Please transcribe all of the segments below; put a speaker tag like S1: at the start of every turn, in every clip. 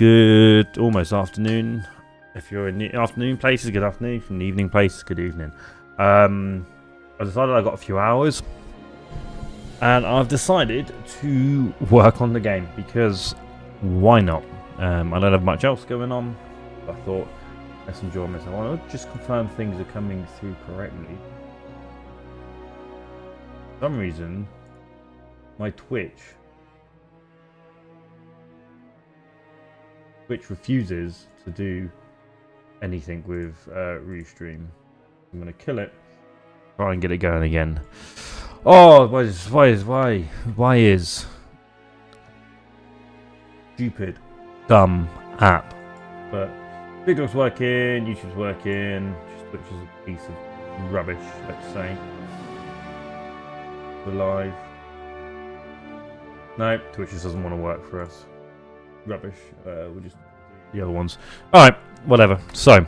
S1: good almost afternoon. If you're in the afternoon places, good afternoon. If you're in the evening places, good evening. I decided I got a few hours, and I've decided to work on the game because why not? I don't have much else going on. I thought let's enjoy myself. I want to just confirm things are coming through correctly. For some reason, my Twitch refuses to do anything with Restream. I'm gonna kill it. Try and get it going again. Oh, why is stupid dumb app? But TikTok's working, YouTube's working. Just Twitch is a piece of rubbish, let's say. We're live. No, Twitch just doesn't want to work for us. Rubbish. We'll just do the other ones. Alright, whatever. So,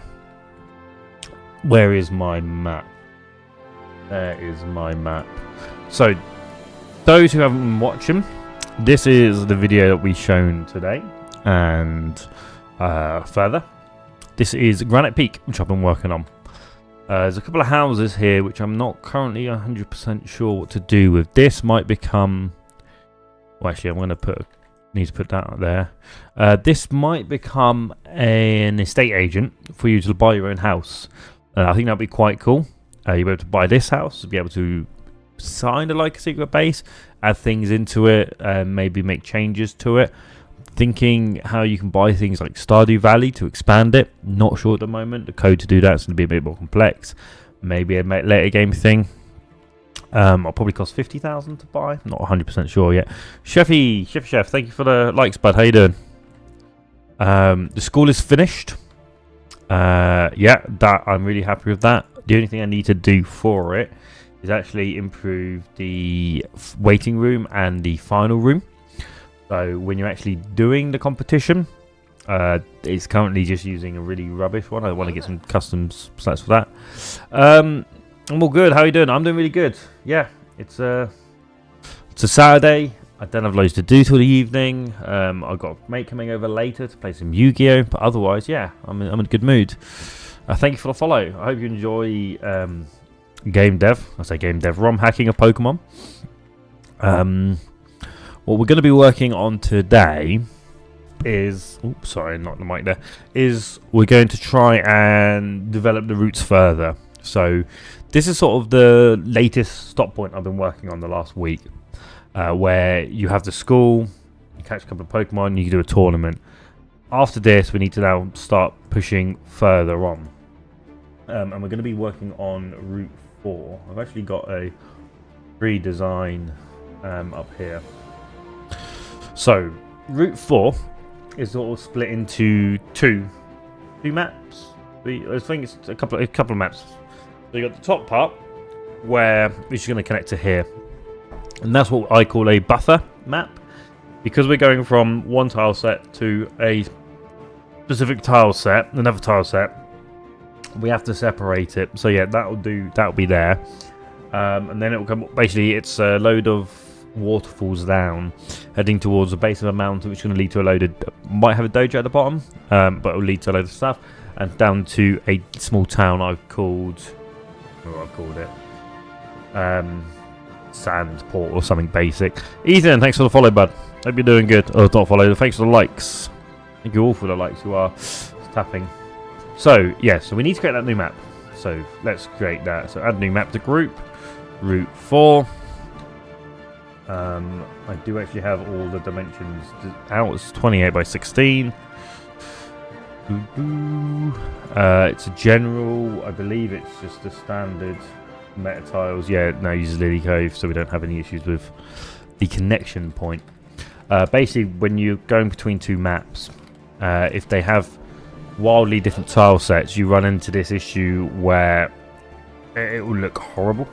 S1: where is my map? There is my map. So, those who haven't been watching, this is the video that we've shown today. And further, this is Granite Peak, which I've been working on. There's a couple of houses here, which I'm not currently 100% sure what to do with. This might become... Well, actually, I'm going to need to put that out there. This might become an estate agent for you to buy your own house. I think that'd be quite cool. You'll be able to buy this house, be able to sign like a secret base, add things into it, maybe make changes to it. Thinking how you can buy things like Stardew Valley to expand it. Not sure at the moment. The code to do that is going to be a bit more complex. Maybe a later game thing. It'll probably cost 50,000 to buy. Not 100% sure yet. Chef, thank you for the likes, bud. How you doing? The school is finished. Yeah, that I'm really happy with that. The only thing I need to do for it is actually improve the waiting room and the final room. So when you're actually doing the competition, it's currently just using a really rubbish one. I want to get some custom stats for that. I'm all good. How are you doing? I'm doing really good. Yeah, it's a Saturday. I don't have loads to do till the evening. I've got a mate coming over later to play some Yu-Gi-Oh! But otherwise, yeah, I'm in a good mood. Thank you for the follow. I hope you enjoy game dev. I say game dev. Rom hacking of Pokemon. What we're going to be working on today is... Oops, sorry, not the mic there. Is we're going to try and develop the routes further. So this is sort of the latest stop point I've been working on the last week. Where you have the school, you catch a couple of Pokemon, you can do a tournament. After this, we need to now start pushing further on. And we're going to be working on Route 4. I've actually got a free design up here. So, Route 4 is sort of split into two maps. I think it's a couple of maps. So you got the top part, where which is going to connect to here. And that's what I call a buffer map. Because we're going from one tile set to a specific tile set, another tile set, we have to separate it. So yeah, that'll be there. And then it will come, basically it's a load of waterfalls down, heading towards the base of a mountain, which is going to lead to a load of, might have a dojo at the bottom, but it will lead to a load of stuff, and down to a small town I've called, Sandport or something basic. Ethan, thanks for the follow, bud. Hope you're doing good. Oh, not follow. Thanks for the likes. Thank you all for the likes who are tapping. So, yeah, so we need to create that new map. So, let's create that. So, add new map to group. Route 4. I do actually have all the dimensions out. It's 28 by 16. It's a general. I believe it's just the standard meta tiles. Yeah, now uses Lily Cove, so we don't have any issues with the connection point. Basically, when you're going between two maps, if they have wildly different tile sets, you run into this issue where it will look horrible.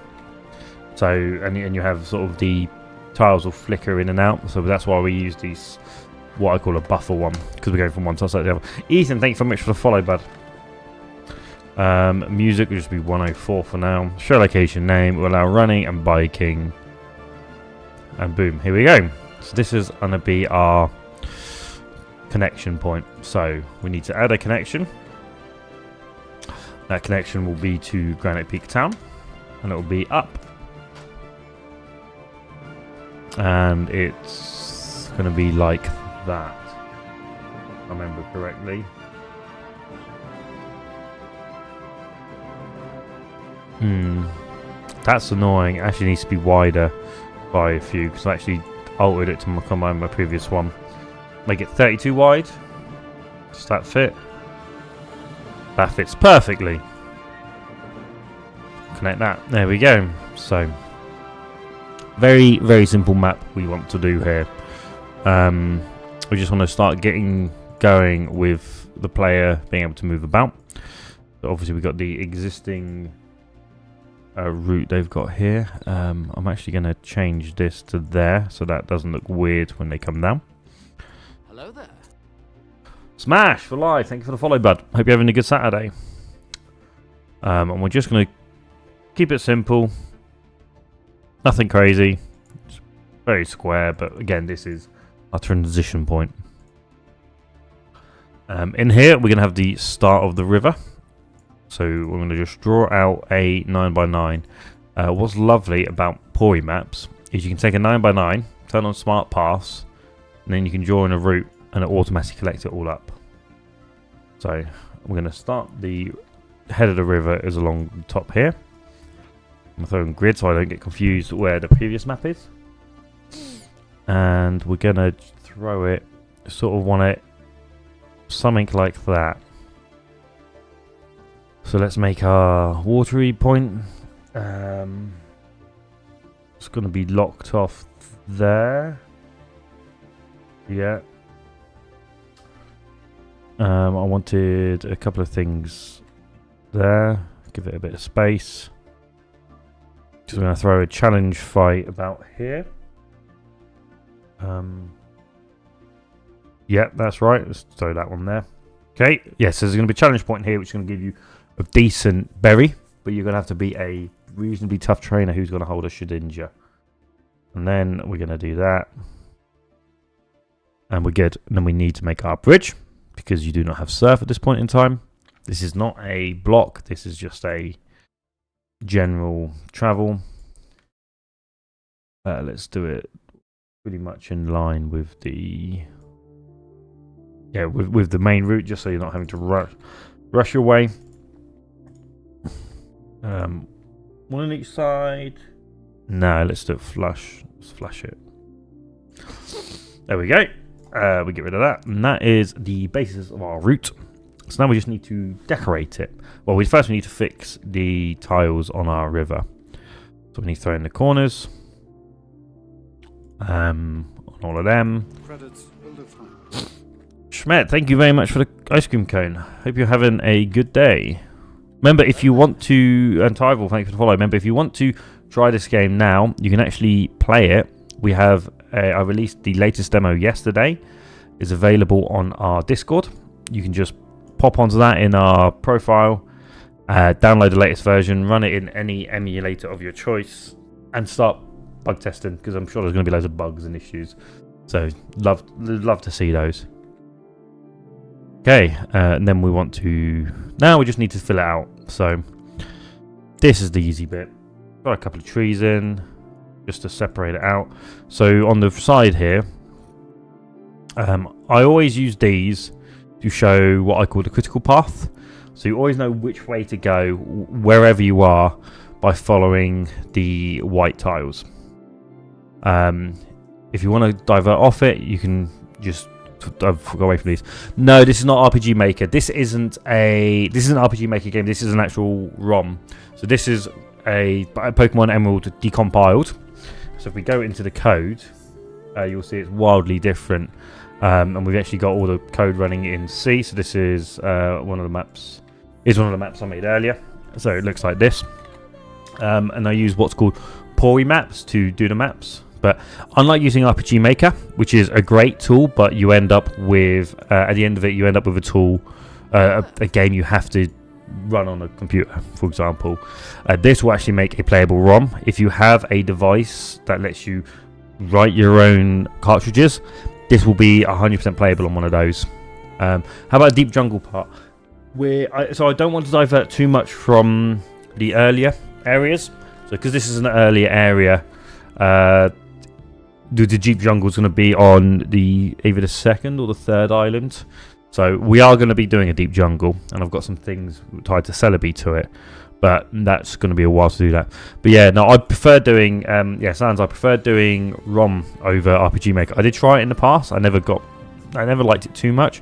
S1: So, and you have sort of the tiles will flicker in and out. So that's why we use these, what I call a buffer one, because we're going from one tile set to the other. Ethan, thank you so much for the follow, bud. Music will just be 104 for now. Show location name will allow running and biking. And boom, here we go. So this is going to be our connection point. So we need to add a connection. That connection will be to Granite Peak Town, and it will be up. And it's going to be like that, if I remember correctly. That's annoying. It actually needs to be wider by a few, because I actually altered it to my previous one. Make it 32 wide. Does that fit? That fits perfectly. Connect that. There we go. So, very, very simple map we want to do here. We just want to start getting going with the player being able to move about. So obviously we've got the existing route they've got here. I'm actually going to change this to there so that doesn't look weird when they come down.
S2: Hello there.
S1: Smash for life. Thank you for the follow, bud. Hope you're having a good Saturday. And we're just going to keep it simple. Nothing crazy. It's very square, but again, this is our transition point. In here, we're going to have the start of the river. So we're going to just draw out a 9x9. What's lovely about Pori maps is you can take a 9x9, turn on smart paths, and then you can draw in a route and it automatically collects it all up. So we're going to start the head of the river is along the top here. I'm throwing grid so I don't get confused where the previous map is. And we're going to throw it, sort of want it something like that. So let's make our watery point. It's going to be locked off there. Yeah. I wanted a couple of things there. Give it a bit of space. Just going to throw a challenge fight about here. Yeah, that's right. Let's throw that one there. Okay. Yes, so there's going to be a challenge point here, which is going to give you a decent berry, but you're going to have to be a reasonably tough trainer who's going to hold a Shedinja. And then we're going to do that. And we're good. And then we need to make our bridge, because you do not have surf at this point in time. This is not a block. This is just a general travel. Let's do it pretty much in line with the with the main route, just so you're not having to rush your way. One on each side. No, let's do it flush. Let's flush it. There we go. We get rid of that, and that is the basis of our route. So now we just need to decorate it. Well, we need to fix the tiles on our river. So we need to throw in the corners. On all of them. Schmet, thank you very much for the ice cream cone. Hope you're having a good day. Remember, if you want to, and Tyval, thank you for the follow. Remember, if you want to try this game now, you can actually play it. We have, I released the latest demo yesterday. It's available on our Discord. You can just pop onto that in our profile, download the latest version, run it in any emulator of your choice, and start bug testing, because I'm sure there's going to be loads of bugs and issues. So love to see those. Okay, and then we want to... Now we just need to fill it out. So this is the easy bit. Got a couple of trees in, just to separate it out. So on the side here, I always use these to show what I call the critical path. So you always know which way to go wherever you are by following the white tiles. If you want to divert off it, you can just go away from these. No, this is not RPG Maker. This isn't an RPG Maker game. This is an actual ROM. So this is a Pokemon Emerald decompiled. So if we go into the code, you'll see it's wildly different. And we've actually got all the code running in C. So this is one of the maps. Is one of the maps I made earlier. So it looks like this. And I use what's called Pori maps to do the maps. But unlike using RPG Maker, which is a great tool, but you end up with, at the end of it, you end up with a tool, a game you have to run on a computer, for example. This will actually make a playable ROM. If you have a device that lets you write your own cartridges, this will be 100% playable on one of those. How about a deep jungle part? So I don't want to divert too much from the earlier areas. So because this is an earlier area, the deep jungle is going to be on either the second or the third island. So we are going to be doing a deep jungle, and I've got some things tied to Celebi to it, but that's going to be a while to do that. But yeah, no, I prefer doing I prefer doing ROM over RPG Maker. I did try it in the past. I never liked it too much,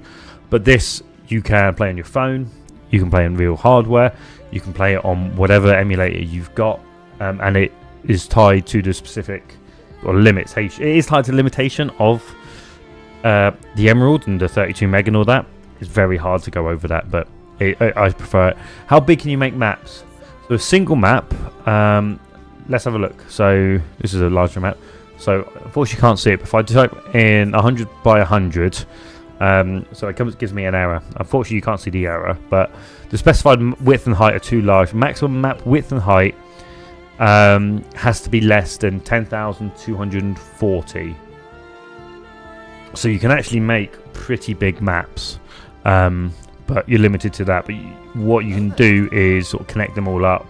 S1: but this you can play on your phone, you can play on real hardware, you can play it on whatever emulator you've got, and it is tied to the specific or limitation. It is tied to the limitation of the Emerald and the 32 meg and all that. It's very hard to go over that, but I prefer it. How big can you make maps? So a single map, let's have a look. So this is a larger map. So unfortunately you can't see it, but if I type in 100 by 100, so it gives me an error. Unfortunately you can't see the error, but the specified width and height are too large. Maximum map width and height has to be less than 10,240. So you can actually make pretty big maps, but you're limited to that. But what you can do is sort of connect them all up.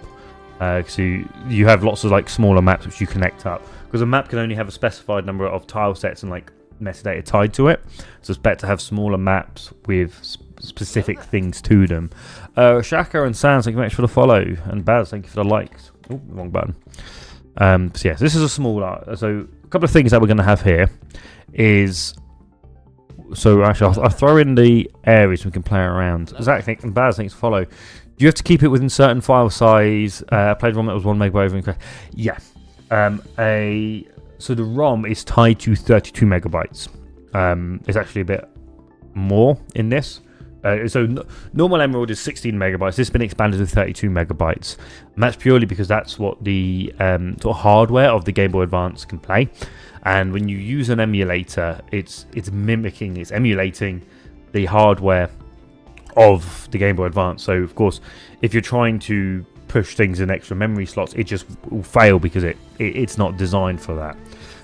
S1: So you have lots of like smaller maps which you connect up, because a map can only have a specified number of tile sets and like metadata tied to it. So it's better to have smaller maps with specific things to them. Shaka and Sans, thank you very much for the follow, and Baz, thank you for the likes. Oh, wrong button. So yes, this is a small art. So a couple of things that we're going to have here is. So actually, I'll throw in the areas we can play around. Zach, and Baz, thanks for follow. Do you have to keep it within certain file size? I played ROM that was 1 megabyte. Yeah. So the ROM is tied to 32 megabytes. It's actually a bit more in this. Normal Emerald is 16 megabytes. This has been expanded to 32 megabytes. And that's purely because that's what the sort of hardware of the Game Boy Advance can play. And when you use an emulator, it's emulating the hardware of the Game Boy Advance. So of course, if you're trying to push things in extra memory slots, it just will fail because it's not designed for that.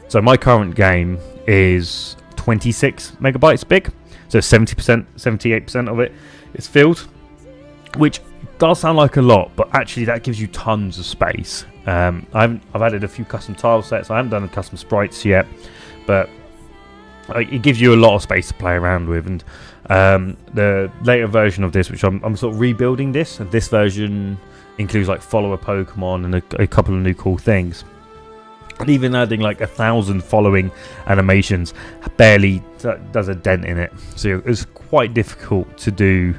S1: So my current game is 26 megabytes big. So 70%, 78% of it is filled, which does sound like a lot, but actually that gives you tons of space. I've added a few custom tile sets. I haven't done the custom sprites yet, but it gives you a lot of space to play around with. And the later version of this, which I'm sort of rebuilding this, and this version includes like follower Pokemon and a couple of new cool things. And even adding like 1,000 following animations barely does a dent in it. So it's quite difficult to do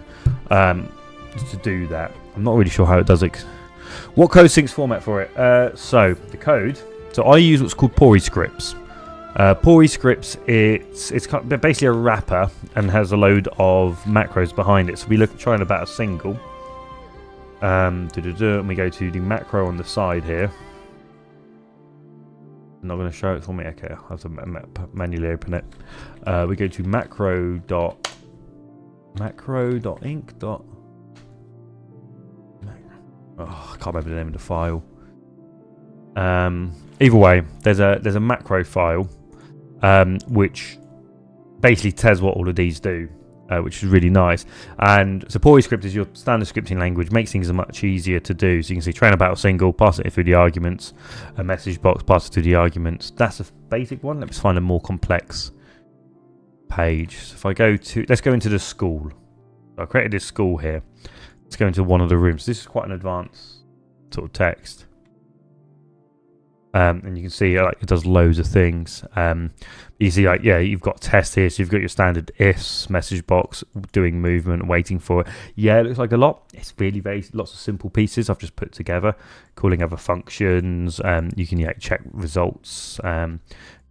S1: that. I'm not really sure how it does it. What code syncs format for it? So the code. So I use what's called Pori scripts. Pori scripts. It's basically a wrapper and has a load of macros behind it. So we look trying about a single. And we go to the macro on the side here. Not going to show it for me. Okay, I'll have to manually open it. We go to macro.inc. Oh, I can't remember the name of the file. Either way, there's a macro file which basically tells what all of these do, which is really nice. And so PoriScript is your standard scripting language, makes things much easier to do. So you can see train a battle single, pass it through the arguments, a message box, pass it through the arguments. That's a basic one. Let's find a more complex page. So if I let's go into the school. So I created this school here. Let's go into one of the rooms. This is quite an advanced sort of text. And you can see like it does loads of things. You see like, yeah, you've got test here. So you've got your standard ifs, message box, doing movement, waiting for it. Yeah, it looks like a lot. It's really lots of simple pieces I've just put together. Calling other functions. You can check results,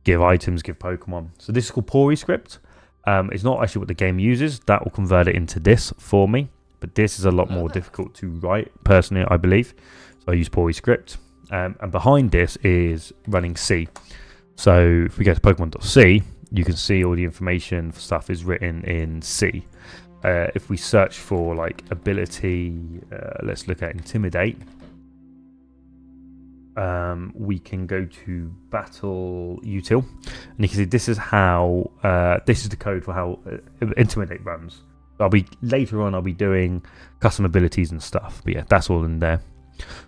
S1: give items, give Pokemon. So this is called PoriScript. It's not actually what the game uses. That will convert it into this for me. But this is a lot more difficult to write, personally, I believe. So I use PoriScript. And behind this is running C. So if we go to Pokemon.c, you can see all the information for stuff is written in C. If we search for like ability, let's look at Intimidate. we can go to Battle Util, and you can see this is how this is the code for how Intimidate runs. Later on I'll be doing custom abilities and stuff, but yeah, that's all in there.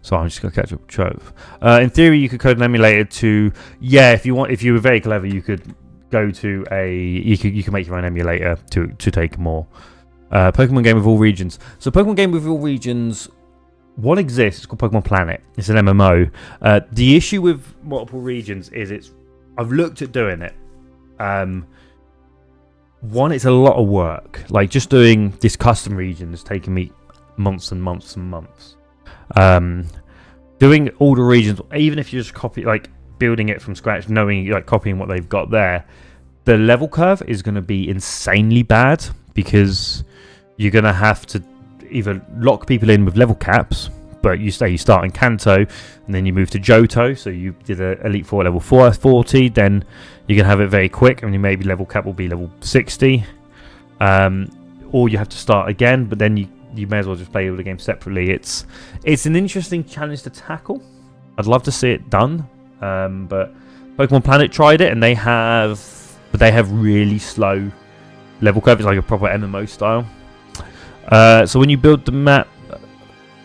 S1: So I'm just gonna catch up with Trove. In theory, you could code an emulator to if you were very clever, you could go to you can make your own emulator to take more. Pokemon game with all regions. So Pokemon game with all regions. One exists. It's called Pokemon Planet. It's an MMO. The issue with multiple regions is I've looked at doing it. One, it's a lot of work. Like just doing this custom region has taken me months and months and months. Doing all the regions, even if you just building it from scratch, knowing copying what they've got there, the level curve is going to be insanely bad because you're going to have to either lock people in with level caps, but you start in Kanto and then you move to Johto, so you did an Elite Four level 40, then you can have it very quick, and maybe level cap will be level 60, or you have to start again, but then you may as well just play all the games separately. It's an interesting challenge to tackle. I'd love to see it done, but Pokemon Planet tried it, and they have really slow level curve. It's like a proper MMO style. So when you build the map,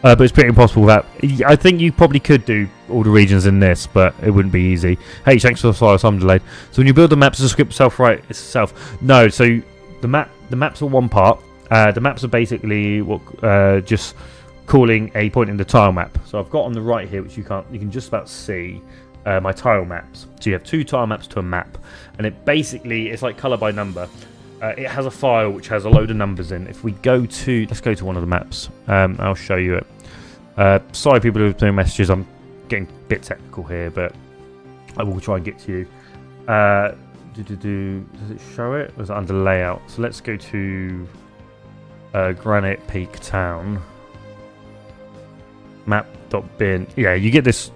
S1: but it's pretty impossible without. I think you probably could do all the regions in this, but it wouldn't be easy. Hey, thanks for the follow. I'm delayed. So when you build the maps, does the script write itself? No. So the maps are one part. The maps are basically just calling a point in the tile map. So I've got on the right here, which you can just about see my tile maps. So you have 2 tile maps to a map, and it's like color by number. It has a file which has a load of numbers in. If we let's go to one of the maps. I'll show you it. Sorry, people who are doing messages. I'm getting a bit technical here, but I will try and get to you. Does it show it? Or is it under layout? So let's go to Granite Peak Town. Map.bin. Yeah, you get this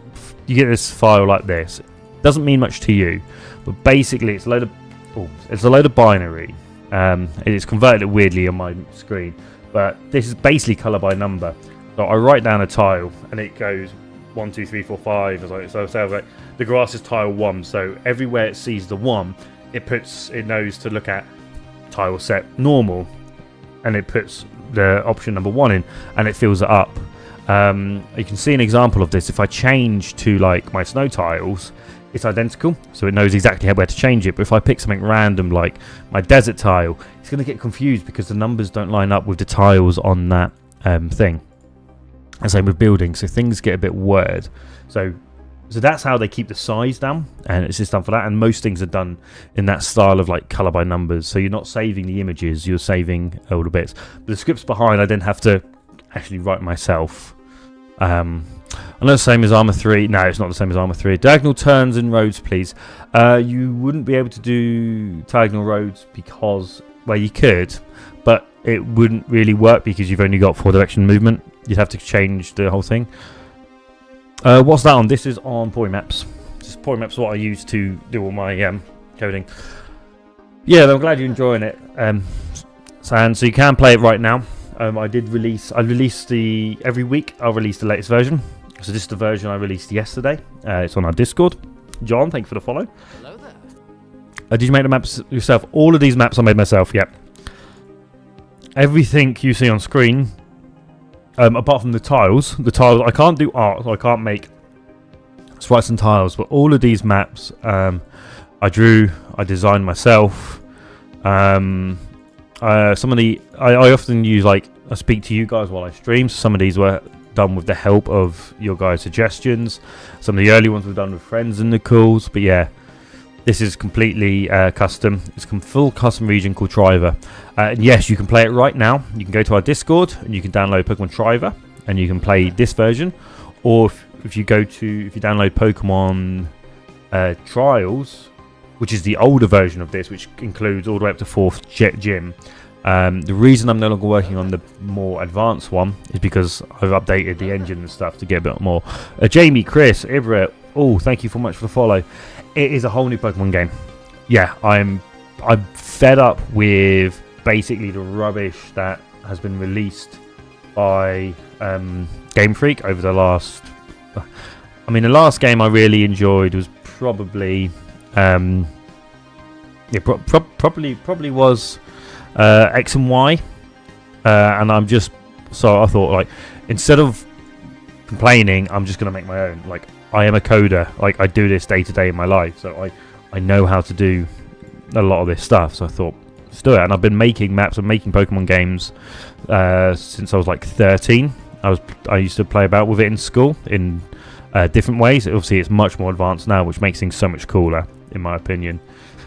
S1: file like this. Doesn't mean much to you, but basically it's a load of binary. It's converted weirdly on my screen, but this is basically color by number. So I write down a tile and it goes 1, 2, 3, 4, 5. So say the grass is tile 1. So everywhere it sees the 1, it knows to look at tile set normal, and it puts the option number 1 in, and it fills it up. You can see an example of this. If I change to my snow tiles, it's identical, so it knows exactly where to change it. But if I pick something random like my desert tile, it's going to get confused because the numbers don't line up with the tiles on that thing. And same with buildings, so things get a bit weird. So that's how they keep the size down, and it's just done for that. And most things are done in that style of color by numbers. So you're not saving the images, you're saving all the bits. But the scripts behind, I then have to actually write myself. I know the same as Armor 3. No, it's not the same as Armor 3. Diagonal turns and roads, please. You wouldn't be able to do diagonal roads because, you could, but it wouldn't really work because you've only got 4 direction movement. You'd have to change the whole thing. What's that on? This is on Polymaps. Polymaps what I use to do all my coding. Yeah, I'm glad you're enjoying it. So you can play it right now. I release every week I'll release the latest version. So this is the version I released yesterday. It's on our Discord. John, thank you for the follow.
S2: Hello there.
S1: Did you make the maps yourself? All of these maps I made myself, yep. Everything you see on screen, apart from the tiles I can't do art, so I can't make sprites and tiles, but all of these maps I designed myself. I often use I speak to you guys while I stream, so some of these were done with the help of your guys' suggestions. Some of the early ones were done with friends in the calls, but yeah, this is completely custom. It's a full custom region called Triver. And yes, you can play it right now. You can go to our Discord and you can download Pokemon Triver and you can play this version, or if you download Pokemon Trials, which is the older version of this, which includes all the way up to 4th Gym. The reason I'm no longer working on the more advanced one is because I've updated the engine and stuff to get a bit more. Jamie, Chris, Ibra, thank you so much for the follow. It is a whole new Pokemon game. Yeah, I'm fed up with basically the rubbish that has been released by Game Freak over the last... I mean, the last game I really enjoyed was probably, probably was X and Y, and I thought, like, instead of complaining, I'm just gonna make my own. Like, I am a coder. Like, I do this day to day in my life, so I know how to do a lot of this stuff. So I thought, let's do it. And I've been making maps and making Pokemon games since I was like 13. I used to play about with it in school in different ways. Obviously, it's much more advanced now, which makes things so much cooler, in my opinion.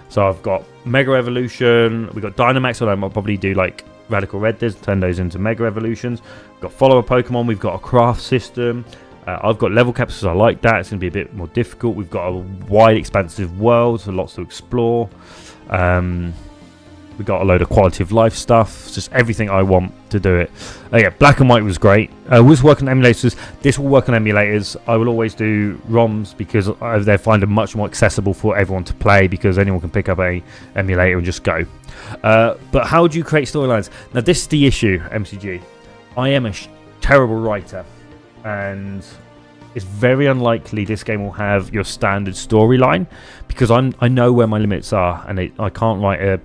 S1: So I've got Mega Evolution, we've got Dynamax, so I'll probably do like Radical Red Disc, turn those into Mega Evolutions. We've got Follower Pokemon, we've got a craft system. I've got level caps because I like that. It's going to be a bit more difficult. We've got a wide, expansive world, so lots to explore. We got a load of quality of life stuff. It's just everything I want to do it. Yeah, Black and White was great. Was working on emulators. This will work on emulators. I will always do ROMs because they find them much more accessible for everyone to play, because anyone can pick up a emulator and just go. But how do you create storylines? Now, this is the issue, MCG. I am a terrible writer, and it's very unlikely this game will have your standard storyline, because I know where my limits are, and I can't write a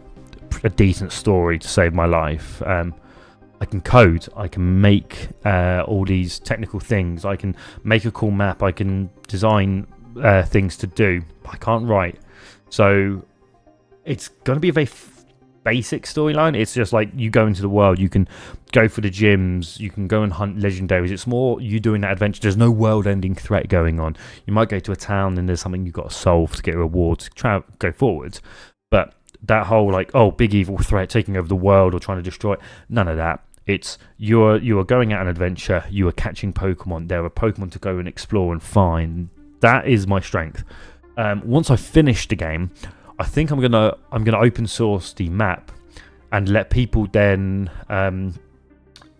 S1: decent story to save my life. I can code, I can make all these technical things, I can make a cool map, I can design things to do, but I can't write. So it's going to be a very basic storyline. It's just like, you go into the world, you can go for the gyms, you can go and hunt legendaries. It's more you doing that adventure. There's no world-ending threat going on. You might go to a town and there's something you've got to solve to get a reward to try go forwards, but that whole like, oh, big evil threat taking over the world or trying to destroy it, none of that. It's you are going out on an adventure, you are catching Pokemon, there are Pokemon to go and explore and find. That is my strength. Once I finish the game, I think I'm gonna open source the map and let people then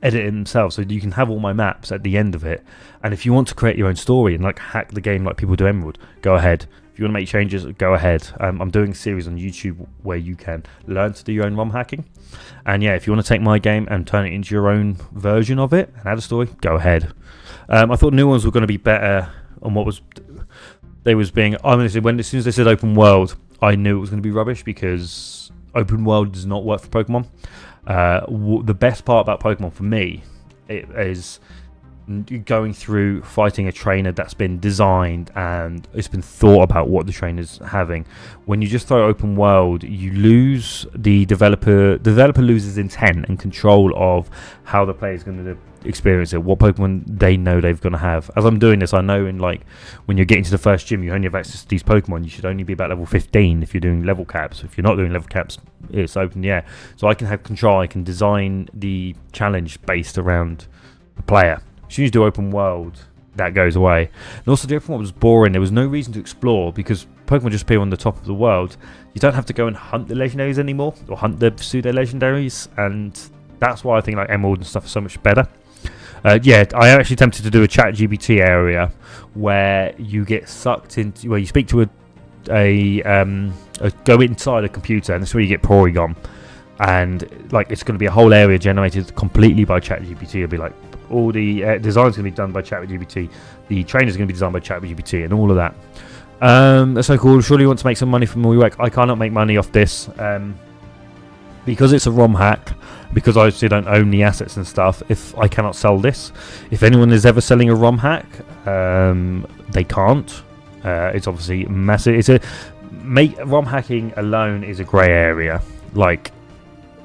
S1: edit it themselves, so you can have all my maps at the end of it. And if you want to create your own story and like hack the game like people do Emerald, go ahead. If you want to make changes, go ahead. I'm doing a series on YouTube where you can learn to do your own ROM hacking. And yeah, if you want to take my game and turn it into your own version of it and add a story, go ahead. I thought new ones were going to be better on what was they was being. Honestly, as soon as they said open world, I knew it was going to be rubbish, because open world does not work for Pokemon. The best part about Pokemon for me is going through fighting a trainer that's been designed and it's been thought about what the trainer's having. When you just throw open world, you lose the developer loses intent and control of how the player's going to experience it, what Pokemon they know they're going to have. As I'm doing this, I know in like when you're getting to the first gym, you only have access to these Pokemon. You should only be about level 15 if you're doing level caps. If you're not doing level caps, it's open, yeah. So I can have control, I can design the challenge based around the player. As soon as you do open world, that goes away. And also the open world was boring. There was no reason to explore, because Pokemon just appear on the top of the world. You don't have to go and hunt the legendaries anymore, or hunt the pseudo legendaries, and that's why I think like Emerald and stuff is so much better. Yeah, I actually attempted to do a ChatGPT area where you get sucked into, where you speak to go inside a computer, and that's where you get Porygon, and like it's going to be a whole area generated completely by ChatGPT. It'll be like all the design's going to be done by ChatGPT, the trainer's going to be designed by ChatGPT, and all of that. That's so cool. Surely you want to make some money from my work. I cannot make money off this because it's a ROM hack, because I obviously don't own the assets and stuff. If I cannot sell this, if anyone is ever selling a ROM hack, they can't. It's obviously massive. ROM hacking alone is a grey area. Like,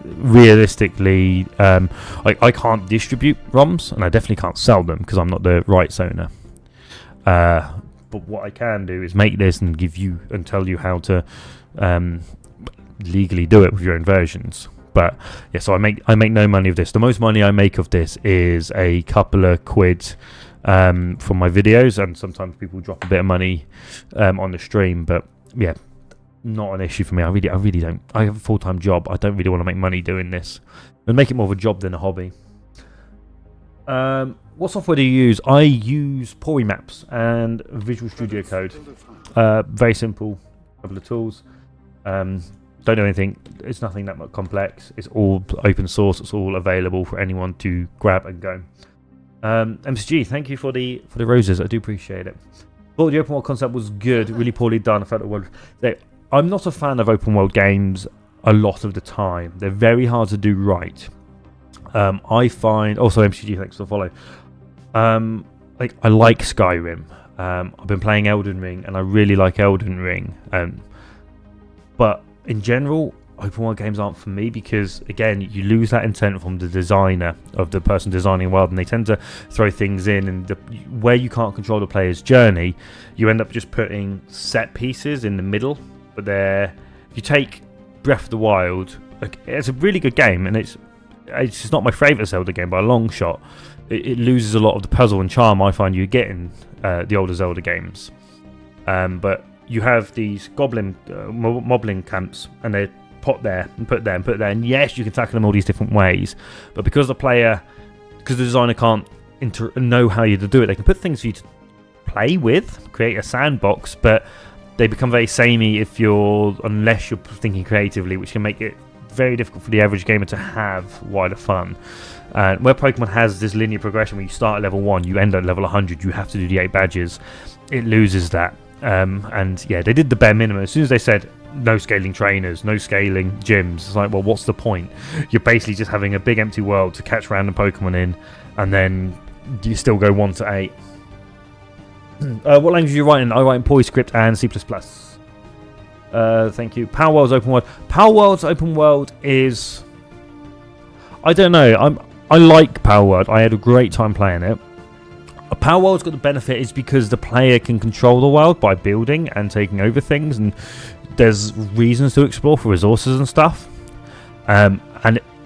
S1: realistically, I can't distribute ROMs, and I definitely can't sell them because I'm not the rights owner. But what I can do is make this and give you and tell you how to legally do it with your own versions. But yeah, so I make no money of this. The most money I make of this is a couple of quid from my videos, and sometimes people drop a bit of money on the stream. But yeah, not an issue for me. I really don't. I have a full-time job. I don't really want to make money doing this. And make it more of a job than a hobby. What software do you use? I use Pori Maps and Visual Studio Code. Very simple, couple of tools. Don't know anything. It's nothing that much complex. It's all open source. It's all available for anyone to grab and go. MCG, thank you for the roses. I do appreciate it. Thought the open world concept was good, really poorly done. I felt the world. I'm not a fan of open world games a lot of the time. They're very hard to do right. I find also MCG, thanks for the follow. I like Skyrim. I've been playing Elden Ring, and I really like Elden Ring. But in general, open world games aren't for me because, again, you lose that intent from the designer of the person designing a world, and they tend to throw things in, and where you can't control the player's journey, you end up just putting set pieces in the middle. But if you take Breath of the Wild, it's a really good game, and it's just not my favourite Zelda game by a long shot. It loses a lot of the puzzle and charm I find you get in the older Zelda games. But you have these moblin camps, and they're put there and put there and put there, and yes, you can tackle them all these different ways. But because the designer can't know how you to do it, they can put things for you to play with, create a sandbox, but they become very samey unless you're thinking creatively, which can make it very difficult for the average gamer to have wider fun. Where Pokemon has this linear progression where you start at level 1, you end at level 100, you have to do the 8 badges, it loses that. And yeah, they did the bare minimum. As soon as they said no scaling trainers, no scaling gyms, it's like, well, what's the point? You're basically just having a big empty world to catch random Pokemon in, and then you still go 1 to 8. What language are you writing? I write in PoiScript and C++. Thank you. Power World's open world. Power World's open world is... I don't know. I like Power World. I had a great time playing it. Power World's got the benefit is because the player can control the world by building and taking over things, and there's reasons to explore for resources and stuff. And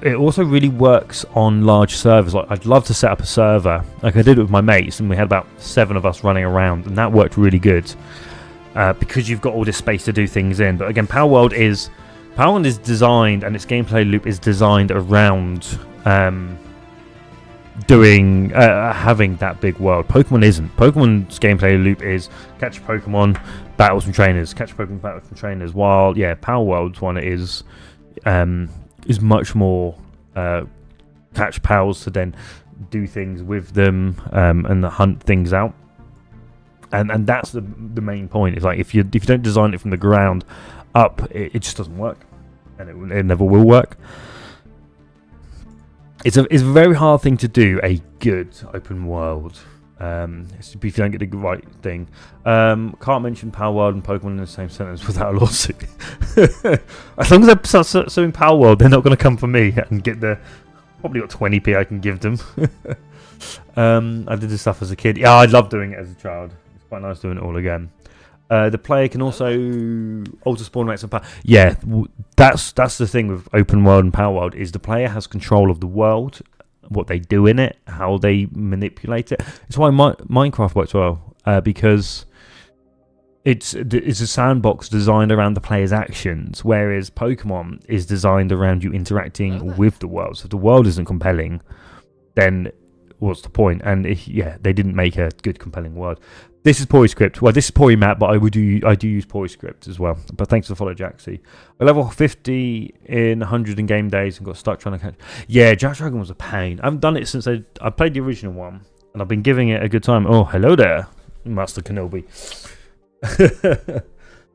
S1: it also really works on large servers. Like, I'd love to set up a server, like I did it with my mates, and we had about 7 of us running around, and that worked really good because you've got all this space to do things in. But again, Power World is designed, and its gameplay loop is designed around having that big world. Pokemon isn't. Pokemon's gameplay loop is catch Pokemon, battles from trainers, catch Pokemon, battles from trainers. While Power World's one is much more catch pals to then do things with them and hunt things out. And that's the main point. It's like if you don't design it from the ground up, it just doesn't work, and it never will work. It's a very hard thing to do, a good open world, if you don't get the right thing. Can't mention Power World and Pokemon in the same sentence without a lawsuit. As long as they start suing Power World, they're not going to come for me and get probably got 20p I can give them. I did this stuff as a kid. Yeah, I loved doing it as a child. It's quite nice doing it all again. The player can also alter spawn rates and power. Yeah, that's the thing with open world and Power World, is the player has control of the world, what they do in it, how they manipulate it. It's why Minecraft works well, because it's a sandbox designed around the player's actions, whereas Pokemon is designed around you interacting with the world. So if the world isn't compelling, then what's the point? And they didn't make a good compelling world. This is PoiScript. Well, this is Poimap, but I do use PoiScript as well. But thanks for the follow, Jaxie. I level 50 in 100 in game days and got stuck trying to catch. Yeah, Jack Dragon was a pain. I haven't done it since I played the original one, and I've been giving it a good time. Oh, hello there, Master Kenobi.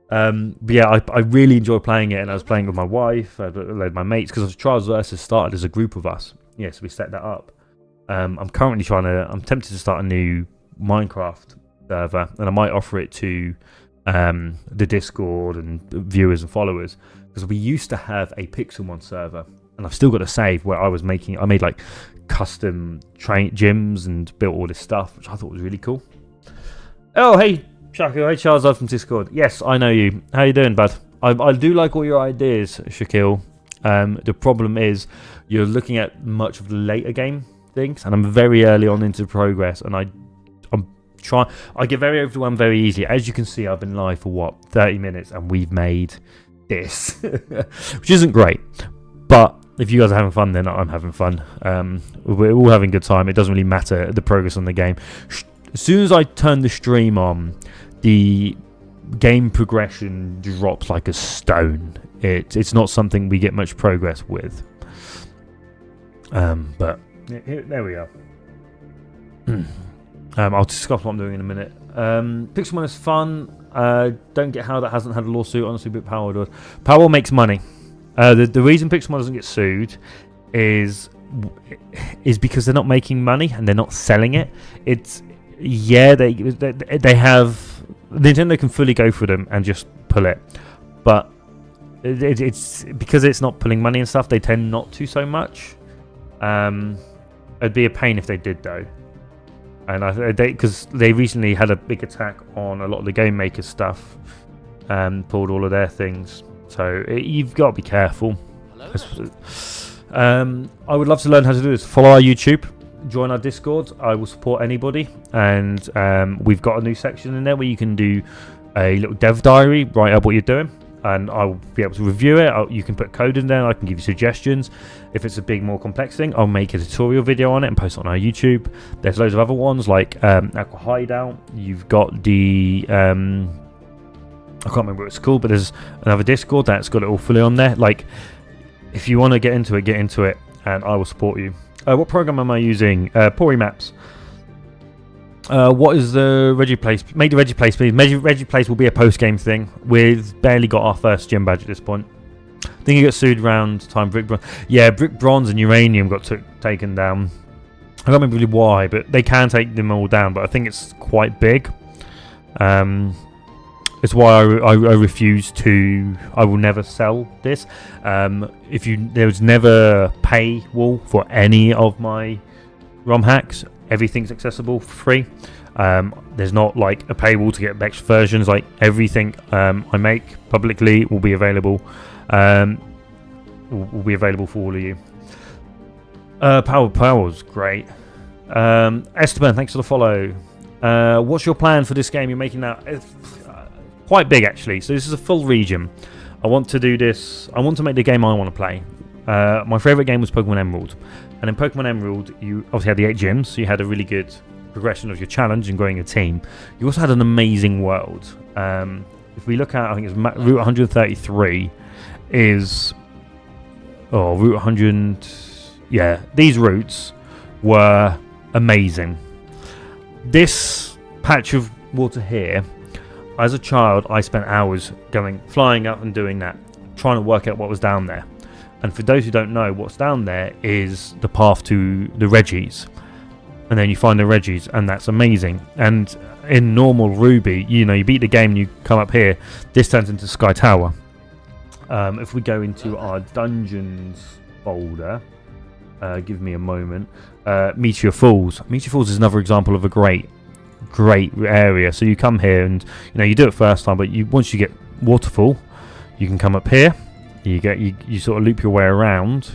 S1: But yeah, I really enjoy playing it, and I was playing with my wife, I led my mates, because Trials Versus started as a group of us. Yeah, so we set that up. I'm tempted to start a new Minecraft server, and I might offer it to the Discord and viewers and followers, because we used to have a Pixelmon server, and I've still got a save where I made like custom gyms and built all this stuff, which I thought was really cool. Oh, hey Shaquille, hey Charles from Discord. Yes, I know you. How you doing, bud? I do like all your ideas, Shaquille. The problem is you're looking at much of the later game things, and I'm very early on into progress, and I get very overwhelmed very easily. As you can see, I've been live for 30 minutes, and we've made this, which isn't great. But if you guys are having fun, then I'm having fun. We're all having a good time. It doesn't really matter the progress on the game. As soon as I turn the stream on, the game progression drops like a stone. It's not something we get much progress with. But there we are. I'll discuss what I'm doing in a minute. Pixelmon is fun. Don't get how that hasn't had a lawsuit. Honestly, but Power does. Power makes money. The reason Pixelmon doesn't get sued is because they're not making money and they're not selling it. It's they have Nintendo can fully go for them and just pull it, but it's because it's not pulling money and stuff. They tend not to so much. It'd be a pain if they did though, and because they recently had a big attack on a lot of the game maker stuff, pulled all of their things. So you've got to be careful. I would love to learn how to do this. Follow our YouTube, join our Discord. I will support anybody, and we've got a new section in there where you can do a little dev diary, write up what you're doing, and I'll be able to review it. You can put code in there, I can give you suggestions. If it's a big, more complex thing, I'll make a tutorial video on it and post it on our YouTube. There's loads of other ones like Aqua Hideout. You've got the I can't remember what it's called, but there's another Discord that's got it all fully on there. Like, if you want to get into it, and I will support you. What program am I using? Pori Maps. What is the Regiplace? Make the Regiplace, please. Regiplace will be a post-game thing. We've barely got our first gym badge at this point. I think you got sued around time. Brick Bronze and Uranium got taken down. I can't remember really why, but they can take them all down. But I think it's quite big. It's why I refuse to. I will never sell this. There was never paywall for any of my ROM hacks. Everything's accessible for free. There's not like a paywall to get extra versions. Like everything I make publicly will be available. Will be available for all of you. Power's great. Esteban, thanks for the follow. What's your plan for this game you're making now? It's quite big actually. So this is a full region. I want to do this. I want to make the game I want to play. My favourite game was Pokemon Emerald. And in Pokemon Emerald, you obviously had the 8 gyms, so you had a really good progression of your challenge and growing your team. You also had an amazing world. If we look at, I think it's Route 133 is... Oh, Route 100... Yeah, these routes were amazing. This patch of water here, as a child, I spent hours flying up and doing that, trying to work out what was down there. And for those who don't know, what's down there is the path to the Reggies. And then you find the Reggies, and that's amazing. And in normal Ruby, you beat the game and you come up here, this turns into Sky Tower. If we go into our Dungeons folder, give me a moment, Meteor Falls. Meteor Falls is another example of a great area. So you come here and you do it first time, but once you get Waterfall, you can come up here. You sort of loop your way around.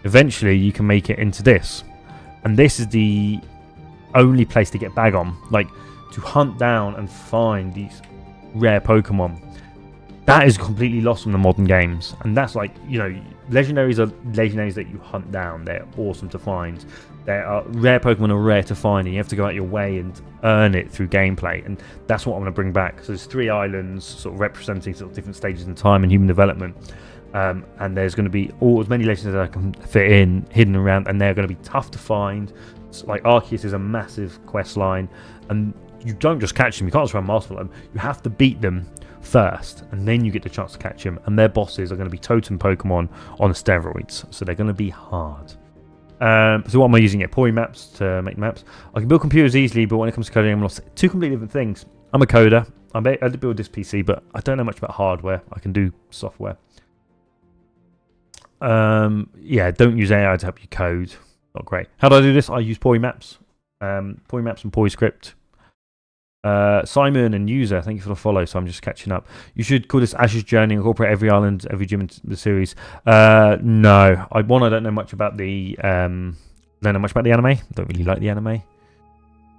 S1: Eventually you can make it into this, and this is the only place to get bag on, like to hunt down and find these rare Pokemon. That is completely lost from the modern games, and that's like, legendaries are legendaries that you hunt down. They're awesome to find. Rare Pokemon are rare to find, and you have to go out your way and earn it through gameplay, and that's what I'm going to bring back. So there's 3 islands sort of representing sort of different stages in time and human development. And there's going to be as many legends as I can fit in, hidden around, and they're going to be tough to find. So, like Arceus is a massive quest line, and you don't just catch them. You can't just run masterful them. You have to beat them first, and then you get the chance to catch them. And their bosses are going to be totem Pokemon on steroids, so they're going to be hard. So what am I using it? Pori Maps to make maps. I can build computers easily, but when it comes to coding, I'm lost. 2 completely different things. I'm a coder. I did build this PC, but I don't know much about hardware. I can do software. Don't use AI to help you code. Not great. How do I do this? I use Pori Maps. Pori Maps and Pori Script. Simon and User, thank you for the follow. So I'm just catching up. You should call this Ash's Journey, incorporate every island, every gym in the series. No, I don't know much about the anime. Don't really like the anime,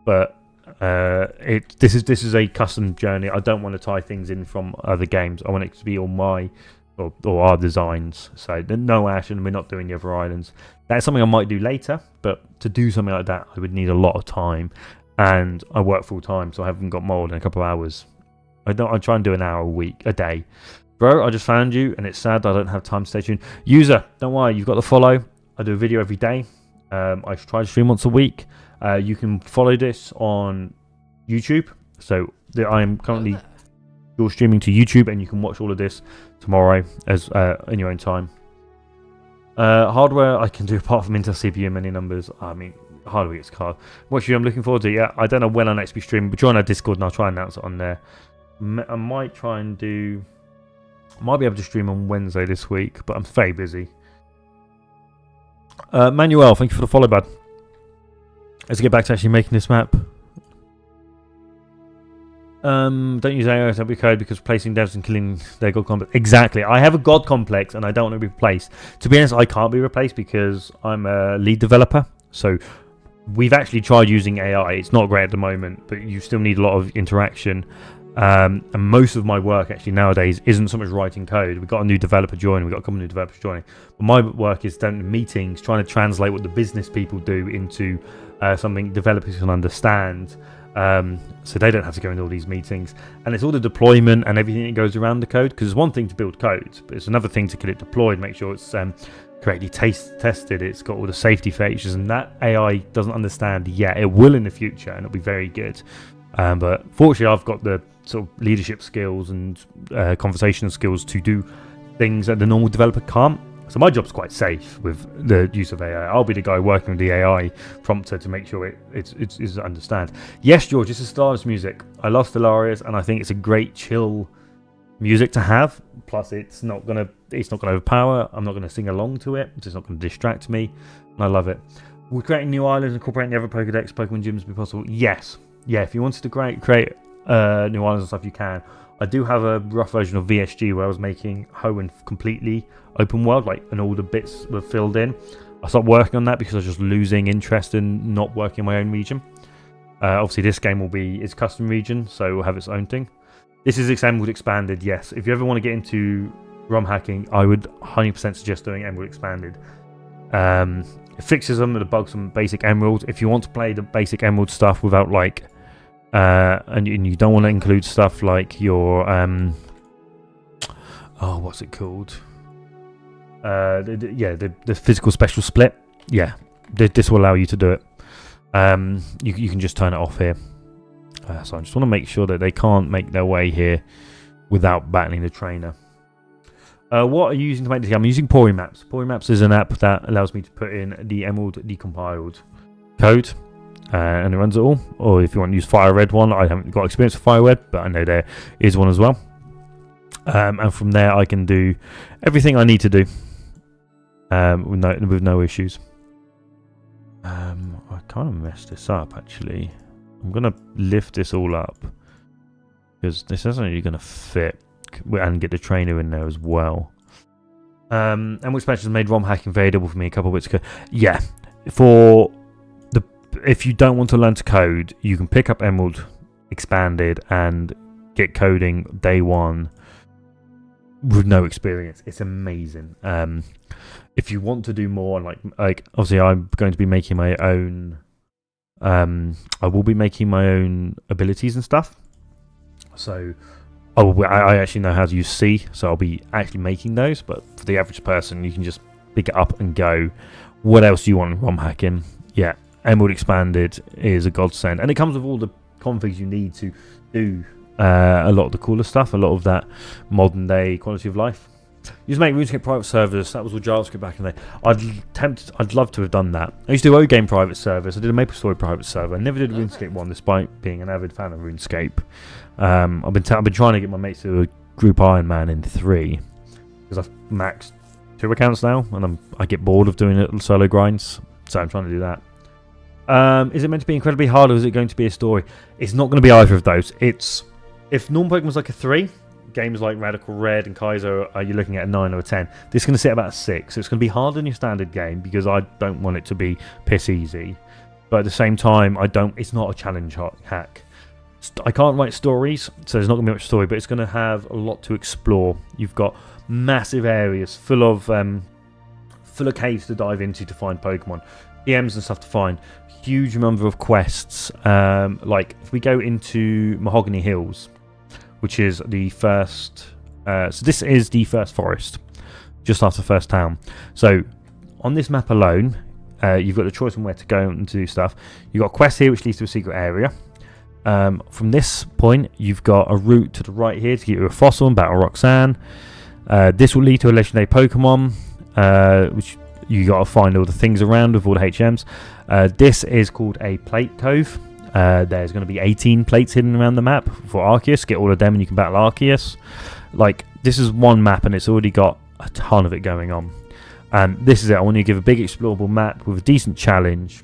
S1: but this is a custom journey. I don't want to tie things in from other games. I want it to be all my or our designs. So no Ash, and we're not doing the other islands. That's something I might do later, but to do something like that, I would need a lot of time. And I work full time, so I haven't got mold in a couple of hours. I try and do an hour a day. Bro, I just found you, and it's sad I don't have time to stay tuned. User, don't worry, you've got the follow. I do a video every day. I try to stream once a week. You can follow this on YouTube. So I am
S2: Hello
S1: currently
S2: there.
S1: dual streaming to YouTube, and you can watch all of this tomorrow as in your own time. Hardware I can do apart from Intel CPU and many numbers. I mean, hardware gets hard. What I'm looking forward to? Yeah, I don't know when I'll next be streaming, but join our Discord and I'll try and announce it on there. I might try and do. I might be able to stream on Wednesday this week, but I'm very busy. Manuel, thank you for the follow, bud. Let's get back to actually making this map. Don't use AI as every code because replacing devs and killing their god complex. Exactly. I have a god complex and I don't want to be replaced. To be honest, I can't be replaced because I'm a lead developer. So we've actually tried using AI. It's not great at the moment, but you still need a lot of interaction. And most of my work actually nowadays isn't so much writing code. We've got a new developer joining. We've got a couple of new developers joining. But my work is down in meetings, trying to translate what the business people do into something developers can understand. So they don't have to go into all these meetings. And it's all the deployment and everything that goes around the code. Because it's one thing to build code, but it's another thing to get it deployed, make sure it's correctly tested. It's got all the safety features. And that AI doesn't understand yet. It will in the future, and it'll be very good. But fortunately, I've got the sort of leadership skills and conversational skills to do things that the normal developer can't. So my job's quite safe with the use of AI. I'll be the guy working with the AI prompter to make sure it's understand. Yes, George, this is Stellaris music. I love Stellaris, and I think it's a great chill music to have. Plus, it's not gonna overpower. I'm not gonna sing along to it. It's not gonna distract me, and I love it. We're creating new islands, incorporating the other Pokedex, Pokemon gyms, be possible. Yes, yeah. If you wanted to create new islands and stuff, you can. I do have a rough version of VSG where I was making Hoenn completely open world, and all the bits were filled in. I stopped working on that because I was just losing interest in not working in my own region. Obviously, this game will be its custom region, so it will have its own thing. This is Emerald Expanded, yes. If you ever want to get into ROM hacking, I would 100% suggest doing Emerald Expanded. It fixes some of the bugs from basic Emerald. If you want to play the basic Emerald stuff without and you don't want to include stuff like your what's it called? The physical special split. Yeah, this will allow you to do it. You can just turn it off here. So I just want to make sure that they can't make their way here without battling the trainer. What are you using to make this game? I'm using Porymaps. Porymaps is an app that allows me to put in the Emerald decompiled code. And it runs it all. Or if you want to use Fire Red one, I haven't got experience with Fire Red, but I know there is one as well. And from there, I can do everything I need to do with no issues. I kind of messed this up actually. I'm gonna lift this all up because this isn't really gonna fit, and get the trainer in there as well. And which patch has made ROM hacking very double for me a couple of weeks ago. Yeah, if you don't want to learn to code, you can pick up Emerald Expanded and get coding day one with no experience. It's amazing. If you want to do more, like obviously I'm going to be making my own. I will be making my own abilities and stuff. So I actually know how to use C, so I'll be actually making those. But for the average person, you can just pick it up and go. What else do you want in ROM hacking? Yeah. Emerald Expanded is a godsend, and it comes with all the configs you need to do a lot of the cooler stuff, a lot of that modern day quality of life. You just make RuneScape private servers. That was all JavaScript back in the day. I'd love to have done that. I used to do O-Game private servers. I did a MapleStory private server. I never did a RuneScape one, despite being an avid fan of RuneScape. I've been trying to get my mates to a group Iron Man in 3 because I've maxed 2 accounts now, and I get bored of doing it solo grinds, so I'm trying to do that. Is it meant to be incredibly hard, or is it going to be a story? It's not going to be either of those. If normal Pokemon's like a 3, games like Radical Red and Kaiser, are you looking at a 9 or a 10? This is going to sit about a 6. So it's going to be harder than your standard game because I don't want it to be piss easy. But at the same time, it's not a challenge hack. I can't write stories, so there's not going to be much story, but it's going to have a lot to explore. You've got massive areas full of caves to dive into to find Pokemon, EMs and stuff to find. Huge number of quests. Like if we go into Mahogany Hills, which is the first. So this is the first forest, just after the first town. So on this map alone, you've got the choice on where to go and to do stuff. You've got a quest here which leads to a secret area. From this point, you've got a route to the right here to get you a fossil and battle Roxanne. This will lead to a legendary Pokemon, which you got to find all the things around with all the HMs. This is called a Plate Cove. There's going to be 18 plates hidden around the map for Arceus. Get all of them and you can battle Arceus. Like, this is one map and it's already got a ton of it going on. And this is it. I want you to give a big explorable map with a decent challenge.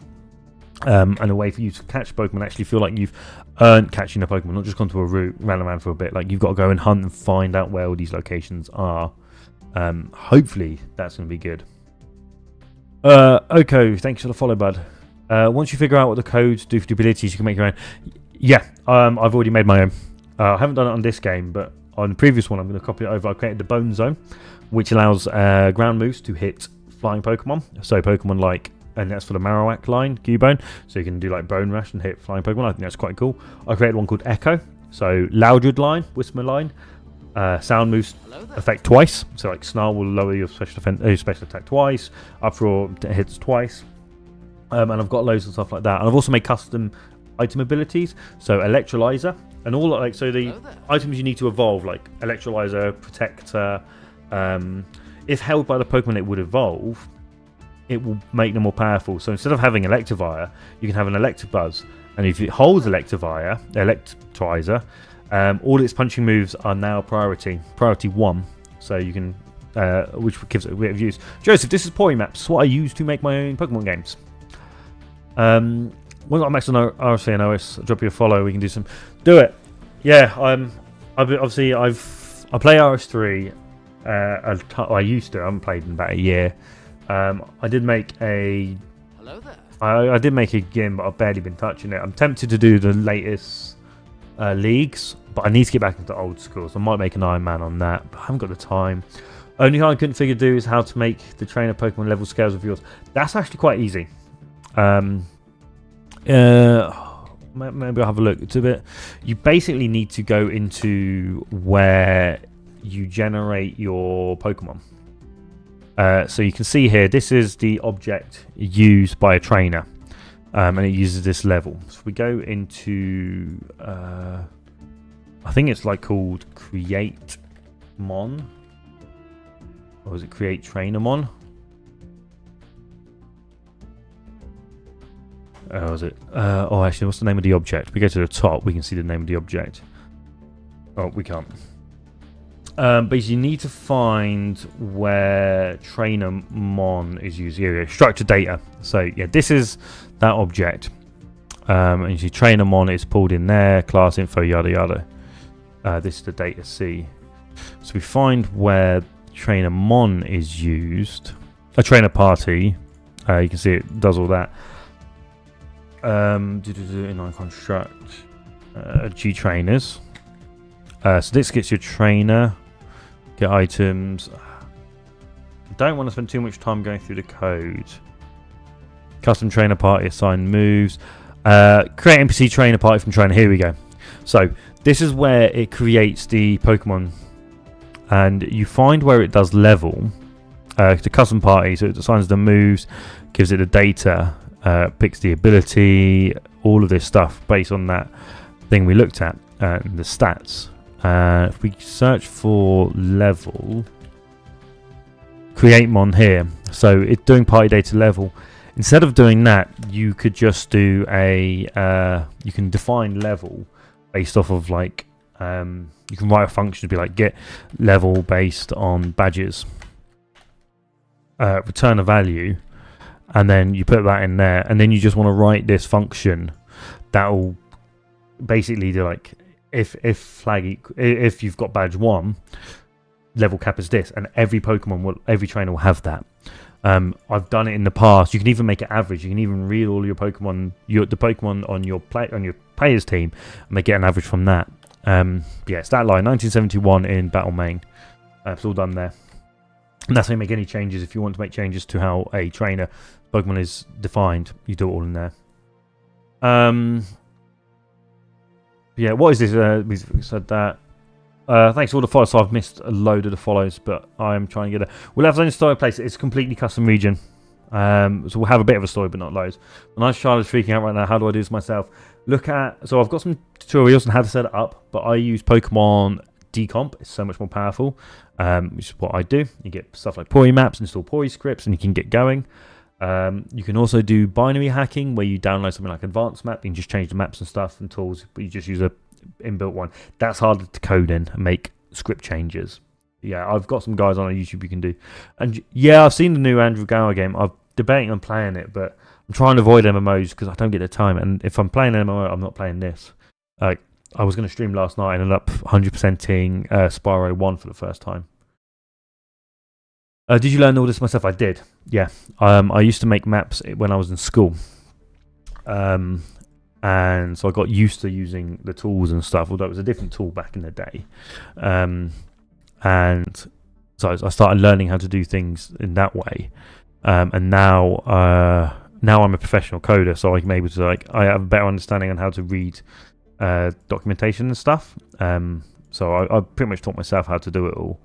S1: And a way for you to catch Pokemon, actually feel like you've earned catching a Pokemon, not just gone to a route, ran around for a bit. Like, you've got to go and hunt and find out where all these locations are. Hopefully that's going to be good. Okay, thanks for the follow, bud. Once you figure out what the codes do for the abilities, you can make your own. Yeah, I've already made my own. I haven't done it on this game, but on the previous one I'm going to copy it over. I created the Bone Zone, which allows ground moves to hit flying Pokemon. So Pokemon like, and that's for the Marowak line, Cubone. So you can do like Bone Rush and hit flying Pokemon. I think that's quite cool. I created one called Echo. So Loudred line, Whisper line. Sound moves affect twice. So like Snarl will lower your special attack twice. Uproar hits twice. And I've got loads of stuff like that. And I've also made custom item abilities. So Electrolyzer. And all like, so the items you need to evolve, like Electrolyzer, Protector. If held by the Pokemon it would evolve, it will make them more powerful. So instead of having Electivire, you can have an Electabuzz. And if it holds Electrizer, all its punching moves are now priority 1. So you can, which gives it a bit of use. Joseph, this is Pori Maps, what I use to make my own Pokemon games. When I'm max on RC and OS, I'll drop you a follow. We can do some. Do it. Yeah. I play RS3. I used to. I haven't played in about a year. I did make a.
S2: Hello there.
S1: I did make a game, but I've barely been touching it. I'm tempted to do the latest leagues, but I need to get back into old school. So I might make an Iron Man on that, but I haven't got the time. Only thing I couldn't figure to do is how to make the trainer Pokemon level scales of yours. That's actually quite easy. Maybe I'll have a look. It's a bit. You basically need to go into where you generate your Pokemon. So you can see here, this is the object used by a trainer, and it uses this level. So we go into, I think it's like called Create Mon, or is it Create Trainer Mon? Oh, is it? Actually, what's the name of the object? We go to the top, we can see the name of the object. Oh, we can't. But you need to find where Trainer Mon is used. Here, structured data. So yeah, this is that object. And you see Trainer Mon is pulled in there. Class info, yada yada. This is the data C. So we find where Trainer Mon is used. A trainer party. You can see it does all that. Inline construct. G trainers. So this gets your trainer. Get items. I don't want to spend too much time going through the code. Custom trainer party, assign moves. Create NPC trainer party from trainer. Here we go. So this is where it creates the Pokemon, and you find where it does level. The custom party, so it assigns the moves, gives it the data, picks the ability, all of this stuff based on that thing we looked at, and the stats. If we search for level, create mon here, so it's doing party data level. Instead of doing that, you could just do a you can define level based off of like you can write a function to be like get level based on badges, return a value, and then you put that in there, and then you just want to write this function that will basically do like if you've got badge 1, level cap is this, and every trainer will have that. I've done it in the past. You can even make it average. You can even read all your Pokemon, the Pokemon on your players team, and they get an average from that. Yeah, stat line 1971 in Battle Main. It's all done there. And that's how you make any changes. If you want to make changes to how a trainer Pokemon is defined, you do it all in there. Yeah, what is this? We said that. Thanks for all the follows. So I've missed a load of the follows, but I'm trying to get it. We'll have zone style place. It's a completely custom region. So we'll have a bit of a story, but not loads. My nice child is freaking out right now. How do I do this myself? So I've got some tutorials on how to set it up, but I use Pokemon Decomp. It's so much more powerful, which is what I do. You get stuff like Pori maps, install Pori scripts, and you can get going. You can also do binary hacking, where you download something like Advanced Map. You can just change the maps and stuff and tools, but you just use a inbuilt one. That's harder to code in and make script changes. Yeah, I've got some guys on YouTube you can do. And yeah, I've seen the new Andrew Gower game. I'm debating on playing it, but I'm trying to avoid MMOs because I don't get the time. And if I'm playing an MMO, I'm not playing this. I was going to stream last night and ended up 100%ing Spyro 1 for the first time. Did you learn all this myself? I did. Yeah. I used to make maps when I was in school. And so I got used to using the tools and stuff, although it was a different tool back in the day. And so I started learning how to do things in that way. And now I'm a professional coder, so I'm able to I have a better understanding on how to read documentation and stuff. So I pretty much taught myself how to do it all.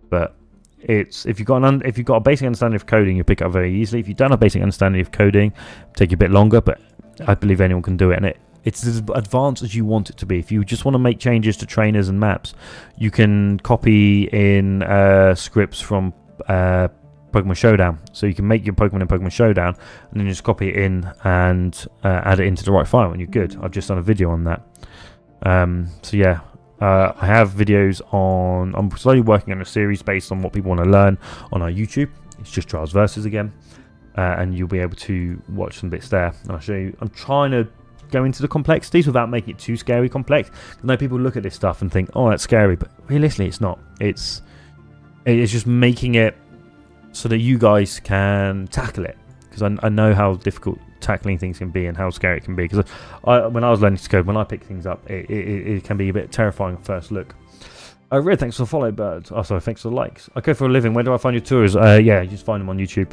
S1: But if you've got a basic understanding of coding, you pick it up very easily. If you don't have a basic understanding of coding, it'll take you a bit longer. But I believe anyone can do it, and it's as advanced as you want it to be. If you just want to make changes to trainers and maps, you can copy in scripts from Pokemon Showdown. So you can make your Pokemon in Pokemon Showdown and then just copy it in and add it into the right file and you're good. I've just done a video on that. So yeah, I have videos on... I'm slowly working on a series based on what people want to learn on our YouTube. It's just Trials Versus again. And you'll be able to watch some bits there. And I'll show you... I'm trying to go into the complexities without making it too scary complex. I know people look at this stuff and think, oh, that's scary, but realistically it's not. It's just making it so that you guys can tackle it, because I know how difficult tackling things can be and how scary it can be, because when I was learning to code, when I pick things up, it can be a bit terrifying at first look. Red, thanks for the follow, Bird. Oh, sorry, thanks for the likes. I code for a living. Where do I find your tours? Yeah, you just find them on YouTube.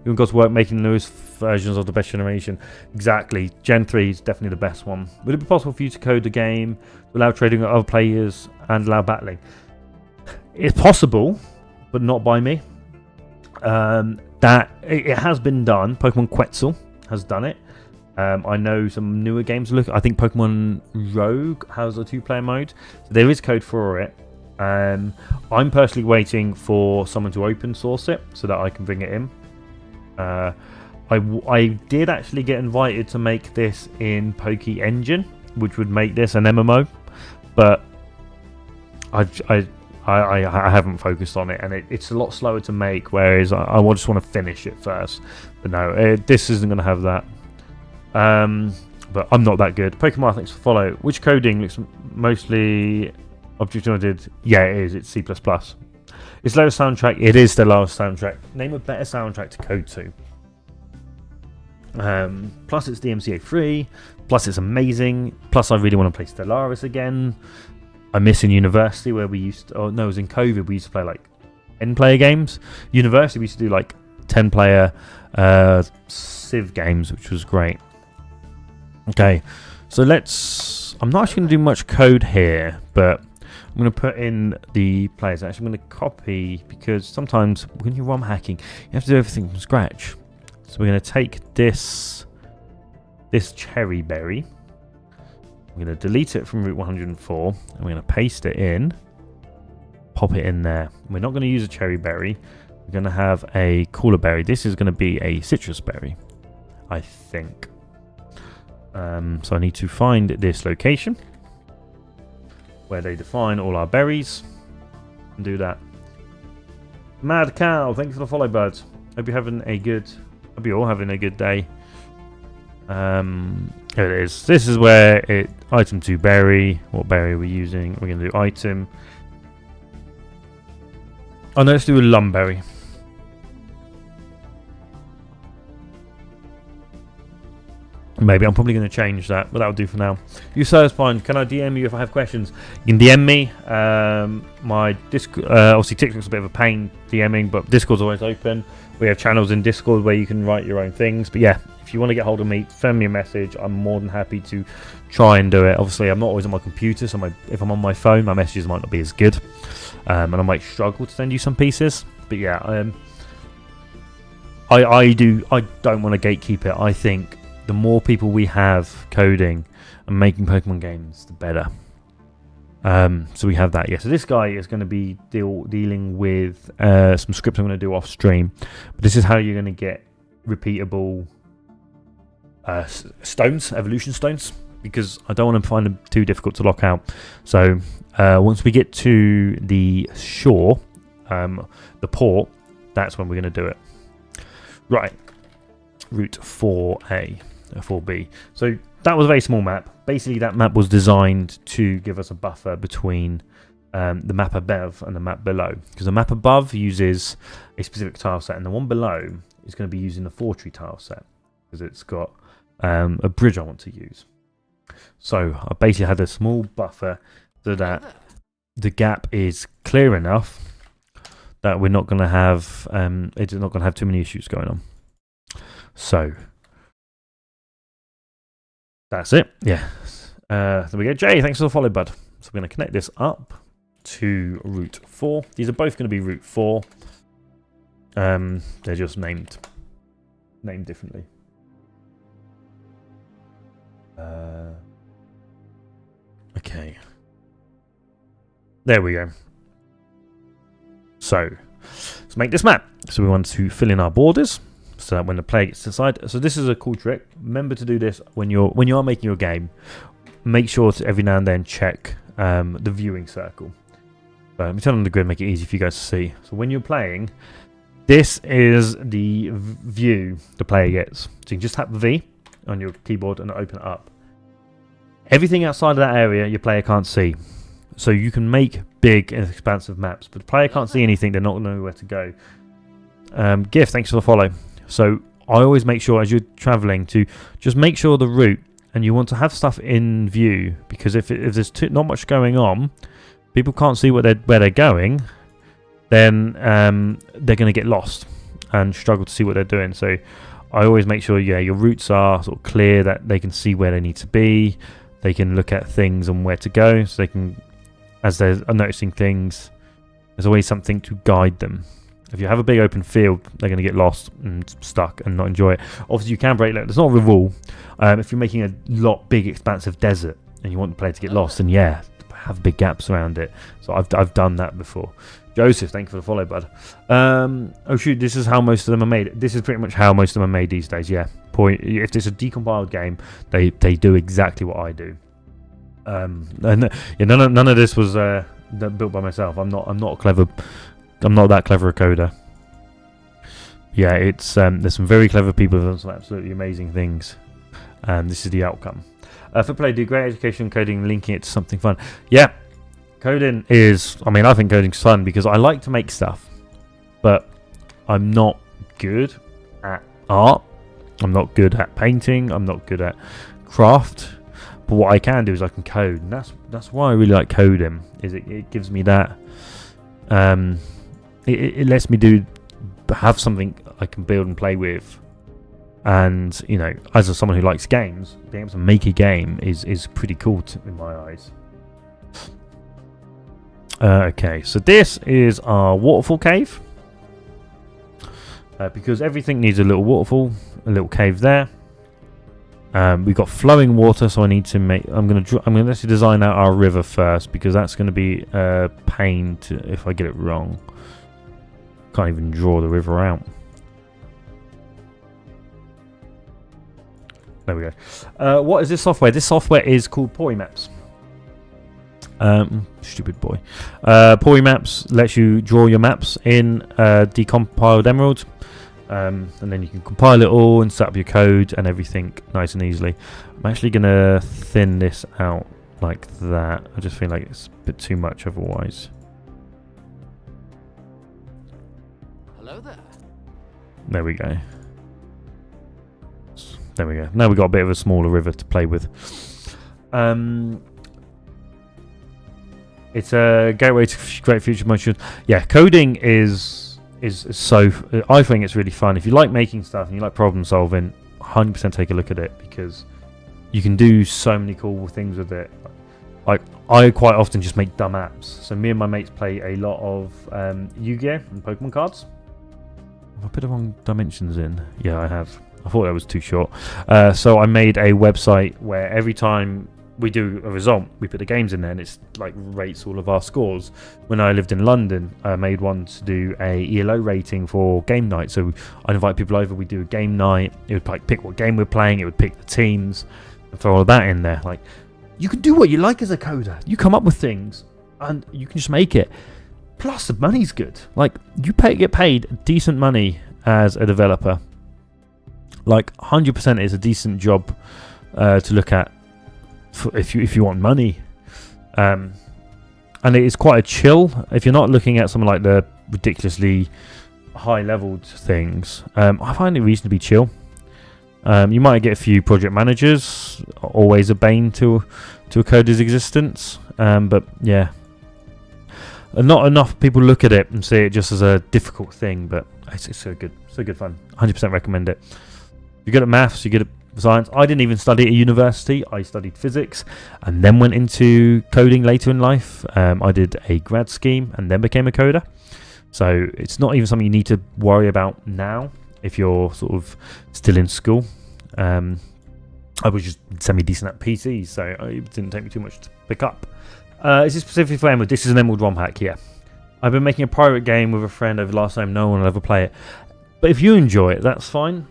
S1: You got to work making those versions of the best generation. Exactly. Gen 3 is definitely the best one. Would it be possible for you to code the game to allow trading with other players and allow battling? It's possible, but not by me. It has been done. Pokemon Quetzal has done it. I know some newer games. Look, I think Pokemon Rogue has a 2-player mode. So there is code for it. I'm personally waiting for someone to open source it so that I can bring it in. I did actually get invited to make this in Poke Engine, which would make this an MMO, but I haven't focused on it, and it's a lot slower to make, whereas I just want to finish it first. But no, this isn't going to have that. But I'm not that good. Pokemon, thanks for follow. Which coding looks mostly object-oriented? Yeah, it is. It's C++. It's lowest soundtrack. It is the lowest soundtrack. Name a better soundtrack to code to. Plus it's DMCA free. Plus it's amazing. Plus I really want to play Stellaris again. I miss in university where we used to... Oh, no, it was in COVID. We used to play like 10-player games. University, we used to do like 10-player Civ games, which was great. Okay, so let's... I'm not actually going to do much code here, but I'm going to put in the players. Actually, I'm going to copy, because sometimes when you're ROM hacking, you have to do everything from scratch. So we're going to take this cherry berry. I'm going to delete it from Route 104, and we're going to paste it in, pop it in there. We're not going to use a cherry berry. We're going to have a cooler berry. This is going to be a citrus berry, I think. So I need to find this location where they define all our berries and do that. Mad Cow, thank you for the follow, buds. Hope you're all having a good day. Here it is. This is where item 2 berry. What berry are we using? We're going to do item. Oh no, let's do a lumberry. Maybe I'm probably going to change that, but that'll do for now. You Spine, can I DM you if I have questions? You can DM me. My Discord, obviously TikTok's a bit of a pain DMing, but Discord's always open. We have channels in Discord where you can write your own things. But yeah, if you want to get hold of me, send me a message. I'm more than happy to try and do it. Obviously, I'm not always on my computer, so if I'm on my phone, my messages might not be as good, and I might struggle to send you some pieces. But yeah, I don't want to gatekeep it. I think the more people we have coding and making Pokemon games, the better. So we have that. Yeah. So this guy is going to be dealing with some scripts I'm going to do off stream. But this is how you're going to get repeatable stones, evolution stones, because I don't want to find them too difficult to lock out. So once we get to the shore, the port, that's when we're going to do it. Right, Route 4A, 4B. So that was a very small map. Basically, that map was designed to give us a buffer between the map above and the map below. Because the map above uses a specific tile set, and the one below is going to be using the Fortree tile set, because it's got a bridge I want to use. So I basically had a small buffer so that the gap is clear enough that we're not going to have it's not going to have too many issues going on. So that's it. Yeah. There we go. Jay, thanks for the follow, bud. So we're going to connect this up to Route 4. These are both going to be Route 4. They're just named differently. Okay. There we go. So let's make this map. So we want to fill in our borders so that when the player gets inside. So this is a cool trick. Remember to do this when you are making your game. Make sure to every now and then check the viewing circle. So let me turn on the grid, make it easy for you guys to see. So when you're playing, this is the view the player gets. So you can just tap V on your keyboard and open it up. Everything outside of that area your player can't see. So you can make big and expansive maps, but the player can't see anything, they're not going to know where to go. Gift, thanks for the follow. So I always make sure as you're traveling to just make sure the route, and you want to have stuff in view, because if there's not much going on, people can't see where they're going, then they're going to get lost and struggle to see what they're doing. So I always make sure, your routes are sort of clear, that they can see where they need to be. They can look at things and where to go, so they can, as they're noticing things, there's always something to guide them. If you have a big open field, they're going to get lost and stuck and not enjoy it. Obviously, you can break that. There's not a rule. If you're making a big, expansive desert and you want the player to get lost, then have big gaps around it. So I've done that before. Joseph, thank you for the follow, bud. Oh shoot, this is how most of them are made. This is pretty much how most of them are made these days. Yeah. If it's a decompiled game, they do exactly what I do. None of this was built by myself. I'm not clever. I'm not that clever a coder. Yeah, it's there's some very clever people who've done some absolutely amazing things, and this is the outcome. For play, do great education coding, linking it to something fun. Yeah, coding is. I think coding's fun because I like to make stuff, but I'm not good at art. I'm not good at painting. I'm not good at craft. But what I can do is I can code, and that's why I really like coding. Is it gives me that. It lets me have something I can build and play with, and as someone who likes games, being able to make a game is pretty cool in my eyes. Okay, so this is our waterfall cave, because everything needs a little waterfall, a little cave there. We've got flowing water, so I need to make. I'm gonna actually design out our river first, because that's going to be a pain if I get it wrong. Can't even draw the river out. There we go. What is this software? This software is called Polymaps. Stupid boy. Polymaps lets you draw your maps in decompiled emerald. And then you can compile it all and set up your code and everything nice and easily. I'm actually going to thin this out like that. I just feel like it's a bit too much otherwise.
S2: Hello there.
S1: There we go. There we go. Now we've got a bit of a smaller river to play with. It's a gateway to great future motion. Yeah, coding is so. I think it's really fun. If you like making stuff and you like problem solving, 100% take a look at it, because you can do so many cool things with it. Like, I quite often just make dumb apps. So me and my mates play a lot of Yu-Gi-Oh! And Pokemon cards. Have I put the wrong dimensions in? Yeah, I have. I thought that was too short. So I made a website where every time we do a result, we put the games in there, and it's like rates all of our scores. When I lived in London, I made one to do a ELO rating for game night. So I'd invite people over, we do a game night, it would like pick what game we're playing, it would pick the teams, and throw all of that in there. Like, you can do what you like as a coder. You come up with things, and you can just make it. Plus, the money's good. Like, you get paid decent money as a developer. Like, 100% is a decent job to look at if you want money. And it is quite a chill. If you're not looking at something like the ridiculously high-leveled things, I find it reasonably chill. You might get a few project managers, always a bane to a coder's existence. But yeah. Not enough people look at it and see it just as a difficult thing, but it's so good. So good fun. 100% recommend it. You're good at maths, you're good at science. I didn't even study at university. I studied physics and then went into coding later in life. I did a grad scheme and then became a coder. So it's not even something you need to worry about now if you're sort of still in school. I was just semi-decent at PCs, so it didn't take me too much to pick up. Is this specifically for Emerald? This is an Emerald Rom Hack, yeah. I've been making a pirate game with a friend over the last time. No one will ever play it. But if you enjoy it, that's fine.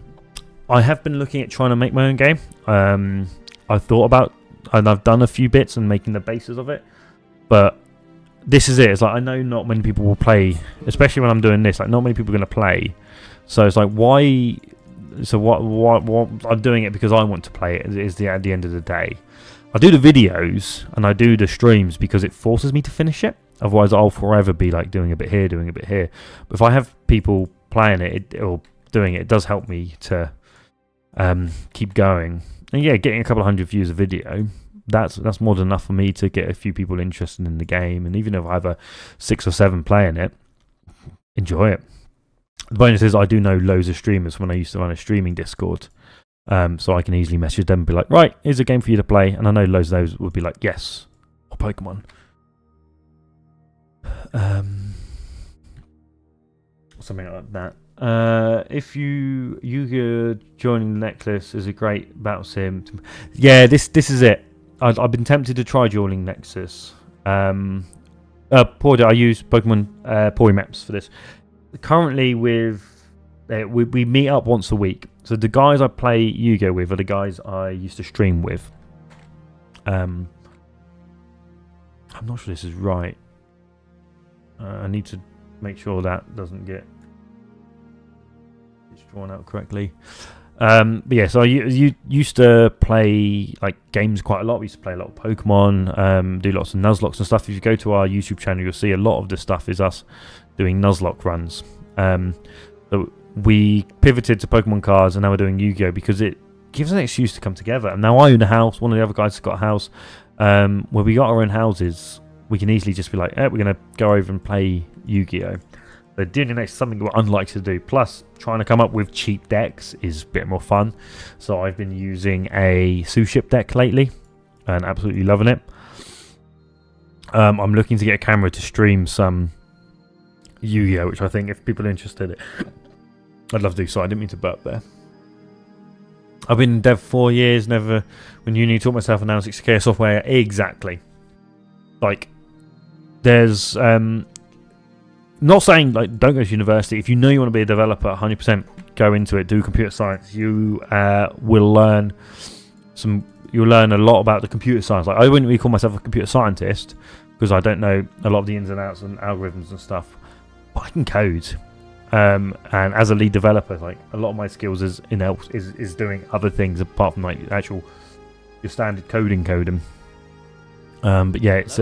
S1: I have been looking at trying to make my own game. I've thought about, and I've done a few bits and making the basis of it. But this is it. It's like, I know not many people will play, especially when I'm doing this. Like, not many people are going to play. So it's like, why? So what? I'm doing it because I want to play it. At the end of the day. I do the videos and I do the streams because it forces me to finish it. Otherwise, I'll forever be like doing a bit here, doing a bit here. But if I have people playing it or doing it, it does help me to keep going. And yeah, getting a couple of hundred views a video, that's more than enough for me to get a few people interested in the game. And even if I have a 6 or 7 playing it, enjoy it. The bonus is I do know loads of streamers when I used to run a streaming Discord. So I can easily message them and be like, right, here's a game for you to play. And I know loads of those would be like, yes, or Pokemon. Something like that. If Yu-Gi-Oh! Joining the Necklace is a great battle sim. Yeah, this is it. I've been tempted to try Dueling Nexus. I use Pokemon Pori Maps for this. Currently we meet up once a week. So the guys I play Yu-Gi-Oh! With are the guys I used to stream with. I'm not sure this is right. I need to make sure that doesn't get drawn out correctly. But yeah, so I used to play like games quite a lot. We used to play a lot of Pokemon, do lots of Nuzlocke and stuff. If you go to our YouTube channel, you'll see a lot of the stuff is us doing Nuzlocke runs. So we pivoted to Pokemon cards, and now we're doing Yu-Gi-Oh! Because it gives an excuse to come together. And now I own a house. One of the other guys has got a house. Where we got our own houses, we can easily just be like, we're going to go over and play Yu-Gi-Oh! But doing it is something we're unlikely to do. Plus, trying to come up with cheap decks is a bit more fun. So I've been using a Suship deck lately, and absolutely loving it. I'm looking to get a camera to stream some Yu-Gi-Oh! Which I think if people are interested in, I'd love to do. So I didn't mean to burp there. I've been in dev 4 years, never when uni taught myself and now 60k software. Exactly. Like, there's not saying like don't go to university. If you know you want to be a developer, 100% go into it. Do computer science. You will learn you'll learn a lot about the computer science. Like, I wouldn't really call myself a computer scientist because I don't know a lot of the ins and outs and algorithms and stuff. But I can code. And as a lead developer, like a lot of my skills is doing other things apart from like actual your standard coding. But yeah, it's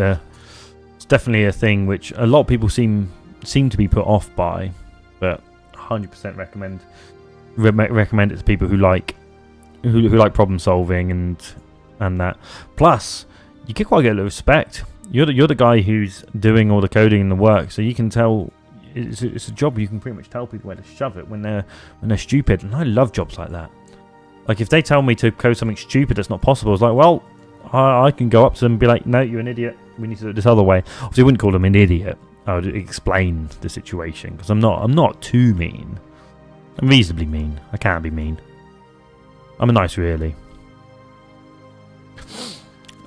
S1: definitely a thing which a lot of people seem to be put off by, but 100% recommend it to people who like problem solving and that. Plus, you get quite a bit of respect. You're the guy who's doing all the coding and the work, so you can tell. It's a job you can pretty much tell people where to shove it when they're stupid, and I love jobs like that. Like, if they tell me to code something stupid that's not possible, it's like, well, I can go up to them and be like, no, you're an idiot. We need to do it this other way. Obviously, I wouldn't call them an idiot. I would explain the situation because I'm not too mean. I'm reasonably mean. I can't be mean. I'm a nice really.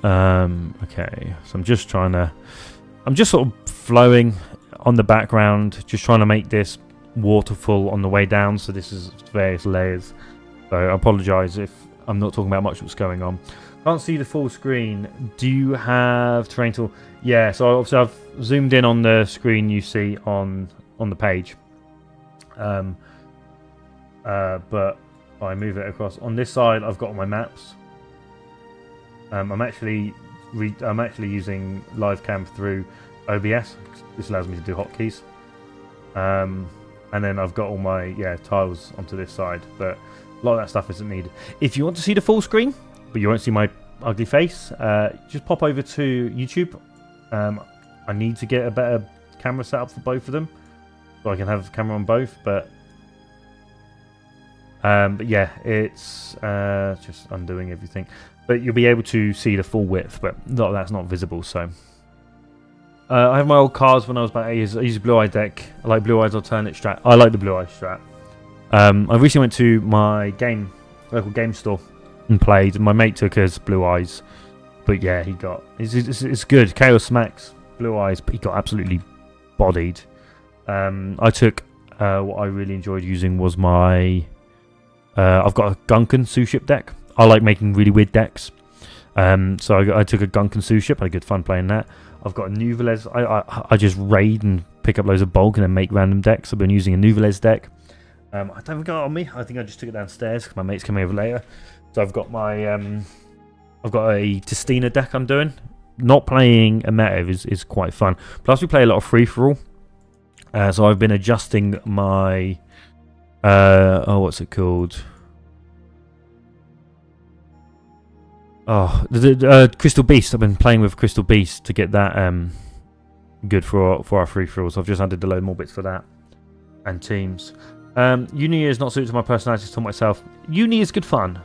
S1: Okay, so I'm just trying to... I'm just sort of flowing on the background, just trying to make this waterfall on the way down, so this is various layers. So I apologise if I'm not talking about much what's going on. Can't see the full screen. Do you have terrain tool? Yeah, so obviously I've zoomed in on the screen you see on the page. But I move it across. On this side, I've got all my maps. I'm actually using live cam through OBS. This allows me to do hotkeys. And then I've got all my tiles onto this side, but a lot of that stuff isn't needed. If you want to see the full screen, but you won't see my ugly face, just pop over to YouTube. I need to get a better camera setup for both of them, so I can have a camera on both. But yeah, it's just undoing everything. But you'll be able to see the full width, but that's not visible. So I have my old cars when I was about 8 years. I use a Blue Eye deck. I like Blue Eye's alternate strat. I like the Blue Eye strat. I recently went to my local game store and played. My mate took his Blue Eyes, but yeah, he got it's good. Chaos Max Blue Eyes, but he got absolutely bodied. I took what I really enjoyed using was my I've got a Gunkan Sous Ship deck. I like making really weird decks. So I took a Gunkan Sous Ship. I had good fun playing that. I've got a Nuvelez. I just raid and pick up loads of bulk and then make random decks. I've been using a Nuvelez deck. I don't think I got it on me. I think I just took it downstairs because my mate's coming over later. So I've got my I've got a Testina deck I'm doing. Not playing a meta is quite fun. Plus we play a lot of free for all. So I've been adjusting my what's it called? Oh, the Crystal Beast. I've been playing with Crystal Beast to get that good for our free for all. So I've just added a load more bits for that and teams. Uni is not suited to my personality, to myself. Uni is good fun.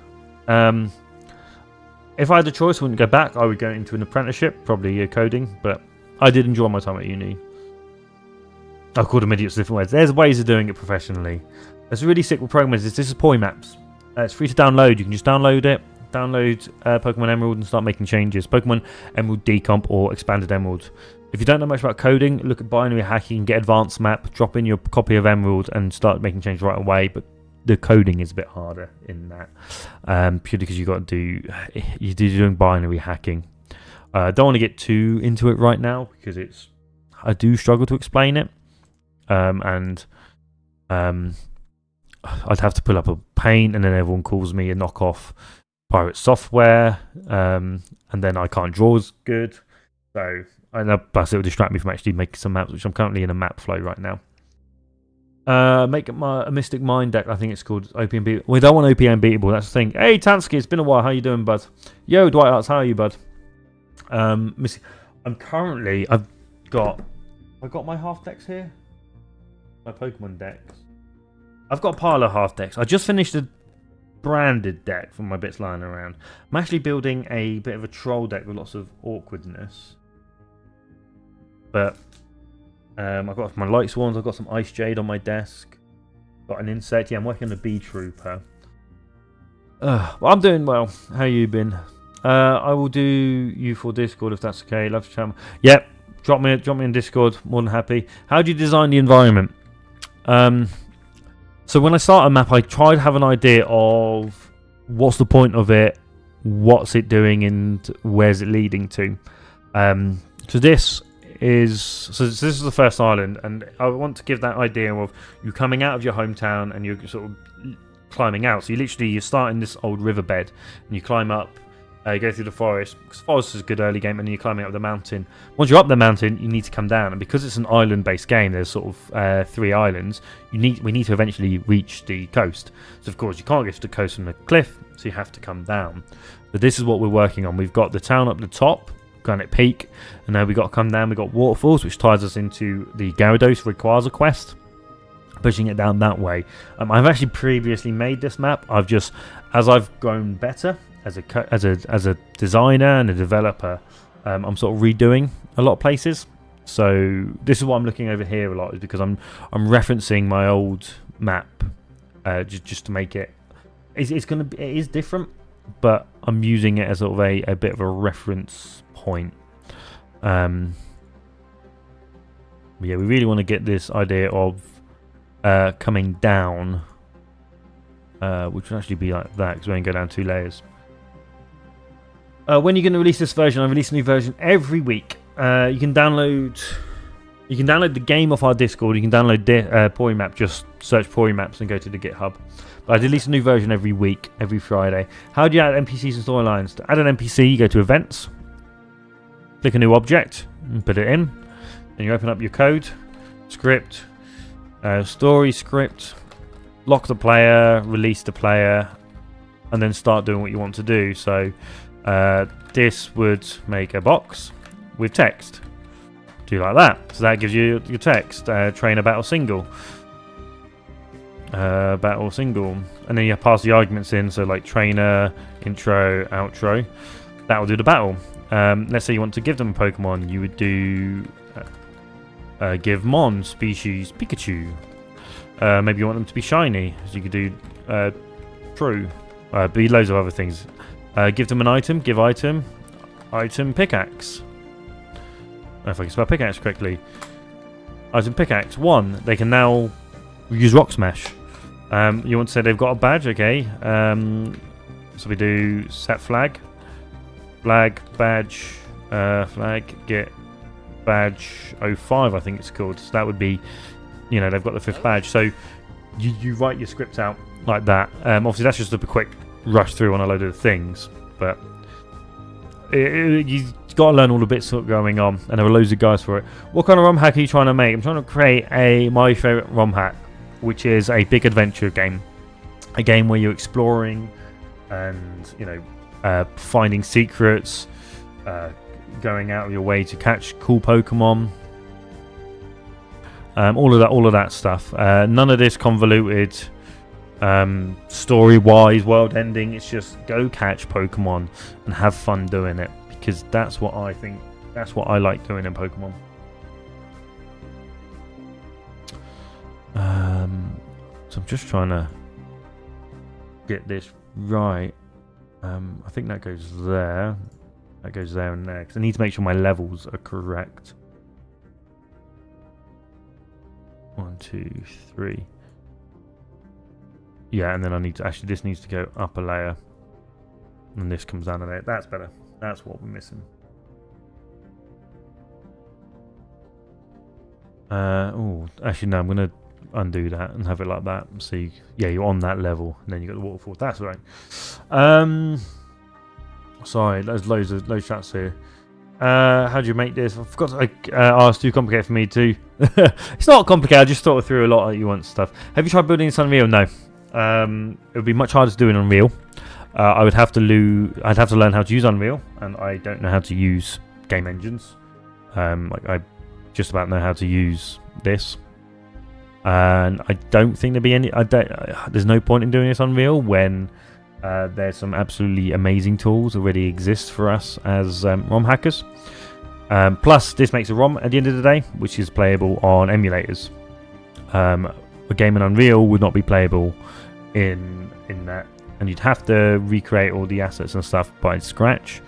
S1: If I had a choice, I wouldn't go back. I would go into an apprenticeship, probably coding. But I did enjoy my time at uni. I've called them idiots different ways. There's ways of doing it professionally. It's really sick with programmers. This is Poimaps. It's free to download. You can just download it. Download Pokemon Emerald and start making changes. Pokemon Emerald Decomp or Expanded Emerald. If you don't know much about coding, look at binary hacking, get advanced map, drop in your copy of Emerald and start making changes right away. But the coding is a bit harder in that, purely because you're doing binary hacking. I don't want to get too into it right now because I do struggle to explain it, and I'd have to pull up a paint, and then everyone calls me a knockoff pirate software, and then I can't draw as good. So plus it will distract me from actually making some maps, which I'm currently in a map flow right now. Make a Mystic Mind deck, I think it's called OP Unbeatable. We don't want OP Unbeatable, that's the thing. Hey Tansky, it's been a while, how you doing, bud? Yo Dwight Arts, how are you, bud? I've got my half decks here. My Pokemon decks. I've got a pile of half decks. I just finished a branded deck from my bits lying around. I'm actually building a bit of a troll deck with lots of awkwardness. But I've got my light swans, I've got some ice jade on my desk. Got an insect. Yeah, I'm working on a bee trooper. Well, I'm doing well. How you been? I will do you for Discord if that's okay. Love to chat. Yep. Drop me in Discord. More than happy. How do you design the environment? So when I start a map, I try to have an idea of what's the point of it, what's it doing, and where's it leading to. So this is the first island, and I want to give that idea of you coming out of your hometown and you're sort of climbing out. So you start in this old riverbed and you climb up. You go through the forest, because forest is a good early game, and then you're climbing up the mountain. Once you're up the mountain, you need to come down, and because it's an island-based game, there's sort of 3 islands. We need to eventually reach the coast. So of course you can't get to the coast from the cliff, so you have to come down. So this is what we're working on. We've got the town up the top, Granite Peak, and now we've got to come down. We've got waterfalls, which ties us into the Gyarados Rayquaza quest. Pushing it down that way. I've actually previously made this map. As I've grown better as a designer and a developer, I'm sort of redoing a lot of places. So this is what I'm looking over here a lot, is because I'm referencing my old map just to make it. It's gonna be, it is different, but I'm using it as sort of a bit of a reference point. Yeah, we really want to get this idea of coming down, which would actually be like that because we only go down 2 layers. When are you going to release this version? I release a new version every week. You can download the game off our Discord. You can download Porimap. Just search Porimaps and go to the GitHub. But I release a new version every week, every Friday. How do you add NPCs and storylines? To add an NPC, you go to Events, click a new object, and put it in. Then you open up your code, script, story script, lock the player, release the player, and then start doing what you want to do. So this would make a box with text. Do like that. So that gives you your text. Trainer battle single. Battle single. And then you pass the arguments in. So like trainer, intro, outro. That will do the battle. Let's say you want to give them a Pokemon. You would do give Mon species Pikachu. Maybe you want them to be shiny. So you could do true. Be loads of other things. Give them an item. Give item. Item pickaxe. I don't know if I can spell pickaxe correctly. Item pickaxe 1. They can now use Rock Smash. You want to say they've got a badge, okay? So we do set flag, flag badge, flag get badge 05, I think it's called. So that would be, you know, they've got the 5th badge. So you write your script out like that. Obviously that's just a quick rush through on a load of things, but you've got to learn all the bits sort of going on, and there are loads of guys for it. What kind of ROM hack are you trying to make? I'm trying to create my favourite ROM hack, which is a big adventure game. A game where you're exploring and, you know, finding secrets, going out of your way to catch cool Pokemon. All of that stuff. None of this convoluted story-wise, world-ending. It's just go catch Pokemon and have fun doing it, because that's what I think. That's what I like doing in Pokemon. So I'm just trying to get this right. I think that goes there. That goes there and there, because I need to make sure my levels are correct. 1, 2, 3. Yeah, and then I need to actually. This needs to go up a layer, and this comes down a layer. That's better. That's what we're missing. Oh, actually no. I'm gonna undo that and have it like that. So yeah, you're on that level, and then you got the waterfall. That's right. Sorry, there's loads of chats here. How do you make this? I forgot to ask. Too complicated for me too. It's not complicated. I just thought through a lot of you want stuff. Have you tried building this on Unreal? No. It would be much harder to do in Unreal. I'd have to learn how to use Unreal, and I don't know how to use game engines. Like I just about know how to use this, and I don't think there'd be any. There's no point in doing this on Unreal when there's some absolutely amazing tools already exist for us as ROM hackers. Plus, this makes a ROM at the end of the day, which is playable on emulators. A game in Unreal would not be playable in that, and you'd have to recreate all the assets and stuff by scratch.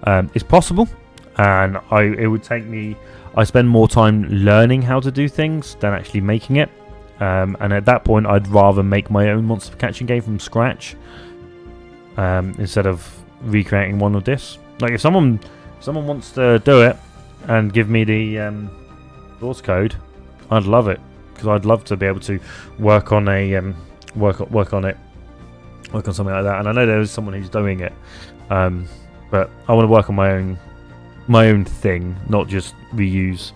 S1: It's possible, and it would take me. I spend more time learning how to do things than actually making it. And at that point, I'd rather make my own monster catching game from scratch instead of recreating one of this. Like if someone wants to do it and give me the source code, I'd love it, because I'd love to be able to work on work on something like that. And I know there's someone who's doing it, but I want to work on my own thing, not just reuse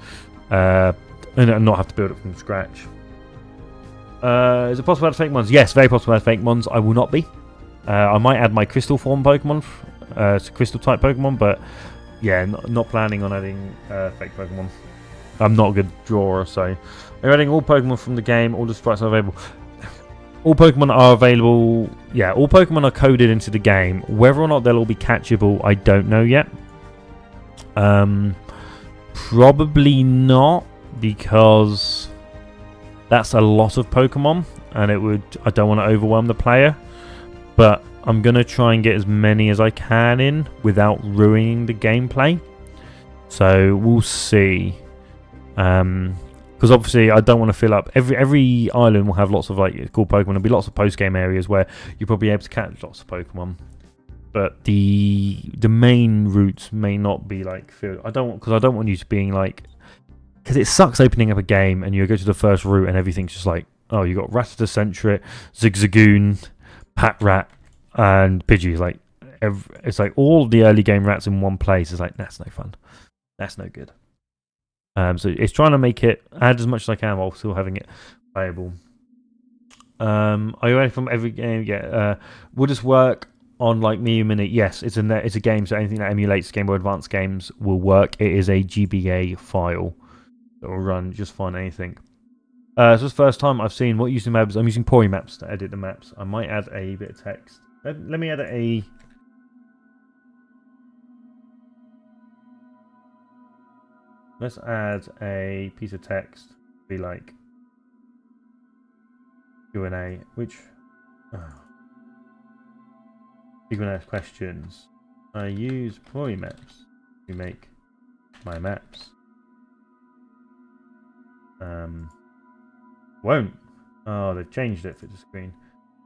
S1: and not have to build it from scratch. Is it possible to add fake mons? Yes, very possible to add fake mons. I will not be. I might add my crystal form Pokemon, crystal type Pokemon, but yeah, not planning on adding fake Pokemon. I'm not a good drawer, so I'm adding all Pokemon from the game. All the sprites are available. All Pokemon are available. Yeah, all Pokemon are coded into the game. Whether or not they'll all be catchable, I don't know yet. Probably not, because that's a lot of Pokemon. and I don't want to overwhelm the player, but I'm gonna try and get as many as I can in without ruining the gameplay. So we'll see. Because obviously I don't want to fill up every island will have lots of like cool Pokemon. There'll be lots of post game areas where you'll probably be able to catch lots of Pokemon, but the main routes may not be like filled. I don't want you to being like, because it sucks opening up a game and you go to the first route and everything's just like, oh, you got Rattata Centric, Zigzagoon, Patrat, and Pidgey. Like it's like all the early game rats in one place. It's like that's no fun. That's no good. So it's trying to make it add as much as I can while still having it playable. Are you ready from every game? Yeah. Will this work on like Mew Mini? Yes, it's a game, so anything that emulates Game Boy Advance games will work. It is a GBA file that will run just fine anything. So it's the first time I've seen what using maps. I'm using Pori maps to edit the maps. I might add a bit of text. Let me add a. Let's add a piece of text. Be like Q&A, which you can ask questions. I use Pori maps to make my maps. Won't. Oh, they've changed it for the screen.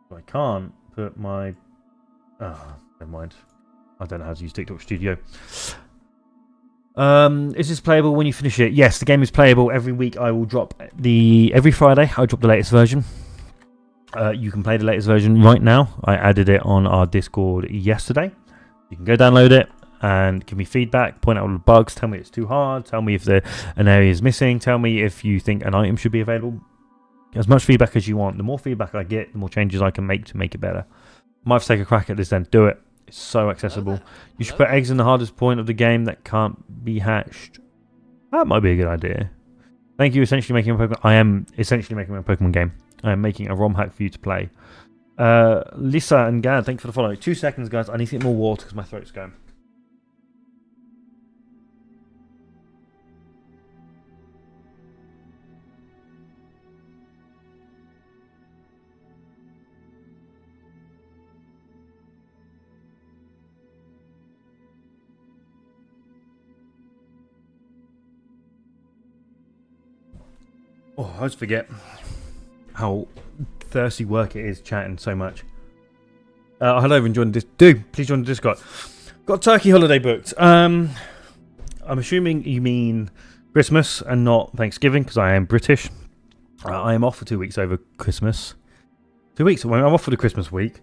S1: So I can't put my. Oh, never mind. I don't know how to use TikTok Studio. Is this playable when you finish it? Yes, the game is playable. Every week I will drop every Friday I'll drop the latest version. You can play the latest version right now. I added it on our Discord yesterday. You can go download it and give me feedback, point out all the bugs, tell me it's too hard, tell me if an area is missing, tell me if you think an item should be available. As much feedback as you want. The more feedback I get, the more changes I can make to make it better. Might have to take a crack at this then. Do it. It's so accessible. You should put eggs in the hardest point of the game that can't be hatched. That might be a good idea. Thank you. Essentially making a Pokemon. I am essentially making a Pokemon game. I am making a ROM hack for you to play. Lisa and Gad, thank you for the follow. 2 seconds, guys. I need to get more water because my throat's going. Oh, I always forget how thirsty work it is chatting so much. Hello, everyone. Join this. Please join the Discord. Got a turkey holiday booked. I'm assuming you mean Christmas and not Thanksgiving because I am British. I am off for 2 weeks over Christmas. 2 weeks. I'm off for the Christmas week.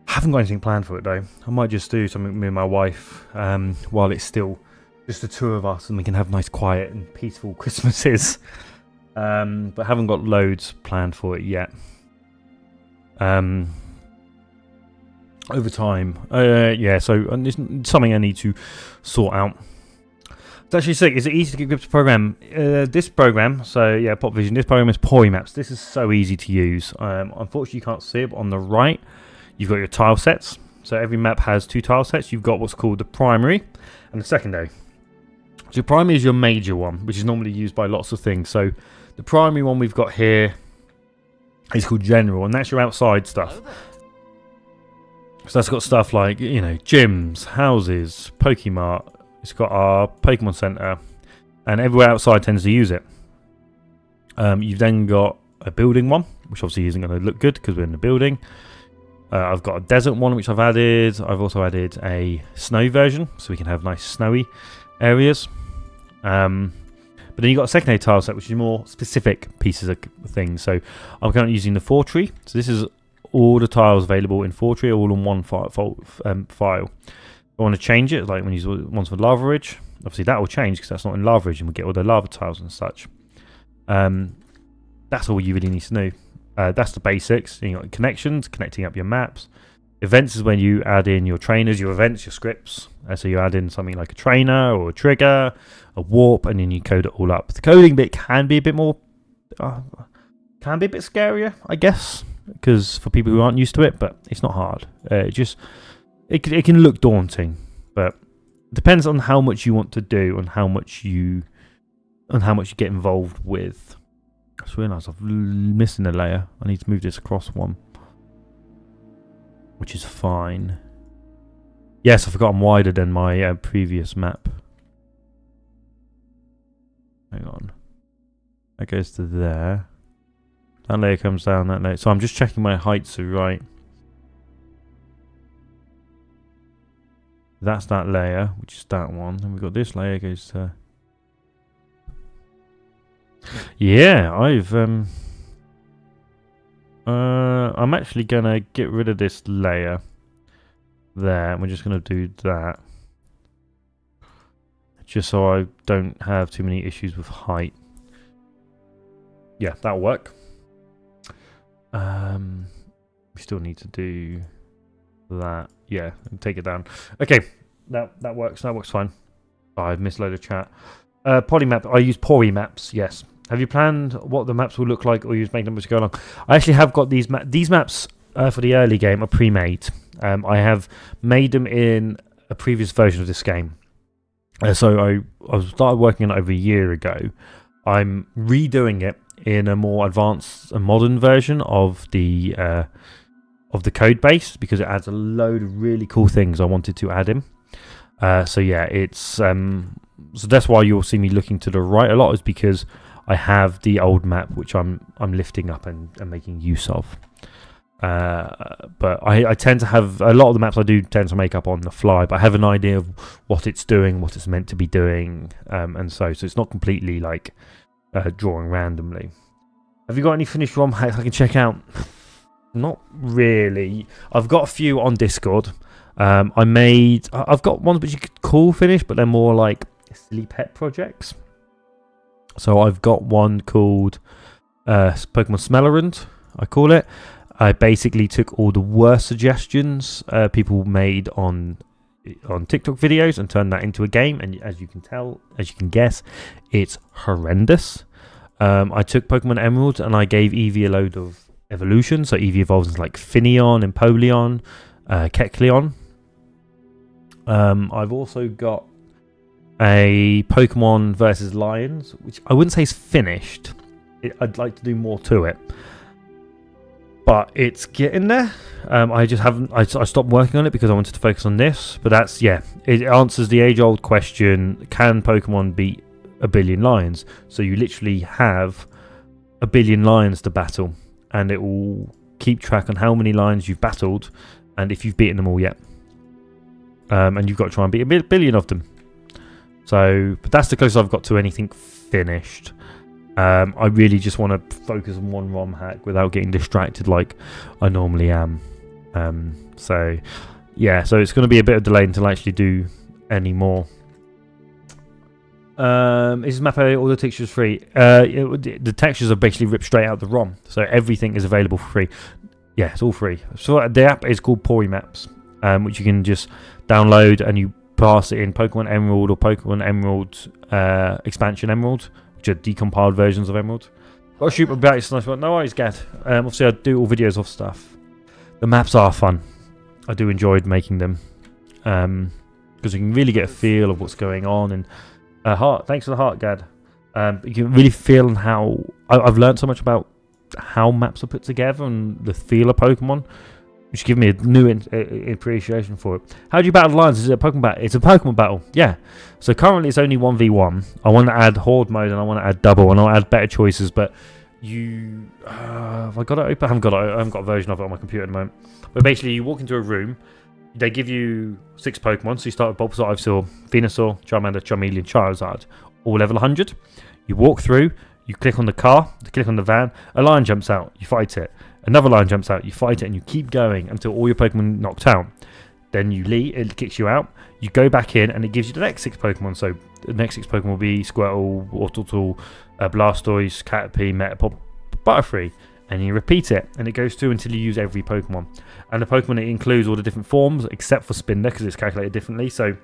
S1: Haven't got anything planned for it though. I might just do something with me and my wife while it's still just the two of us and we can have nice, quiet and peaceful Christmases. But haven't got loads planned for it yet. Over time, yeah. So it's something I need to sort out. It's actually sick. Is it easy to get grip to program? This program, so yeah, Pop Vision. This program is Pori Maps. This is so easy to use. Unfortunately, you can't see it. But on the right, you've got your tile sets. So every map has 2 tile sets. You've got what's called the primary and the secondary. So your primary is your major one, which is normally used by lots of things. So the primary one we've got here is called General, and that's your outside stuff. So that's got stuff like, you know, gyms, houses, Pokemart. It's got our Pokemon Center, and everywhere outside tends to use it. You've then got a building one, which obviously isn't going to look good because we're in the building. I've got a desert one, which I've added. I've also added a snow version, so we can have nice snowy areas. But then you've got a secondary tile set, which is more specific pieces of things. So I'm currently using the Fortree. So this is all the tiles available in Fortree, all in one file. If I want to change it, like when you use ones for Lava Ridge, obviously that will change because that's not in Lava Ridge and we get all the lava tiles and such. That's all you really need to know. That's the basics. You got connections, connecting up your maps. Events is when you add in your trainers, your events, your scripts. So you add in something like a trainer or a trigger, a warp, and then you code it all up. The coding bit can be a bit more, can be a bit scarier, I guess, because for people who aren't used to it, but it's not hard. It can look daunting, but it depends on how much you want to do and how much you get involved with. I just realised I'm missing a layer. I need to move this across one, which is fine. Yes, I forgot I'm wider than my previous map. Hang on. That goes to there. That layer comes down that layer. So I'm just checking my heights are right. That's that layer, which is that one. And we've got this layer goes to... Yeah, I'm actually going to get rid of this layer there. We're just going to do that. Just so I don't have too many issues with height. Yeah, that'll work. We still need to do that. Yeah, and take it down. Okay, that works. That works fine. Oh, I've missed a load of chat. Polymap. I use Pori maps. Yes. Have you planned what the maps will look like, or you just make them as you go along? I actually have got these maps for the early game are pre-made. I have made them in a previous version of this game. So I started working on it over a year ago. I'm redoing it in a more advanced and modern version of the code base because it adds a load of really cool things I wanted to add in. So yeah, it's so that's why you'll see me looking to the right a lot, is because I have the old map which I'm lifting up and making use of. But I tend to have a lot of the maps I do tend to make up on the fly, but I have an idea of what it's doing, what it's meant to be doing, and so it's not completely like drawing randomly. Have you got any finished ROM hacks I can check out? Not really. I've got a few on Discord. I've got ones which you could call finished, but they're more like silly pet projects. So I've got one called Pokemon Smellerand, I call it. I basically took all the worst suggestions people made on TikTok videos and turned that into a game. And as you can guess, it's horrendous. I took Pokemon Emerald and I gave Eevee a load of evolution. So Eevee evolves into like Finneon, Empoleon, Kecleon. I've also got a Pokemon versus Lions, which I wouldn't say is finished. I'd like to do more to it. But it's getting there. I just haven't. I stopped working on it because I wanted to focus on this. But that's, yeah, it answers the age-old question: can Pokemon beat a billion lions? So you literally have a billion lions to battle, and it will keep track on how many lions you've battled, and if you've beaten them all yet. And you've got to try and beat a billion of them. So, but that's the closest I've got to anything finished. I really just want to focus on one ROM hack without getting distracted like I normally am. So yeah, so it's going to be a bit of delay until I actually do any more. Is this map all the textures free? The textures are basically ripped straight out of the ROM, so everything is available for free. Yeah, it's all free. So the app is called Pori Maps, which you can just download and you pass it in Pokemon Emerald or Pokemon Emerald Expansion Emerald, which are decompiled versions of Emerald. Got to shoot my back. It's nice, but no worries, Gad. Obviously, I do all videos of stuff. The maps are fun. I do enjoy making them because you can really get a feel of what's going on. And heart, thanks for the heart, Gad. You can really feel how I've learned so much about how maps are put together and the feel of Pokemon, which give me a new appreciation for it. How do you battle lions? Is it a Pokemon battle? It's a Pokemon battle, yeah. So currently it's only 1v1. I want to add Horde mode and I want to add double and I'll add better choices, but you... have I got it open? I haven't got a version of it on my computer at the moment. But basically you walk into a room, they give you 6 Pokemon, so you start with Bulbasaur, Ivysaur, Venusaur, Charmander, Charmeleon, Charizard, all level 100. You walk through, you click on the car, you click on the van, a lion jumps out, you fight it. Another lion jumps out, you fight it, and you keep going until all your Pokemon knocked out. Then you leave, it kicks you out, you go back in, and it gives you the next 6 Pokemon. So the next 6 Pokemon will be Squirtle, Wartortle, Blastoise, Caterpie, Metapod, Butterfree. And you repeat it, and it goes through until you use every Pokemon. And the Pokemon, it includes all the different forms, except for Spinda, because it's calculated differently. So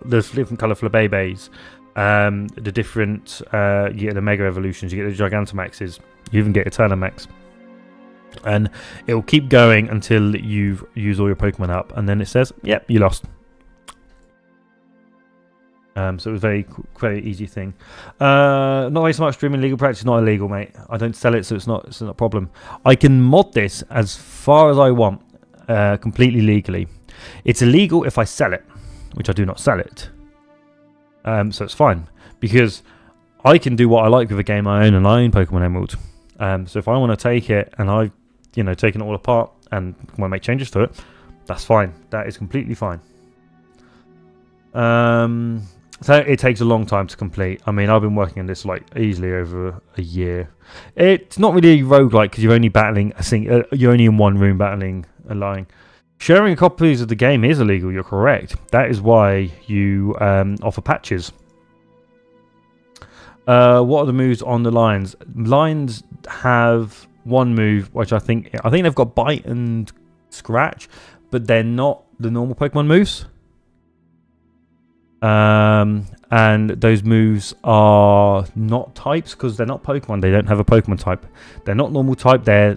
S1: there's different colour Flabébés, the different, you get the Mega Evolutions, you get the Gigantamaxes, you even get Eternamax. And it will keep going until you've used all your Pokemon up, and then it says, yep, you lost. So it was very easy thing. Not very smart streaming legal practice, not illegal, mate. I don't sell it, so it's not a problem. I can mod this as far as I want, completely legally. It's illegal if I sell it, which I do not sell it. So it's fine because I can do what I like with a game I own, and I own Pokemon Emerald. So if I want to take it and I've taken it all apart and want to make changes to it, that's fine. That is completely fine. So it takes a long time to complete. I mean, I've been working on this like easily over a year. It's not really a roguelike because you're only battling you're only in one room battling a line. Sharing copies of the game is illegal. You're correct. That is why you offer patches. What are the moves on the lines? Lines have one move, which I think they've got bite and scratch, but they're not the normal Pokemon moves. And those moves are not types because they're not Pokemon. They don't have a Pokemon type. They're not normal type. They're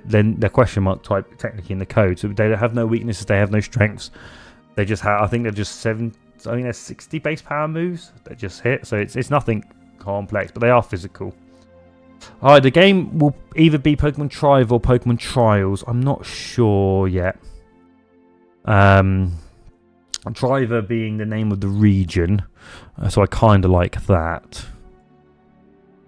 S1: question mark type technically in the code. So they have no weaknesses. They have no strengths. They just have. I think they're just 60 base power moves that just hit. So it's nothing complex, but they are physical. Alright, the game will either be Pokemon Tribe or Pokemon Trials. I'm not sure yet. Driver being the name of the region, so I kind of like that.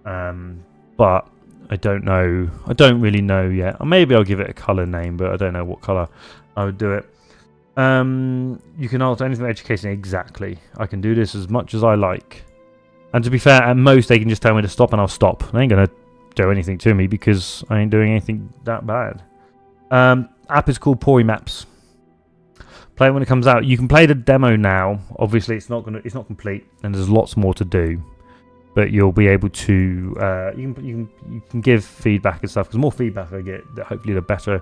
S1: But I don't know. I don't really know yet. Or maybe I'll give it a color name, but I don't know what color I would do it. You can alter anything education exactly. I can do this as much as I like. And to be fair, at most they can just tell me to stop and I'll stop. They ain't gonna do anything to me because I ain't doing anything that bad. App is called Pori Maps. Play it when it comes out. You can play the demo now. Obviously, it's not complete, and there's lots more to do. But you'll be able to you can give feedback and stuff. Because the more feedback I get, hopefully the better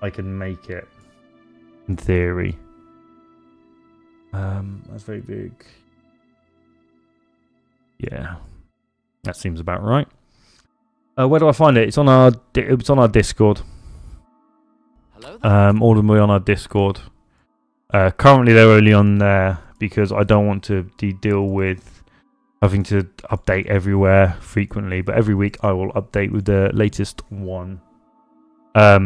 S1: I can make it. In theory, that's very big. Yeah, that seems about right. Where do I find it? It's on our Discord.
S2: Hello there.
S1: All of them are on our Discord. Currently, they're only on there because I don't want to deal with having to update everywhere frequently. But every week, I will update with the latest one. I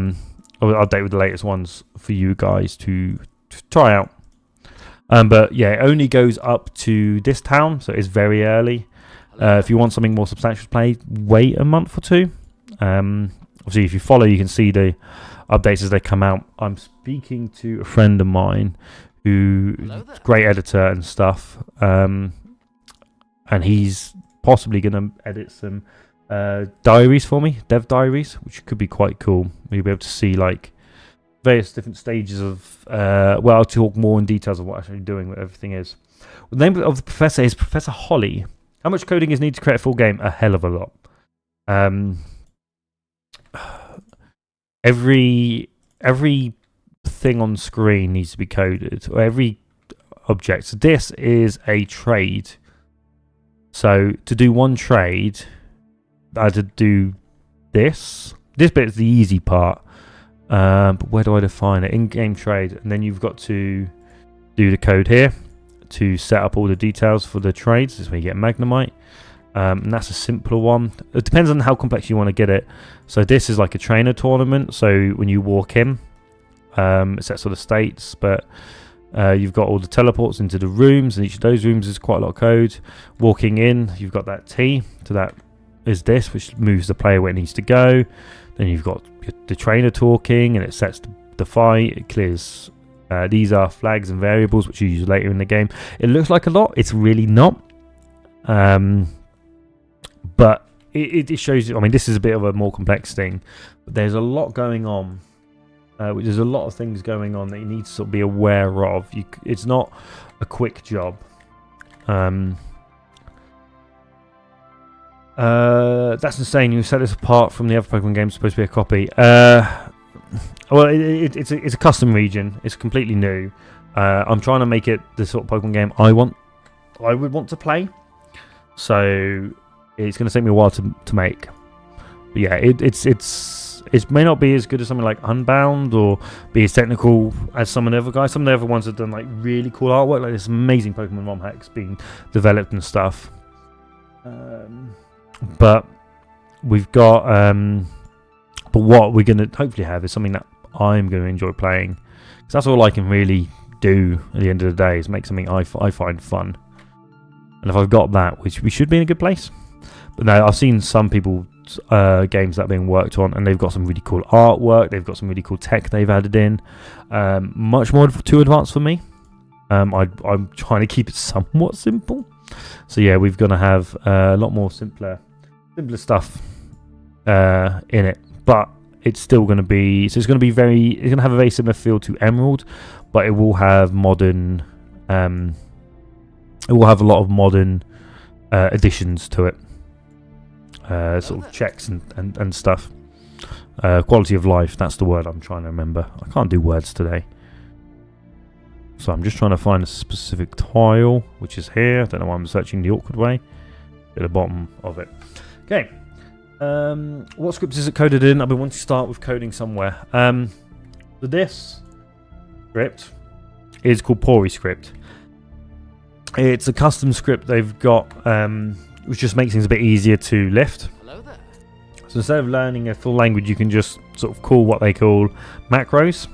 S1: will update with the latest ones for you guys to try out. But yeah, it only goes up to this town, so it's very early. If you want something more substantial to play, wait a month or two. Obviously, if you follow, you can see the updates as they come out. I'm speaking to a friend of mine who's a great editor and stuff, and he's possibly going to edit some diaries for me, dev diaries, which could be quite cool. You'll be able to see like various different stages of I'll talk more in details of what I'm actually doing, what everything is. The name of the professor is Professor Holly. How much coding is needed to create a full game? A hell of a lot. Every thing on screen needs to be coded, or every object. So this is a trade. So to do one trade, I had to do this. This bit is the easy part. But where do I define it? In-game trade, and then you've got to do the code here to set up all the details for the trades. This is where you get Magnemite. And that's a simpler one. It depends on how complex you want to get it. So this is like a trainer tournament. So when you walk in, it sets all the states, but you've got all the teleports into the rooms, and each of those rooms is quite a lot of code. Walking in, you've got that T. So that is this, which moves the player where it needs to go. Then you've got the trainer talking, and it sets the fight. It clears. These are flags and variables, which you use later in the game. It looks like a lot. It's really not. But it shows you. I mean, this is a bit of a more complex thing. But there's a lot going on. There's a lot of things going on that you need to sort of be aware of. It's not a quick job. That's insane. You set this apart from the other Pokemon games. Supposed to be a copy. Well, it's a custom region. It's completely new. I'm trying to make it the sort of Pokemon game I would want to play. So it's going to take me a while to make. But yeah, it's It may not be as good as something like Unbound or be as technical as some of the other guys. Some of the other ones have done like really cool artwork, like this amazing Pokemon Rom Hacks being developed and stuff. But we've got, but what we're going to hopefully have is something that I'm going to enjoy playing. Because that's all I can really do at the end of the day, is make something I find fun. And if I've got that, which we should be in a good place. But no, I've seen some people's games that are being worked on, and they've got some really cool artwork. They've got some really cool tech they've added in. Much more too advanced for me. I'm trying to keep it somewhat simple. So yeah, we're going to have a lot more simpler stuff in it. But it's still going to be, so it's going to have a very similar feel to Emerald, but it will have modern, it will have a lot of modern additions to it. Sort of checks and stuff. Quality of life, that's the word I'm trying to remember. I can't do words today. So I'm just trying to find a specific tile, which is here. I don't know why I'm searching the awkward way. At the bottom of it. Okay. What script is it coded in? I've been wanting to start with coding somewhere. This script is called Pori script. It's a custom script they've got, which just makes things a bit easier to lift.
S2: Hello there.
S1: So instead of learning a full language, you can just sort of call what they call macros,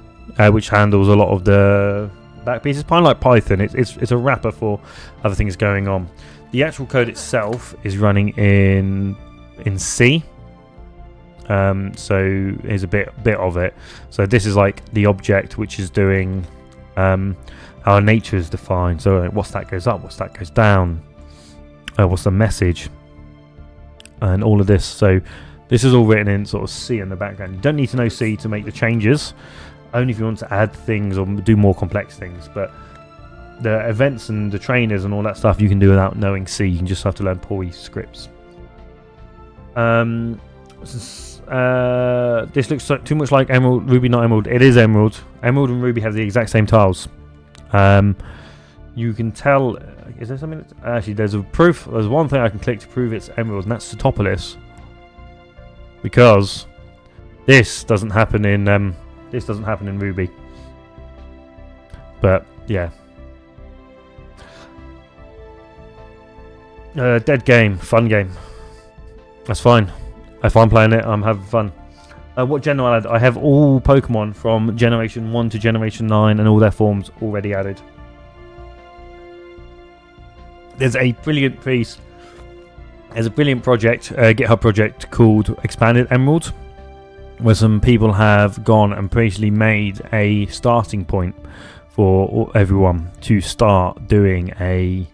S1: which handles a lot of the back pieces. Kind of like Python, it's a wrapper for other things going on. The actual code itself is running in C. So here's a bit of it. So this is like the object which is doing how nature is defined. So what's that goes up, what's that goes down, what's the message, and all of this. So this is all written in sort of C in the background. You don't need to know C to make the changes, only if you want to add things or do more complex things. But the events and the trainers and all that stuff you can do without knowing C. You can just have to learn Pori scripts. This looks too much like Emerald, Ruby, not Emerald. It is Emerald. Emerald and Ruby have the exact same tiles. You can tell. Is there something? Actually, there's a proof. There's one thing I can click to prove it's Emerald, and that's Setopolis. Because this doesn't happen in Ruby. But yeah. Dead game, fun game. That's fine. If I'm playing it, I'm having fun. What gen do I add? I have all Pokemon from Generation 1 to Generation 9 and all their forms already added. There's a brilliant piece. There's a brilliant project, GitHub project called Expanded Emerald, where some people have gone and basically made a starting point for everyone to start doing a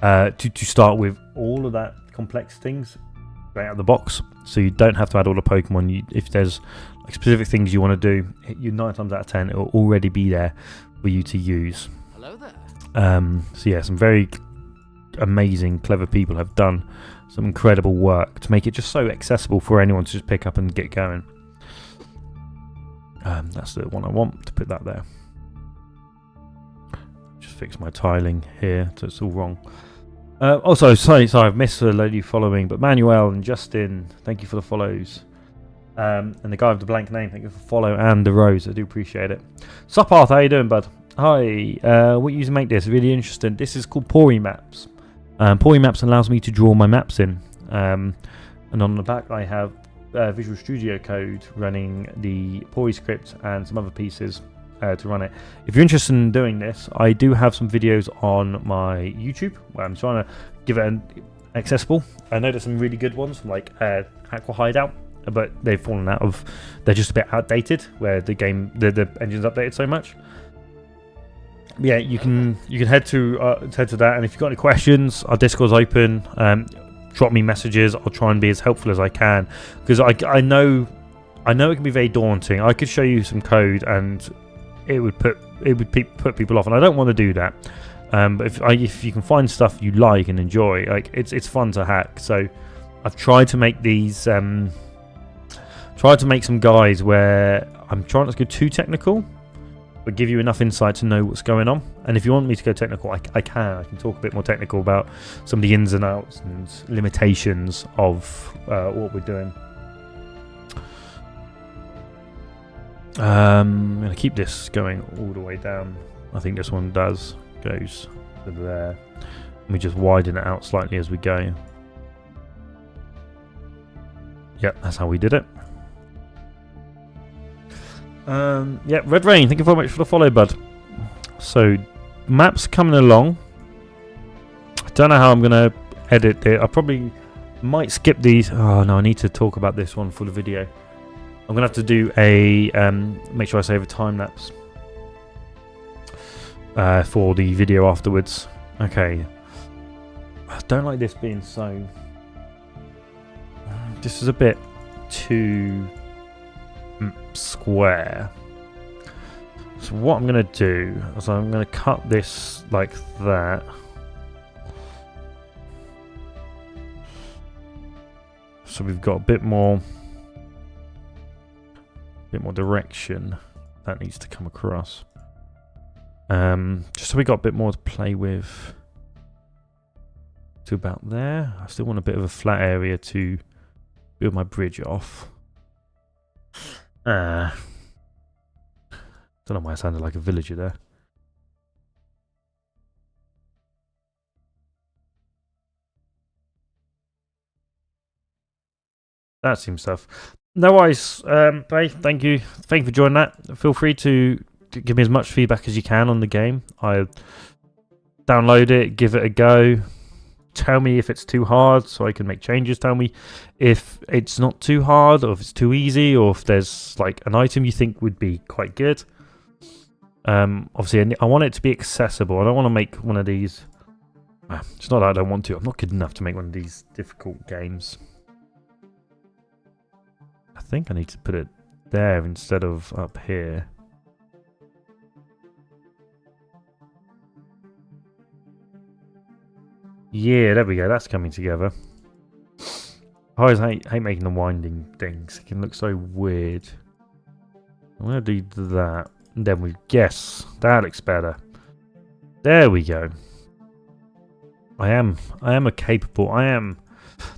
S1: to start with all of that complex things right out of the box, so you don't have to add all the Pokemon. If there's like specific things you want to do, you 9 times out of 10 it will already be there for you to use.
S2: Hello there.
S1: So yeah, some very amazing, clever people have done some incredible work to make it just so accessible for anyone to just pick up and get going. That's the one I want to put that there. Just fix my tiling here, so it's all wrong. Also, sorry, I've missed a lady following, but Manuel and Justin, thank you for the follows. And the guy with the blank name, thank you for the follow and the rose. I do appreciate it. Supath, how you doing, bud? Hi. What you use to make this? Really interesting. This is called Pori Maps. Pori Maps allows me to draw my maps in. And on the back, I have Visual Studio Code running the Pori script and some other pieces to run it. If you're interested in doing this, I do have some videos on my YouTube where I'm trying to give it accessible. I know there's some really good ones from like Aqua Hideout, but they've fallen out of. They're just a bit outdated where the engine's updated so much. But yeah, you can head to that, and if you've got any questions, our Discord's open. Drop me messages. I'll try and be as helpful as I can, because I know it can be very daunting. I could show you some code and it would put people off, and I don't want to do that. But if you can find stuff you like and enjoy, like it's fun to hack. So I've tried to make these, tried to make some guides where I'm trying not to go too technical, but give you enough insight to know what's going on. And if you want me to go technical, I can talk a bit more technical about some of the ins and outs and limitations of what we're doing. I'm going to keep this going all the way down. I think this one goes to there. And we just widen it out slightly as we go. Yep, that's how we did it. Yeah, Red Rain, thank you very much for the follow, bud. So, maps coming along. I don't know how I'm going to edit it. I probably might skip these. Oh no, I need to talk about this one for the video. I'm going to have to do a, make sure I save a time lapse for the video afterwards. Okay. I don't like this being so... This is a bit too square. So what I'm going to do is I'm going to cut this like that. So we've got a bit more direction that needs to come across. Just so we got a bit more to play with. To about there. I still want a bit of a flat area to build my bridge off. Don't know why I sounded like a villager there. That seems tough. No worries, Bay, thank you for joining that. Feel free to give me as much feedback as you can on the game. I download it, give it a go. Tell me if it's too hard so I can make changes. Tell me if it's not too hard or if it's too easy or if there's like an item you think would be quite good. Obviously I want it to be accessible. I don't want to make one of these... It's not that I don't want to. I'm not good enough to make one of these difficult games. I think I need to put it there instead of up here. Yeah, there we go. That's coming together. I always hate making the winding things. It can look so weird. I'm going to do that. And then we... Yes, that looks better. There we go. I am capable.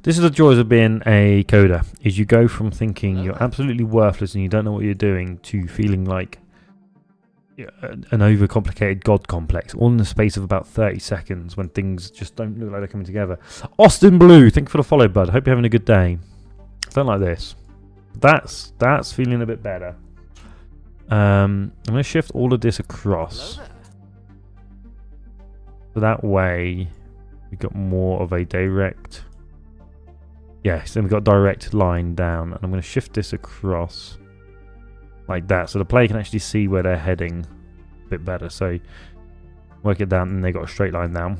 S1: This is the joys of being a coder. Is you go from thinking you're absolutely worthless and you don't know what you're doing to feeling like an overcomplicated god complex, all in the space of about 30 seconds when things just don't look like they're coming together. Austin Blue, thank you for the follow, bud. Hope you're having a good day. Don't like this. That's feeling a bit better. I'm going to shift all of this across. So that way we've got more of a direct... Yes, then we've got a direct line down. And I'm going to shift this across like that, so the player can actually see where they're heading a bit better. So work it down and they got a straight line down.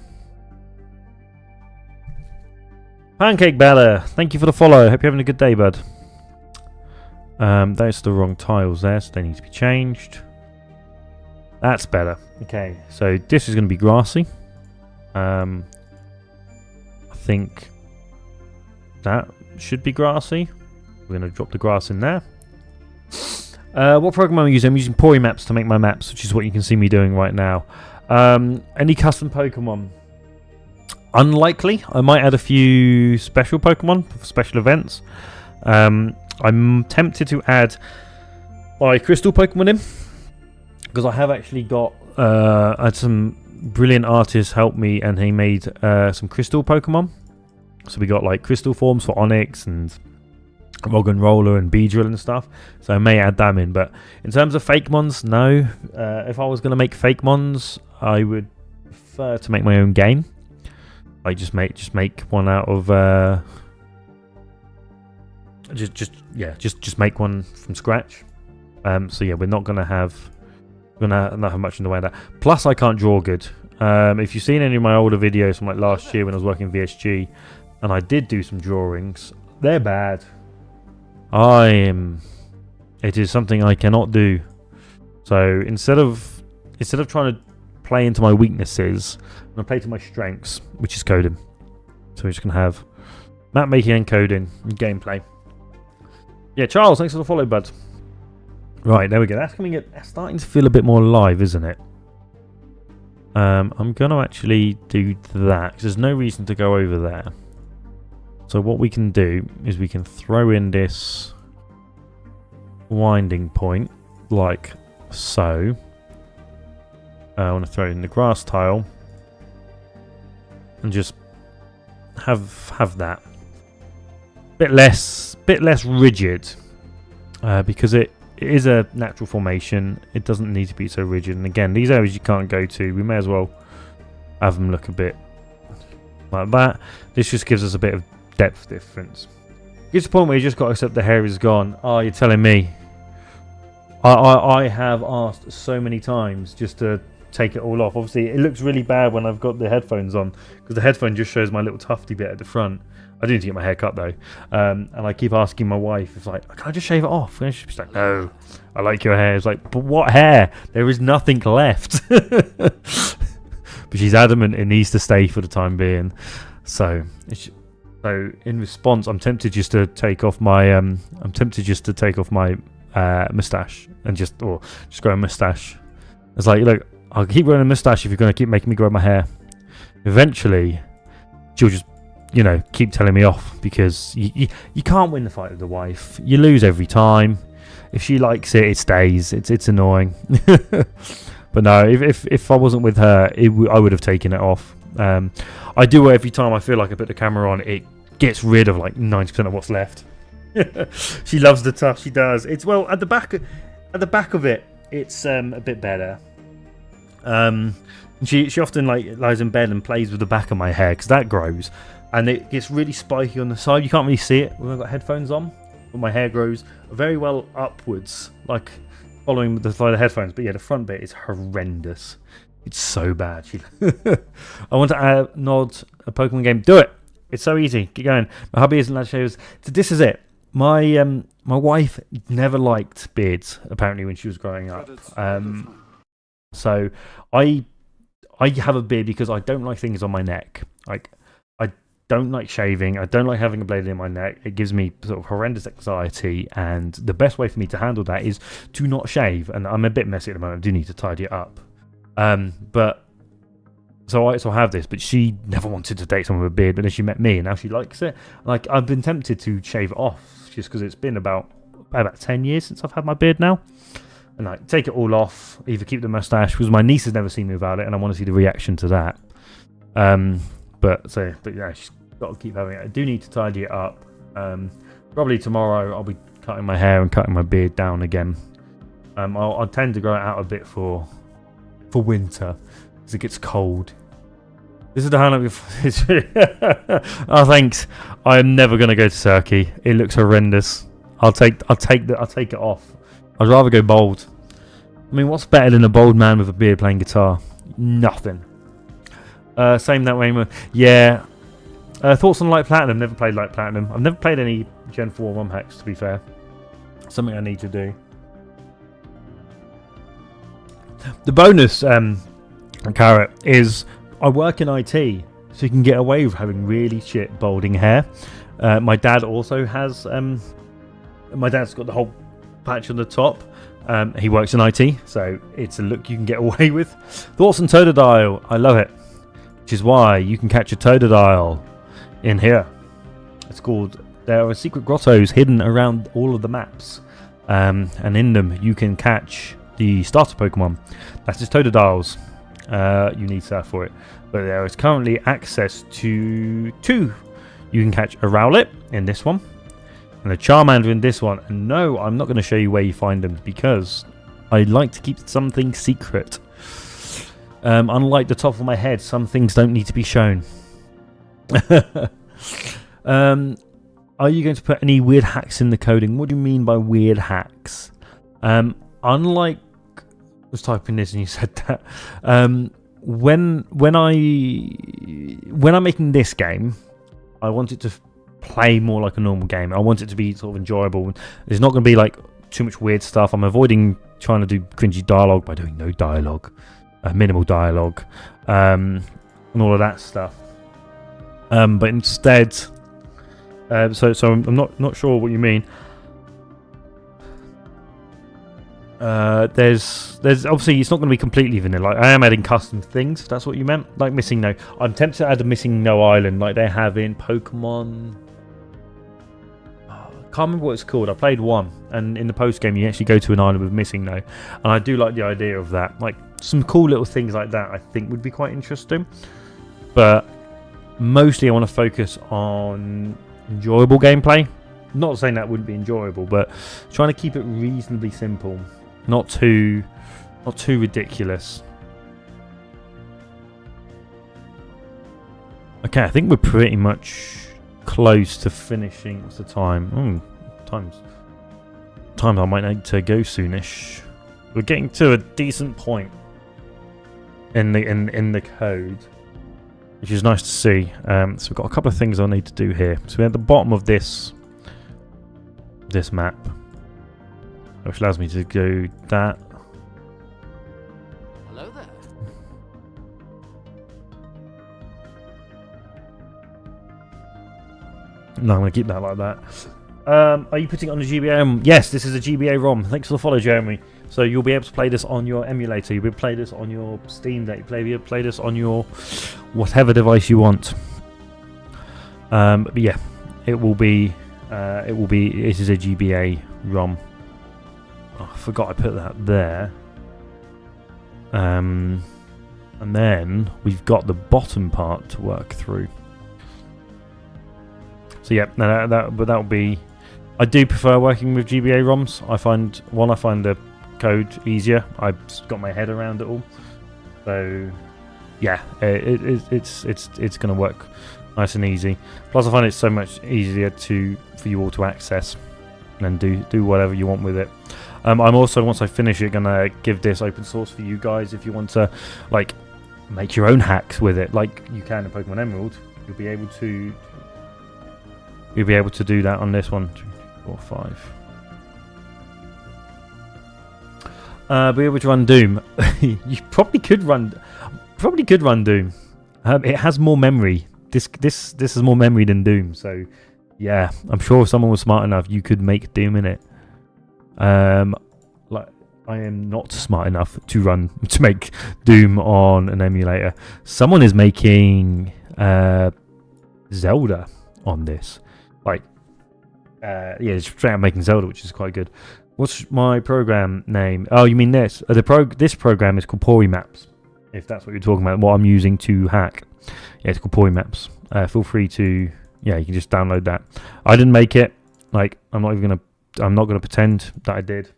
S1: Pancake Bella, thank you for the follow. Hope you're having a good day, bud. Those are the wrong tiles there, so they need to be changed. That's better. Okay, so this is going to be grassy. I think that should be grassy. We're going to drop the grass in there. What program am I using? I'm using Pori Maps to make my maps, which is what you can see me doing right now. Any custom Pokemon? Unlikely. I might add a few special Pokemon for special events. I'm tempted to add my crystal Pokemon in, because I have actually got I had some brilliant artists help me, and he made some crystal Pokemon. So we got like crystal forms for Onyx and Roggenrola and Beedrill and stuff. So I may add them in. But in terms of fake mons, no. If I was going to make fake mons, I would prefer to make my own game. Like just make one out of just make one from scratch. So yeah, we're not gonna have not have much in the way of that. Plus, I can't draw good. If you've seen any of my older videos from like last year when I was working VSG, and I did do some drawings, they're bad. It is something I cannot do. So instead of trying to play into my weaknesses, I'm gonna play to my strengths, which is coding. So we're just gonna have map making and coding and gameplay. Yeah, Charles, thanks for the follow, bud. Right, there we go. That's starting to feel a bit more alive, isn't it? I'm gonna actually do that because there's no reason to go over there. So what we can do is we can throw in this winding point like so. I want to throw in the grass tile and just have that bit less rigid, because it is a natural formation. It doesn't need to be so rigid. And again, these areas you can't go to, we may as well have them look a bit like that. This just gives us a bit of depth difference. Gets to the point where you just got to accept the hair is gone. Oh, you're telling me? I have asked so many times just to take it all off. Obviously, it looks really bad when I've got the headphones on, because the headphone just shows my little tufty bit at the front. I do need to get my hair cut though, and I keep asking my wife, "If like, can I just shave it off?" And she's like, "No, I like your hair." It's like, but what hair? There is nothing left. But she's adamant it needs to stay for the time being. So in response, I'm tempted just to take off my mustache and just grow a mustache. It's like, look, I'll keep growing a mustache if you're going to keep making me grow my hair. Eventually, she'll just, keep telling me off, because you can't win the fight with the wife. You lose every time. If she likes it, it stays. It's annoying. But no, if I wasn't with her, I would have taken it off. I do it every time I feel like I put the camera on. It gets rid of like 90% of what's left. She loves the tuft. She does. It's at the back of it. It's a bit better. She often lies in bed and plays with the back of my hair, because that grows, and it gets really spiky on the side. You can't really see it when I've got headphones on, but my hair grows very well upwards, like following the side of the headphones. But yeah, the front bit is horrendous. It's so bad. I want to nod a Pokemon game. Do it. It's so easy. Keep going. My hubby isn't allowed to shave. So this is it. My wife never liked beards, apparently, when she was growing up. So I have a beard because I don't like things on my neck. Like, I don't like shaving. I don't like having a blade in my neck. It gives me sort of horrendous anxiety, and the best way for me to handle that is to not shave. And I'm a bit messy at the moment. I do need to tidy it up. But so I have this, but she never wanted to date someone with a beard. But then she met me, and now she likes it. Like, I've been tempted to shave it off, just because it's been about 10 years since I've had my beard now. And like, take it all off, either keep the mustache, because my niece has never seen me without it, and I want to see the reaction to that. But yeah, she's got to keep having it. I do need to tidy it up. Probably tomorrow I'll be cutting my hair and cutting my beard down again. I'll tend to grow it out a bit for winter, because it gets cold. This is the highlight. Oh, thanks. I am never going to go to Turkey. It looks horrendous. I'll take it off. I'd rather go bald. I mean, what's better than a bald man with a beard playing guitar? Nothing. Same that way. Yeah. Thoughts on Light Platinum? Never played Light Platinum. I've never played any Gen 4 ROM hacks, to be fair. Something I need to do. The bonus, Carrot, is I work in IT, so you can get away with having really shit balding hair. My dad also has. My dad's got the whole patch on the top. He works in IT, so it's a look you can get away with. Thoughts on Totodile? I love it, which is why you can catch a Totodile in here. It's called. There are secret grottos hidden around all of the maps, and in them you can catch the starter Pokemon. That's just Totodiles. You need Surf for it, but there is currently access to 2. You can catch a Rowlet in this one, and a Charmander in this one. And no, I'm not going to show you where you find them, because I like to keep something secret. Unlike the top of my head, some things don't need to be shown. Are you going to put any weird hacks in the coding? What do you mean by weird hacks? Unlike, I was typing this and you said that. When I'm making this game, I want it to play more like a normal game. I want it to be sort of enjoyable. There's not going to be like too much weird stuff. I'm avoiding trying to do cringy dialogue by doing no dialogue, minimal dialogue, and all of that stuff. But instead, so I'm not sure what you mean. There's obviously it's not going to be completely vanilla. Like, I am adding custom things, if that's what you meant. Like Missing No. I'm tempted to add a Missing No Island like they have in Pokemon. Can't remember what it's called. I played one, and in the post game you actually go to an island with missing no, and I do like the idea of that. Like some cool little things like that, I think would be quite interesting. But mostly, I want to focus on enjoyable gameplay. Not saying that wouldn't be enjoyable, but trying to keep it reasonably simple, not too ridiculous. Okay, I think we're pretty much close to finishing. What's the time? Times I might need to go soonish. We're getting to a decent point in the code, which is nice to see. So we've got a couple of things I need to do here. So we're at the bottom of this map, which allows me to go that.
S2: Hello there.
S1: No, I'm going to keep that like that. Are you putting it on the GBA ROM? Yes, this is a GBA ROM. Thanks for the follow, Jeremy. So you'll be able to play this on your emulator. You'll be able to play this on your Steam Deck. You'll be able to play this on your whatever device you want. But yeah, it will be. It is a GBA ROM. Oh, I forgot I put that there. And then we've got the bottom part to work through. So yeah, that will be. I do prefer working with GBA ROMs. I find the code easier. I've got my head around it all. So yeah, it's going to work nice and easy. Plus, I find it so much easier for you all to access and do whatever you want with it. I'm also, once I finish it, gonna give this open source for you guys if you want to like make your own hacks with it, like you can in Pokemon Emerald. You'll be able to do that on this one. 2, 4, 5. Be able to run Doom. You probably could run Doom. It has more memory. This has more memory than Doom. So yeah, I'm sure if someone was smart enough, you could make Doom in it. Like I am not smart enough to make Doom on an emulator. Someone is making Zelda on this. Like, yeah, straight out making Zelda, which is quite good. What's my program name? Oh, you mean this? This program is called Pori Maps. If that's what you're talking about, what I'm using to hack. Yeah, it's called Pori Maps. Feel free to, yeah, you can just download that. I didn't make it. Like, I'm not gonna pretend that I did.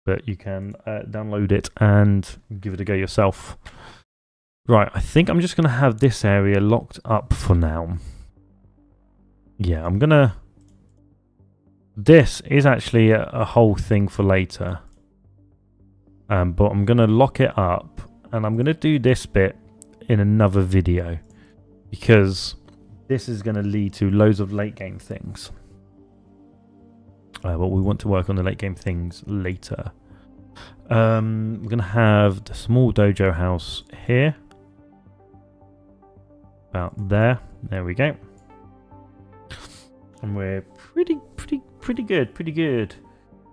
S1: But you can download it and give it a go yourself. Right, I think I'm just gonna have this area locked up for now. Yeah, I'm gonna. This is actually a whole thing for later. But I'm gonna lock it up, and I'm gonna do this bit in another video because this is gonna lead to loads of late game things. But we want to work on the late game things later. We're gonna have the small dojo house here, about there. There we go. And we're pretty good.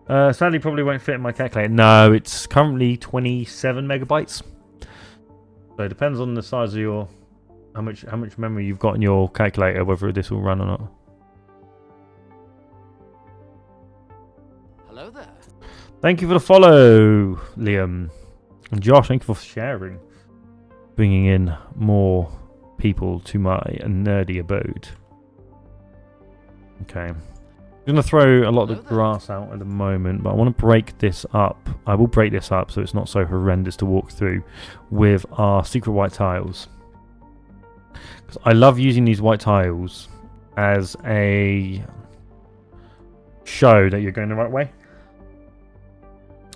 S1: Sadly, probably won't fit in my calculator. No, it's currently 27 megabytes. So it depends on the size of your, how much memory you've got in your calculator, whether this will run or not.
S2: Hello there.
S1: Thank you for the follow, Liam. And Josh, thank you for sharing. Bringing in more people to my nerdy abode. Okay. I'm going to throw a lot of the grass out at the moment, but I want to break this up. I will break this up so it's not so horrendous to walk through with our secret white tiles. Because I love using these white tiles as a show that you're going the right way.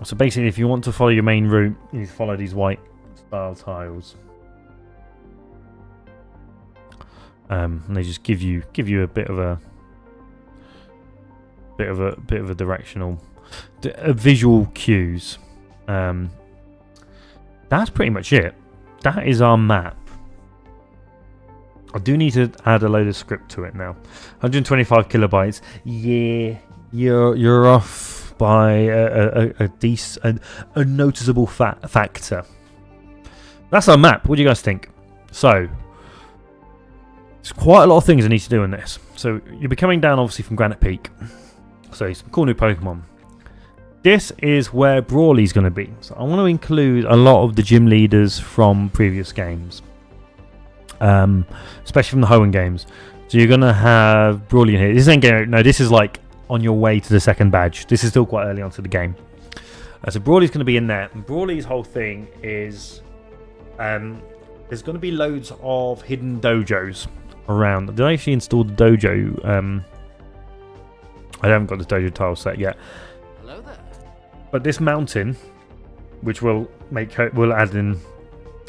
S1: So basically, if you want to follow your main route, you need to follow these white style tiles. And they just give you a bit of a directional, visual cues. That's pretty much it. That is our map. I do need to add a load of script to it now. 125 kilobytes. Yeah, you're off by a noticeable factor. That's our map. What do you guys think? So, There's quite a lot of things I need to do in this. So you'll be coming down obviously from Granite Peak. So some cool new Pokemon. This is where Brawly's going to be. So I want to include a lot of the gym leaders from previous games. Especially from the Hoenn games. So you're going to have Brawly in here. This ain't game. No, this is like on your way to the second badge. This is still quite early onto the game. So Brawly's going to be in there. And Brawly's whole thing is there's going to be loads of hidden dojos around. Did I actually install the dojo? I haven't got the dojo tile set yet.
S2: Hello there.
S1: But this mountain, which we'll add in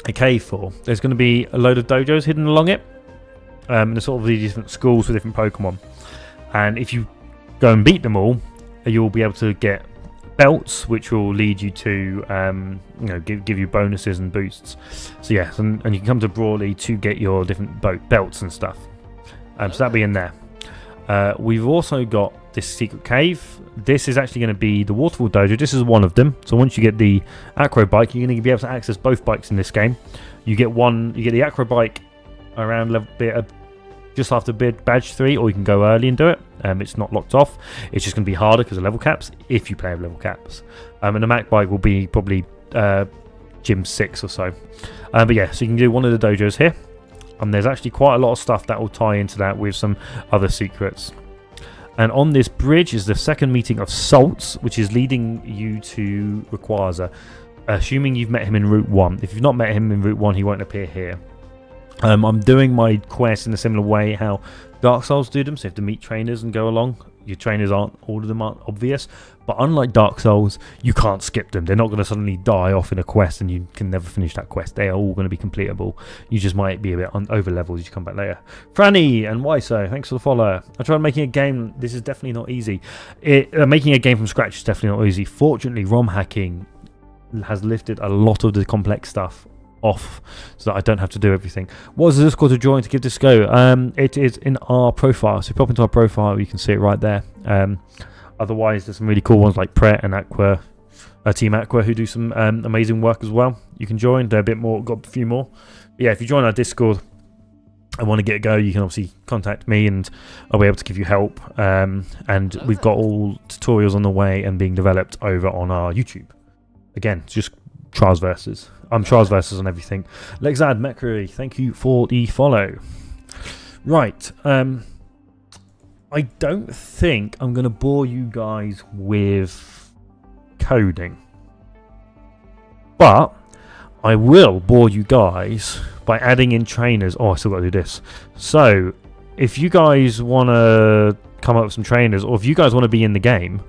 S1: a cave for, there's going to be a load of dojos hidden along it. And there's sort of these different schools for different Pokemon. And if you go and beat them all, you'll be able to get belts, which will lead you to give you bonuses and boosts. So yes, and you can come to Brawly to get your different belts and stuff. So that'll be in there. We've also got this secret cave. This is actually going to be the Waterfall Dojo. This is one of them. So once you get the Acro Bike, you're going to be able to access both bikes in this game. You get the Acro Bike around just after badge 3, or you can go early and do it. It's not locked off. It's just going to be harder because of level caps, if you play with level caps. And the Mac Bike will be probably gym 6 or so. But yeah, so you can do one of the dojos here. And there's actually quite a lot of stuff that will tie into that with some other secrets. And on this bridge is the second meeting of Salts, which is leading you to Rayquaza, assuming you've met him in Route 1. If you've not met him in Route 1, he won't appear here. I'm doing my quests in a similar way how Dark Souls do them, so you have to meet trainers and go along. Your trainers all of them aren't obvious, but unlike Dark Souls, you can't skip them. They're not going to suddenly die off in a quest and you can never finish that quest. They are all going to be completable. You just might be a bit over leveled as you come back later. Franny and why so? Thanks for the follow. I tried making a game. This is definitely not easy. Making a game from scratch is definitely not easy. Fortunately, ROM hacking has lifted a lot of the complex stuff off so that I don't have to do everything. What is the Discord to join to give this a go? It is in our profile, so pop into our profile, you can see it right there. Otherwise there's some really cool ones like Pret and Aqua, Team Aqua, who do some amazing work as well. You can join. They're a bit more, got a few more, but yeah, if you join our Discord and want to get a go, you can obviously contact me and I'll be able to give you help. And we've got all tutorials on the way and being developed over on our YouTube. Again, just Trials Versus. I'm Trials Versus on everything. Lexad Mercury, thank you for the follow. Right. I don't think I'm going to bore you guys with coding. But I will bore you guys by adding in trainers. Oh, I still got to do this. So, if you guys want to come up with some trainers, or if you guys want to be in the game,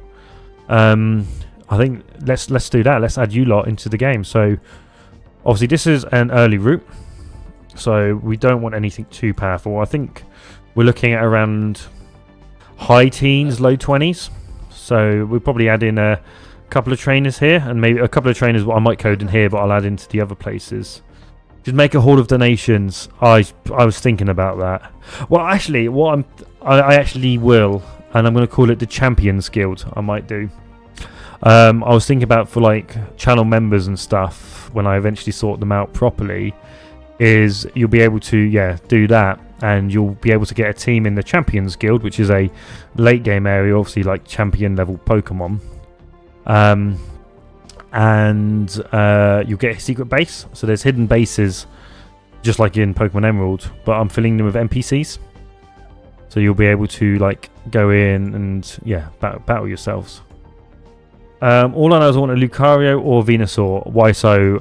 S1: I think let's do that. Let's add you lot into the game. So obviously this is an early route, so we don't want anything too powerful. I think we're looking at around high teens, low 20s. So we'll probably add in a couple of trainers here, and maybe a couple of trainers I might code in here, but I'll add into the other places. Just make a hall of donations. I was thinking about that. Well, actually, I actually will, and I'm going to call it the Champions Guild. I might do. I was thinking about for like channel members and stuff when I eventually sort them out properly, is you'll be able to do that, and you'll be able to get a team in the Champions Guild, which is a late game area, obviously like champion level Pokemon. And you'll get a secret base. So there's hidden bases just like in Pokemon Emerald, but I'm filling them with NPCs. So you'll be able to like go in and battle yourselves. All I know is I want a Lucario or Venusaur. Why so?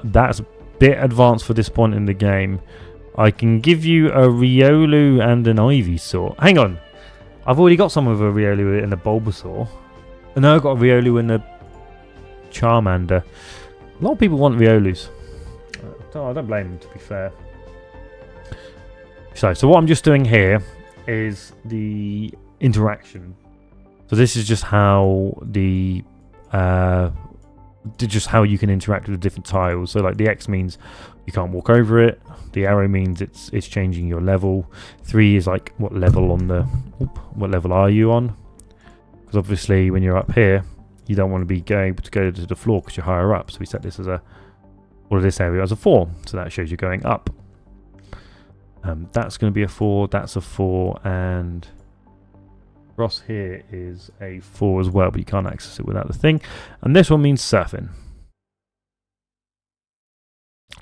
S1: That's a bit advanced for this point in the game. I can give you a Riolu and an Ivysaur. Hang on. I've already got some with a Riolu and a Bulbasaur. And now I've got a Riolu and a Charmander. A lot of people want Riolus. I don't blame them, to be fair. So what I'm just doing here is the interaction. So this is just how just how you can interact with the different tiles. So like the X means you can't walk over it. The arrow means it's changing your level. 3 is like what level are you on? Because obviously when you're up here, you don't want to be able to go to the floor because you're higher up. So we set this as all of this area as a 4. So that shows you going up. That's going to be a 4. That's a 4, and Ross here is a 4 as well, but you can't access it without the thing. And this one means surfing.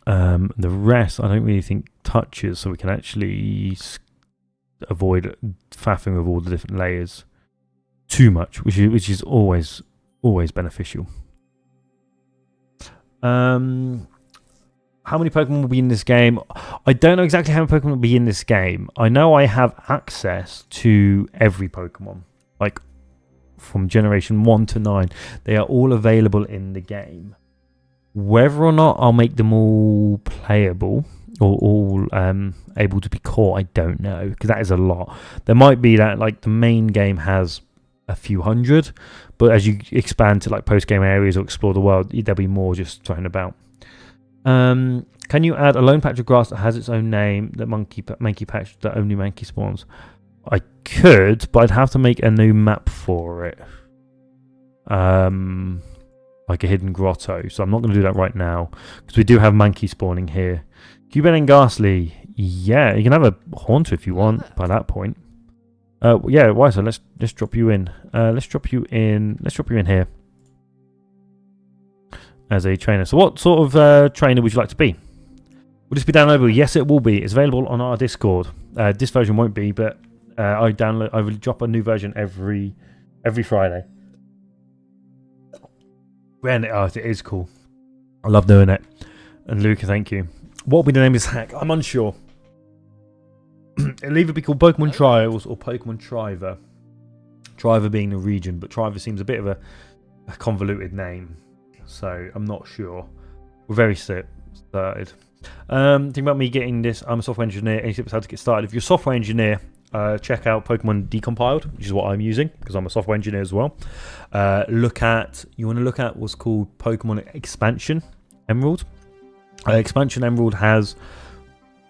S1: The rest I don't really think touches, so we can actually avoid faffing with all the different layers too much, which is always beneficial. How many Pokemon will be in this game? I don't know exactly how many Pokemon will be in this game. I know I have access to every Pokemon, like from generation 1 to 9. They are all available in the game. Whether or not I'll make them all playable or all able to be caught, I don't know, because that is a lot. There might be that like the main game has a few hundred, but as you expand to like post-game areas or explore the world, there'll be more just thrown about. Can you add a lone patch of grass that has its own name, that monkey patch that only monkey spawns? I could, but I'd have to make a new map for it. Like a hidden grotto, so I'm not going to do that right now because we do have monkey spawning here. Cuban and Ghastly, yeah, you can have a Haunter if you want by that point. Yeah, why? So let's drop you in. Let's drop you in here as a trainer. So what sort of trainer would you like to be? Will this be downloadable? Yes, it will be. It's available on our Discord. This version won't be, but I will drop a new version every Friday. And it is cool. I love doing it. And Luca, thank you. What will be the name of this hack? I'm unsure. It'll either be called Pokemon Trials or Pokemon Triver. Triver being the region, but Triver seems a bit of a convoluted name. So I'm not sure. We're very started. Think about me getting this. I'm a software engineer. Any tips how to get started? If you're a software engineer, check out Pokemon Decompiled, which is what I'm using because I'm a software engineer as well. You want to look at what's called Pokemon Expansion Emerald. Expansion Emerald has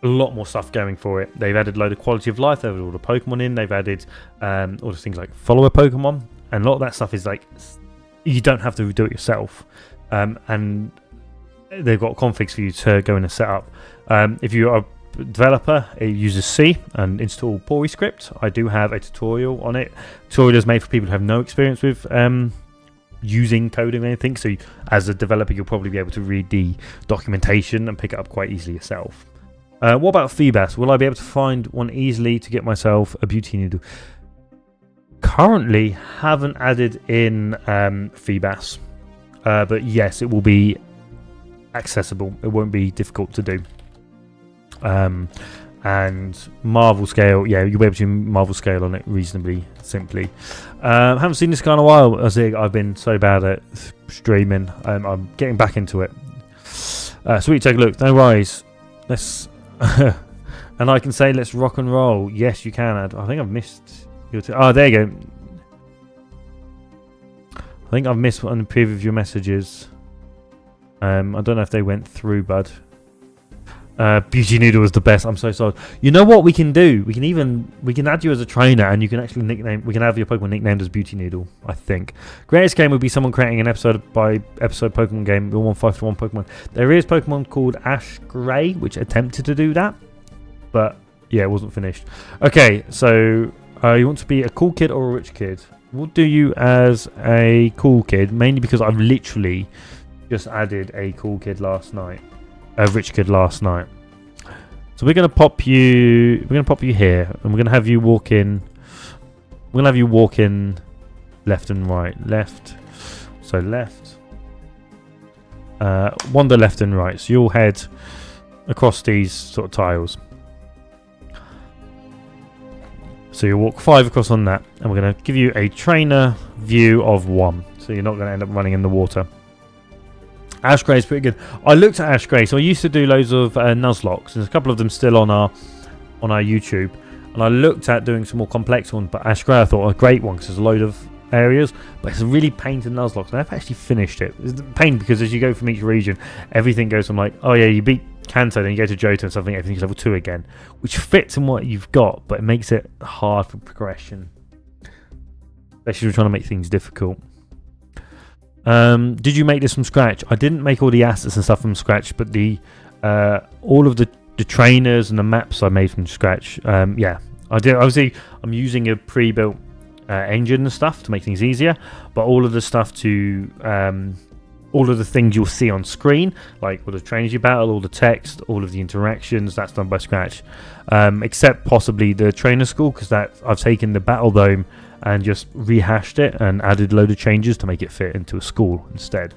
S1: a lot more stuff going for it. They've added a load of quality of life. They've added all the Pokemon in. They've added all the things like follow a Pokemon, and a lot of that stuff is like you don't have to do it yourself. And they've got configs for you to go in and set up. If you are developer, it uses C and install PoriScript. I do have a tutorial on it. Tutorial is made for people who have no experience with using coding or anything, so as a developer you'll probably be able to read the documentation and pick it up quite easily yourself. What about Feebas? Will I be able to find one easily to get myself a beauty needle? Currently haven't added in Feebas, but yes, it will be accessible. It won't be difficult to do. And Marvel Scale, yeah, you'll be able to Marvel Scale on it reasonably simply. Haven't seen this guy in a while. I've been so bad at streaming. I'm getting back into it. Sweet, take a look. No worries. Let's and I can say let's rock and roll. Yes, you can add. I think I've missed your there you go. I think I've missed one preview of your messages. I don't know if they went through, bud. Beauty Noodle was the best. I'm so sorry. You know what we can do? We can add you as a trainer, and you can actually we can have your Pokemon nicknamed as Beauty Noodle. I think greatest game would be someone creating an episode by episode Pokemon game. 151 Pokemon. There is Pokemon called Ash Gray, which attempted to do that, but yeah, it wasn't finished. Okay, so you want to be a cool kid or a rich kid? We'll do you as a cool kid, mainly because I've literally just added a cool kid last night. A rich kid last night. So we're gonna pop you here, and we're gonna have you walk in. We're gonna have you walk in left and right. Left. So left. Wander left and right. So you'll head across these sort of tiles. So you walk 5 across on that, and we're gonna give you a trainer view of 1. So you're not gonna end up running in the water. Ash Grey is pretty good. I looked at Ash Grey, so I used to do loads of Nuzlocke. There's a couple of them still on our YouTube, and I looked at doing some more complex ones. But Ash Grey, I thought a great one because there's a load of areas, but it's a really pain to Nuzlocke. And I've actually finished it. It's a pain because as you go from each region, everything goes from like, oh yeah, you beat Kanto, then you go to Johto and something, everything's level 2 again, which fits in what you've got, but it makes it hard for progression, especially if you're trying to make things difficult. Did you make this from scratch? I didn't make all the assets and stuff from scratch, but the all of the the trainers and the maps I made from scratch. Yeah, I did. Obviously, I'm using a pre-built engine and stuff to make things easier, but all of the stuff to all of the things you'll see on screen, like all the trainers you battle, all the text, all of the interactions, that's done by scratch, except possibly the trainer school, because that I've taken the battle dome and just rehashed it and added a load of changes to make it fit into a school instead.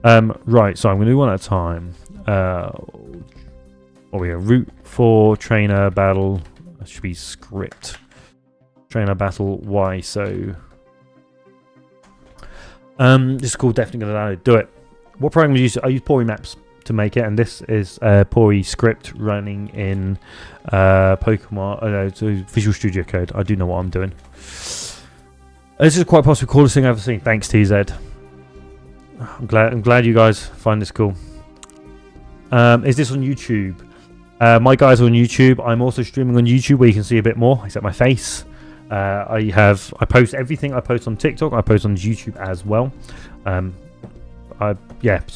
S1: Right, so I'm going to do one at a time. What we have? Route 4 trainer battle. That should be script. Trainer battle. Why so? This is called definitely going to do it. What program do you use? I use Pori Maps to make it, and this is Pori script running in Pokemon. It's Visual Studio Code. I do know what I'm doing. This is quite possibly the coolest thing I've ever seen. Thanks, TZ. I'm glad you guys find this cool. Is this on YouTube? My guys are on YouTube. I'm also streaming on YouTube where you can see a bit more, except my face. I post everything I post on TikTok. I post on YouTube as well. So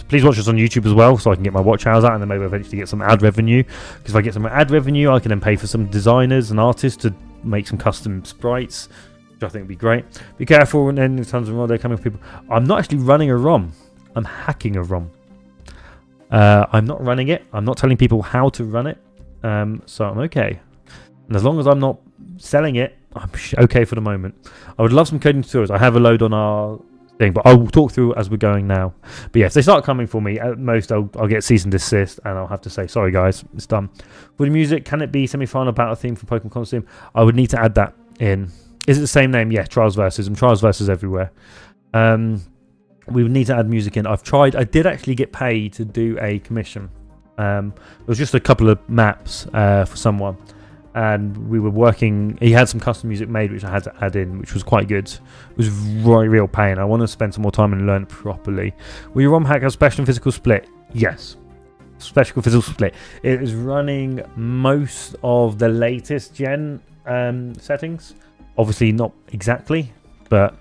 S1: please watch us on YouTube as well, so I can get my watch hours out, and then maybe eventually get some ad revenue. Because if I get some ad revenue, I can then pay for some designers and artists to make some custom sprites, which I think would be great. Be careful, and then there's tons of ROM coming people. I'm not actually running a ROM. I'm hacking a ROM. I'm not running it. I'm not telling people how to run it. So I'm okay. And as long as I'm not selling it, I'm okay for the moment. I would love some coding tutorials. I have a load on our thing, but I'll talk through as we're going now. But yeah, if they start coming for me, at most I'll get cease and desist, and I'll have to say, sorry guys, it's done. For the music, can it be semi-final battle theme from Pokemon Costume? I would need to add that in. Is it the same name? Yeah, Trials Versus, and Trials Versus everywhere. We would need to add music in. I've tried. I did actually get paid to do a commission. It was just a couple of maps for someone, and we were working. He had some custom music made, which I had to add in, which was quite good. It was real pain. I want to spend some more time and learn it properly. Will your ROM hack have special and physical split? Yes. Special physical split. It is running most of the latest gen settings. Obviously not exactly, but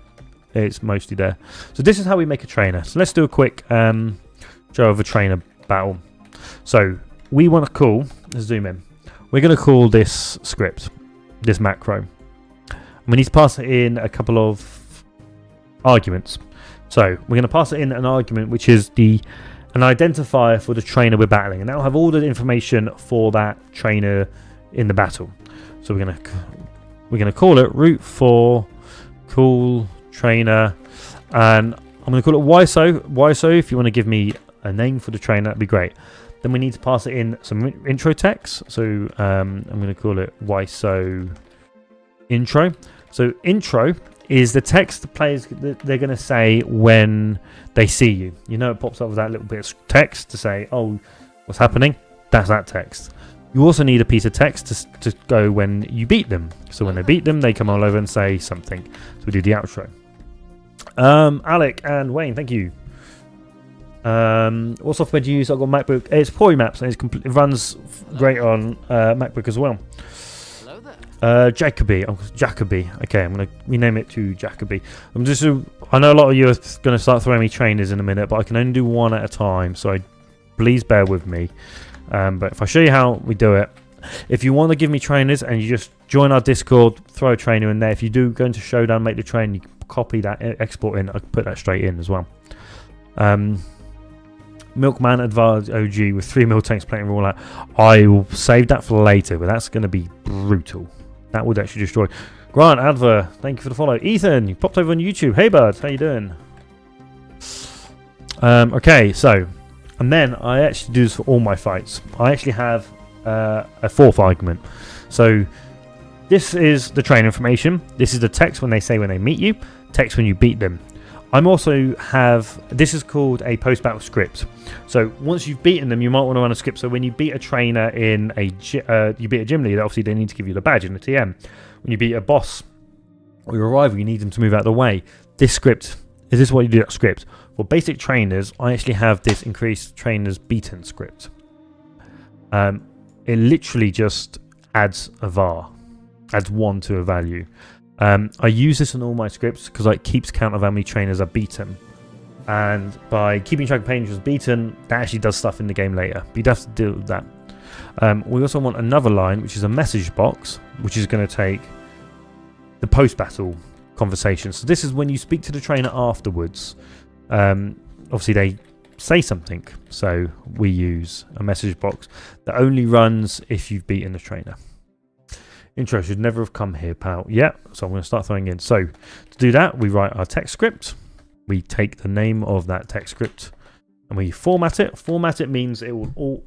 S1: it's mostly there. So this is how we make a trainer. So let's do a quick show of a trainer battle. So we want to call, let's zoom in. We're going to call this script, this macro. We need to pass it in a couple of arguments. So we're going to pass it in an argument which is an identifier for the trainer we're battling, and that will have all the information for that trainer in the battle. So we're going to call it route 4 cool trainer, and I'm going to call it YSO. If you want to give me a name for the trainer, that'd be great. Then we need to pass it in some intro text. So I'm going to call it YSO intro. So intro is the text the players they're going to say when they see you. You know, it pops up with that little bit of text to say, oh, what's happening? That's that text. You also need a piece of text to go when you beat them. So when they beat them, they come all over and say something. So we do the outro. Alec and Wayne, thank you. What software do you use? I've got MacBook. It's Pori Maps, and it runs great on MacBook as well.
S2: Hello there.
S1: Jacoby. Okay, I'm going to rename it to Jacoby. I know a lot of you are going to start throwing me trainers in a minute, but I can only do one at a time, so please bear with me. But if I show you how we do it, if you want to give me trainers and you just join our Discord, throw a trainer in there. If you do go into Showdown, make the train, you can copy that, export in, I can put that straight in as well. Milkman Advanced OG with 3 mil tanks plating rollout. I will save that for later, but that's going to be brutal. That would actually destroy. Grant Adver, thank you for the follow. Ethan, you popped over on YouTube. Hey bud, how you doing? Okay, so, and then I actually do this for all my fights. I actually have a fourth argument. So this is the train information. This is the text when they meet you. Text when you beat them. I'm also this is called a post-battle script. So once you've beaten them, you might want to run a script. So when you beat a trainer in you beat a gym leader, obviously they need to give you the badge in the TM. When you beat a boss or your rival, you need them to move out of the way. This script, is this what you do that script? For basic trainers, I actually have this increased trainers beaten script. It literally just adds a var, adds 1 to a value. I use this in all my scripts because it keeps count of how many trainers are beaten. And by keeping track of pages beaten, that actually does stuff in the game later. But you'd have to deal with that. We also want another line, which is a message box, which is going to take the post-battle conversation. So this is when you speak to the trainer afterwards. Obviously, they say something. So we use a message box that only runs if you've beaten the trainer. Intro should never have come here, pal. Yeah, so I'm going to start throwing in. So to do that, we write our text script. We take the name of that text script and we format it. Format it means it will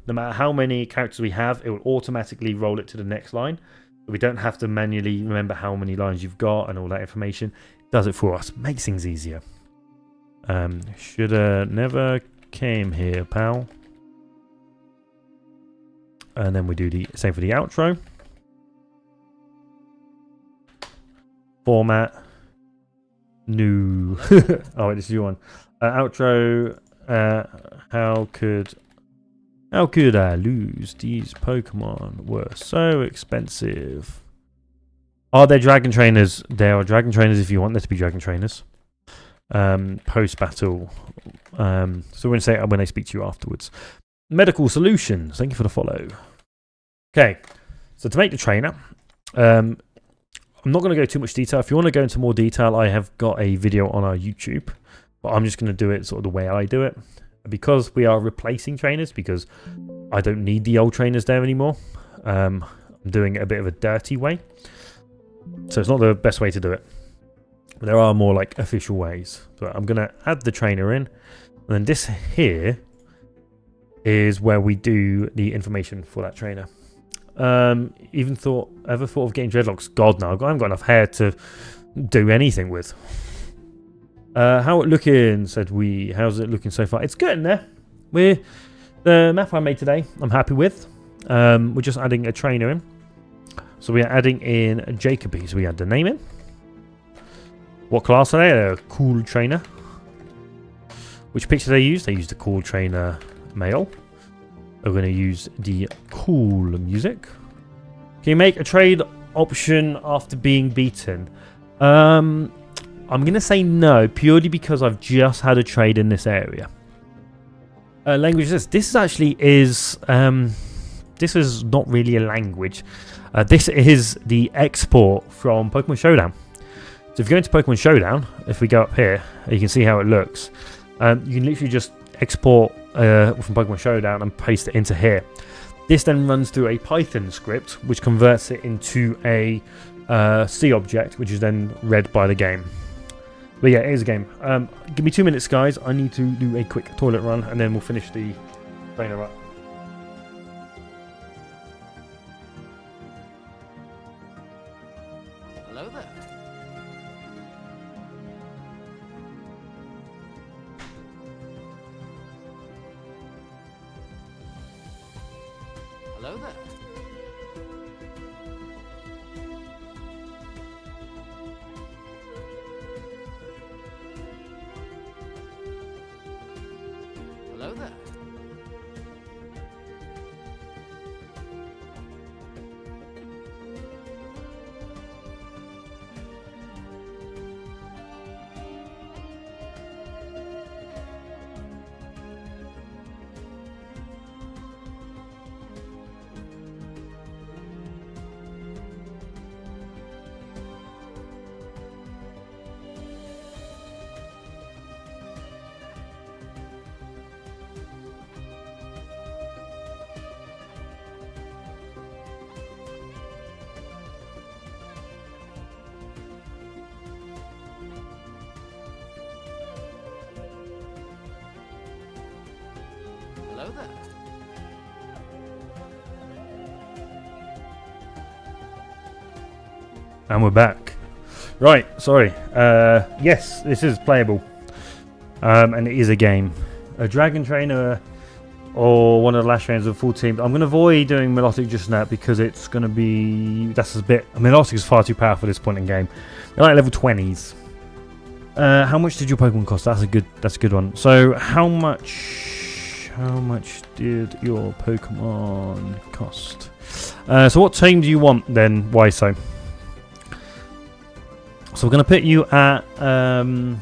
S1: no matter how many characters we have, it will automatically roll it to the next line. We don't have to manually remember how many lines you've got and all that information. It does it for us. Makes things easier. Shoulda never came here, pal. And then we do the same for the outro. Format. New. Oh, wait, this is your one. Outro. How could I lose? These Pokemon were so expensive. Are there dragon trainers? There are dragon trainers if you want there to be dragon trainers. Post battle. So we're going to say when I speak to you afterwards. Medical solutions. Thank you for the follow. Okay. So to make the trainer, I'm not going to go too much detail. If you want to go into more detail, I have got a video on our YouTube. But I'm just going to do it sort of the way I do it. Because we are replacing trainers, because I don't need the old trainers there anymore. I'm doing it a bit of a dirty way. So it's not the best way to do it. But there are more like official ways. So I'm going to add the trainer in. And then this here is where we do the information for that trainer. Ever thought of getting dreadlocks? God, no. I haven't got enough hair to do anything with. How it looking? Said we. How's it looking so far? It's good in there. The map I made today, I'm happy with. We're just adding a trainer in. So we are adding in Jacoby. So we add the name in. What class are they? They're a cool trainer. Which picture they use? They used the cool trainer male. We're going to use the cool music. Can you make a trade option after being beaten? I'm going to say no, purely because I've just had a trade in this area. Language is this. This actually is... this is not really a language. This is the export from Pokemon Showdown. So if you go into Pokemon Showdown, if we go up here, you can see how it looks. You can literally just export from Pokemon Showdown and paste it into here. This then runs through a Python script, which converts it into a C object, which is then read by the game. But yeah, it is a game. Give me 2 minutes, guys. I need to do a quick toilet run, and then we'll finish the trainer up.
S2: Hello there. Hello there. Hello there. Hello there.
S1: And we're back. Right, sorry. Yes, this is playable. And it is a game. A Dragon Trainer or one of the last trainers of full team. I'm going to avoid doing Melodic just now because it's going to be... That's a bit... Melodic is far too powerful at this point in the game. They're like level 20s. How much did your Pokemon cost? That's a good one. So how much did your Pokemon cost? So what team do you want then? Why so? So we're going to put you at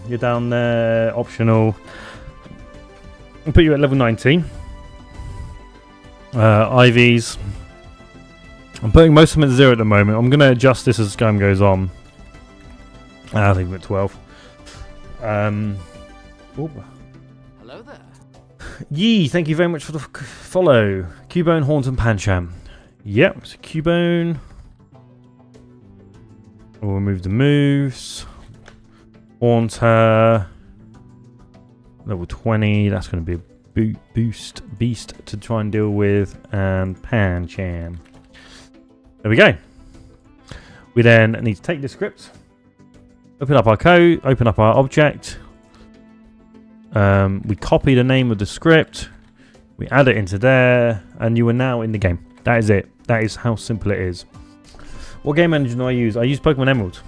S1: you're down there, optional. I'll put you at level 19. IVs. I'm putting most of them at 0 at the moment. I'm going to adjust this as time goes on. I think I'm at 12. Oop.
S2: Hello there.
S1: Yee, thank you very much for the follow. Cubone, Horns, and Pancham. Yep, so Cubone. We'll remove the moves. Haunter. Level 20. That's going to be a beast to try and deal with. And Pancham. There we go. We then need to take the script. Open up our code. Open up our object. We copy the name of the script. We add it into there. And you are now in the game. That is it. That is how simple it is. What game engine do I use? I use Pokemon Emerald.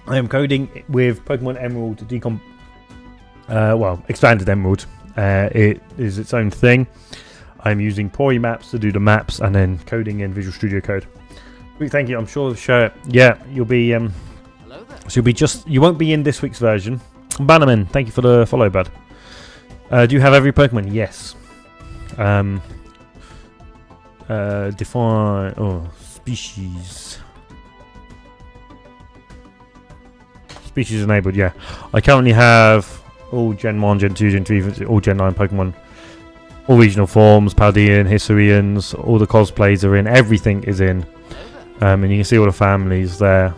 S1: I am coding with Pokemon Emerald Expanded Emerald. It is its own thing. I'm using Pori maps to do the maps and then coding in Visual Studio Code. Thank you. I'm sure they'll show it. Yeah, you'll be. So you'll be you won't be in this week's version. Bannerman, thank you for the follow, bud. Do you have every Pokemon? Yes. Define species. Species enabled, yeah. I currently have all Gen 1, Gen 2, Gen 3, all Gen 9 Pokemon. All regional forms, Paldean, Hisuians, all the cosplays are in, everything is in. And you can see all the families there.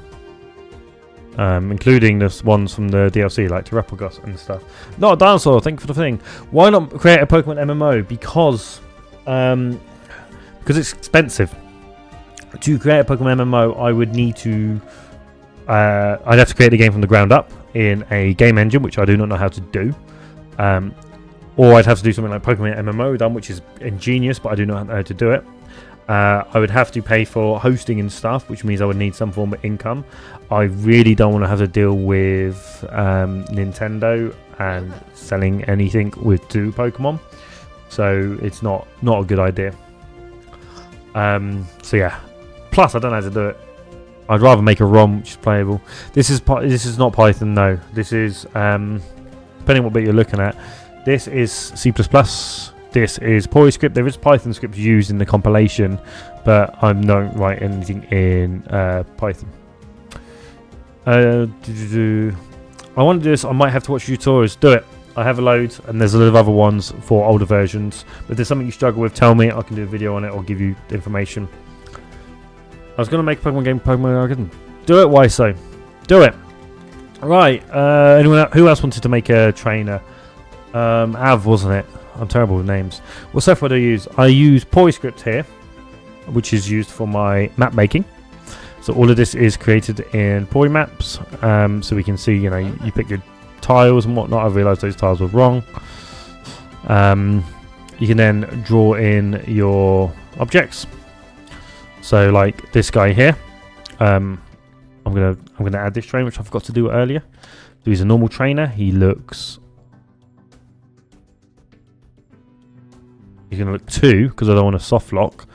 S1: Including the ones from the DLC, like Terrapagos and stuff. Not a dinosaur, thank you for the thing. Why not create a Pokemon MMO? Because it's expensive. To create a Pokemon MMO, I would need to... I'd have to create the game from the ground up in a game engine, which I do not know how to do. Or I'd have to do something like Pokemon MMO done, which is ingenious, but I do not know how to do it. I would have to pay for hosting and stuff, which means I would need some form of income. I really don't want to have to deal with Nintendo and selling anything to Pokemon. So it's not a good idea. So yeah. Plus, I don't know how to do it. I'd rather make a ROM which is playable. This is not Python, no. This is depending on what bit you're looking at. This is C++. This is Pori script. There is Python script used in the compilation, but I don't write anything in Python. I want to do this. I might have to watch tutorials. Do it. I have a load, and there's a lot of other ones for older versions. But if there's something you struggle with, tell me. I can do a video on it or give you information. I was going to make a Pokemon game. I couldn't. Do it. Why so? Do it. Right. Anyone else, who else wanted to make a trainer? Av, wasn't it? I'm terrible with names. What software do I use? I use PoriScript here, which is used for my map making. So all of this is created in Pori maps. So we can see, you pick your tiles and whatnot. I realised those tiles were wrong. You can then draw in your objects. So like this guy here. I'm gonna add this trainer, which I forgot to do earlier. So he's a normal trainer. He's gonna look 2 because I don't want to soft lock.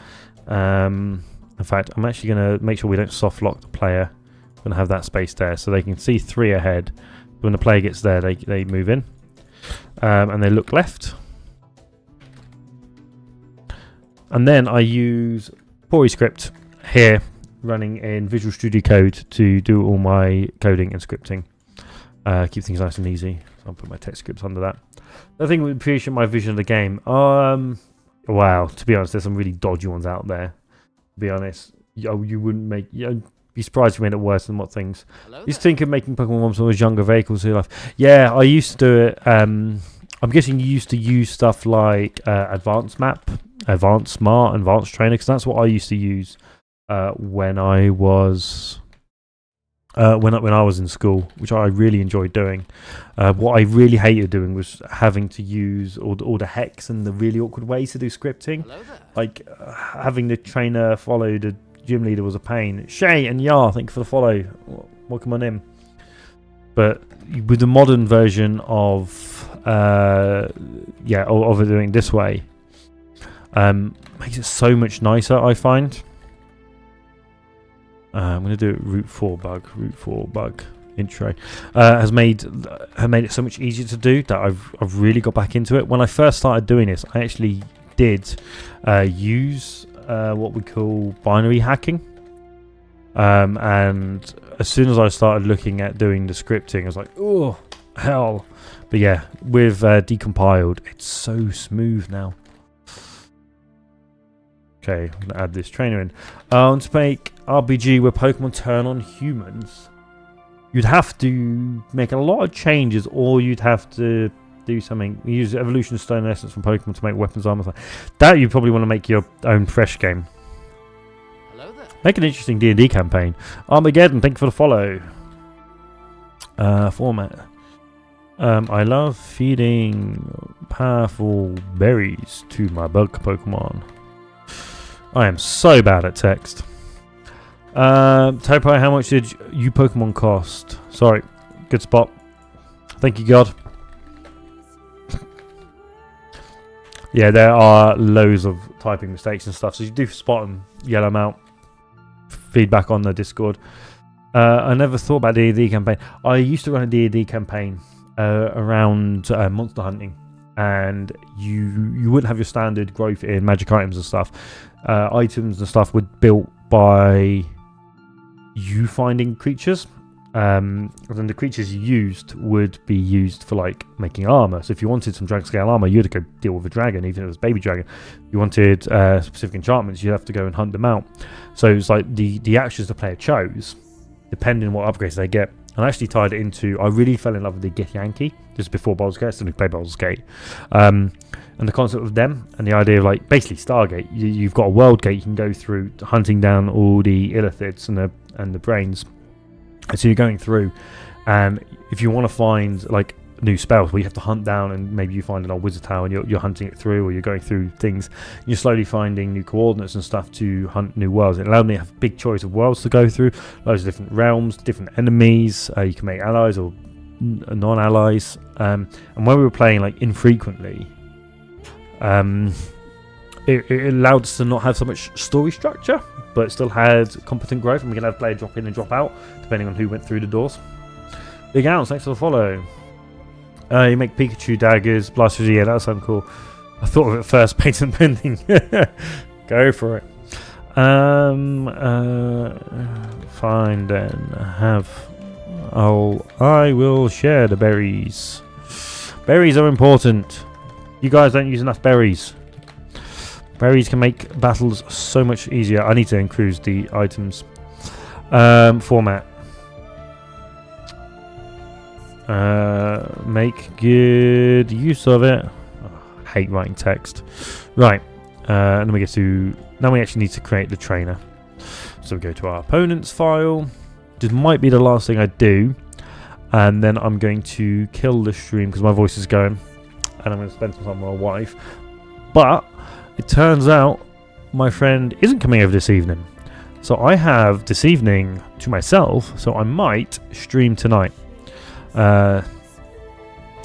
S1: In fact, I'm actually gonna make sure we don't soft lock the player. I'm gonna have that space there so they can see 3 ahead. When the player gets there, they move in, and they look left. And then I use PoriScript here, running in Visual Studio Code to do all my coding and scripting. Keep things nice and easy. So I'll put my text scripts under that. I think we appreciate my vision of the game. Wow, to be honest, there's some really dodgy ones out there. To be honest, you wouldn't make. You'd be surprised if you made it worse than what things. Used to think of making Pokemon ROMs when I was younger, vehicles in life. Yeah, I used to do it. I'm guessing you used to use stuff like Advanced Map, Advanced Smart, Advanced Trainer, because that's what I used to use when I was when I was in school, which I really enjoyed doing. What I really hated doing was having to use all the hex and the really awkward ways to do scripting. Like having the trainer follow the gym leader was a pain. Shay and Yar, thank you for the follow. Welcome on in. But with the modern version of of it doing it this way, makes it so much nicer, I find. I'm going to do it root 4 bug. intro, has made it so much easier to do that I've really got back into it. When I first started doing this, I actually did use what we call binary hacking, and as soon as I started looking at doing the scripting, I was like, oh hell. But yeah, with decompiled, it's so smooth now. Okay, I'm gonna add this trainer in. To make RPG where Pokemon turn on humans, you'd have to make a lot of changes, or you'd have to do something. Use evolution stone essence from Pokemon to make weapons, armor. That you probably want to make your own fresh game.
S2: Hello there.
S1: Make an interesting D&D campaign. Armageddon, thank you for the follow. Format. I love feeding powerful berries to my bug Pokemon. I am so bad at text. Topo, how much did you Pokemon cost? Sorry, good spot. Thank you, God. Yeah, there are loads of typing mistakes and stuff, so you do spot them, yell them out. Feedback on the Discord. I never thought about D&D campaign. I used to run a D&D campaign around monster hunting, and you wouldn't have your standard growth in magic items and stuff. Items and stuff were built by you finding creatures, and then the creatures you used would be used for like making armor. So if you wanted some dragon scale armor, you had to go deal with a dragon, even if it was baby dragon. If you wanted specific enchantments, you'd have to go and hunt them out. So it's like the actions the player chose, depending on what upgrades they get. And I actually tied it into, I really fell in love with the Get Yankee, just before Baldur's Gate. I still play Baldur's Gate. And the concept of them, and the idea of like, basically Stargate, you've got a world gate you can go through, hunting down all the illithids and the brains. And so you're going through, and if you want to find like new spells, where you have to hunt down, and maybe you find an old wizard tower and you're hunting it through, or you're going through things, you're slowly finding new coordinates and stuff to hunt new worlds. It allowed me to have a big choice of worlds to go through, loads of different realms, different enemies. You can make allies or non-allies, and when we were playing like infrequently, it allowed us to not have so much story structure, but still had competent growth, and we can have player drop in and drop out depending on who went through the doors. Big Ounce, thanks for the follow. You make Pikachu daggers, blasters. Yeah, that sounds cool. I thought of it first, patent pending. Go for it. Fine then. I will share the berries. Berries are important. You guys don't use enough berries. Berries can make battles so much easier. I need to increase the items. Format. Make good use of it. I hate writing text. Right. And then we get to... Now we actually need to create the trainer. So we go to our opponent's file. This might be the last thing I do. And then I'm going to kill the stream because my voice is going. And I'm going to spend some time with my wife. But it turns out my friend isn't coming over this evening. So I have this evening to myself. So I might stream tonight. I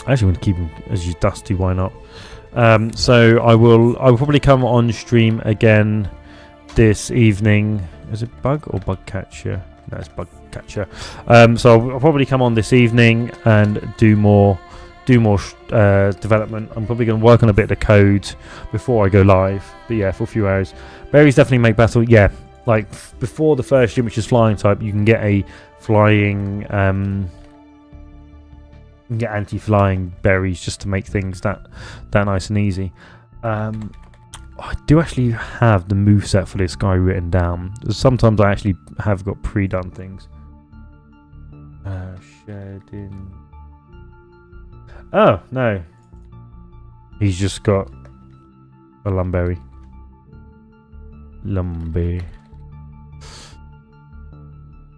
S1: actually want to keep him as you dusty, why not? So I will probably come on stream again this evening. Is it Bug or Bug Catcher? No, it's Bug Catcher. So I'll probably come on this evening and do more development. I'm probably going to work on a bit of the code before I go live. But yeah, for a few hours. Berries definitely make battle. Yeah, like before the first gym, which is flying type, you can get a flying. You can get anti-flying berries just to make things that nice and easy. I do actually have the moveset for this guy written down. Sometimes I actually have got pre-done things. Shared in... Oh, no. He's just got a Lumberry.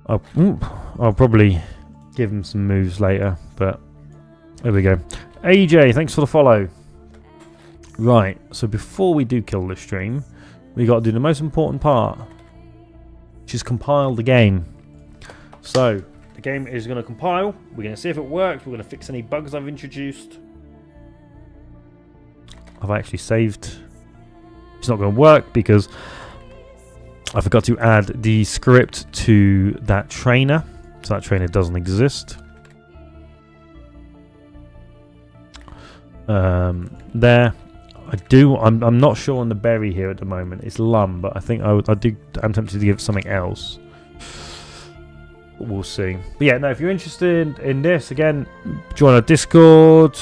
S1: I'll probably give him some moves later, but there we go. AJ, thanks for the follow. Right, so before we do kill the stream, we got to do the most important part, which is compile the game. So the game is going to compile. We're going to see if it works. We're going to fix any bugs I've introduced. I've actually saved. It's not going to work because I forgot to add the script to that trainer. So that trainer doesn't exist. There. I'm not sure on the berry here at the moment. It's lum, but I think I'm tempted to give it something else. We'll see. But yeah, no, if you're interested in this, again, join our Discord,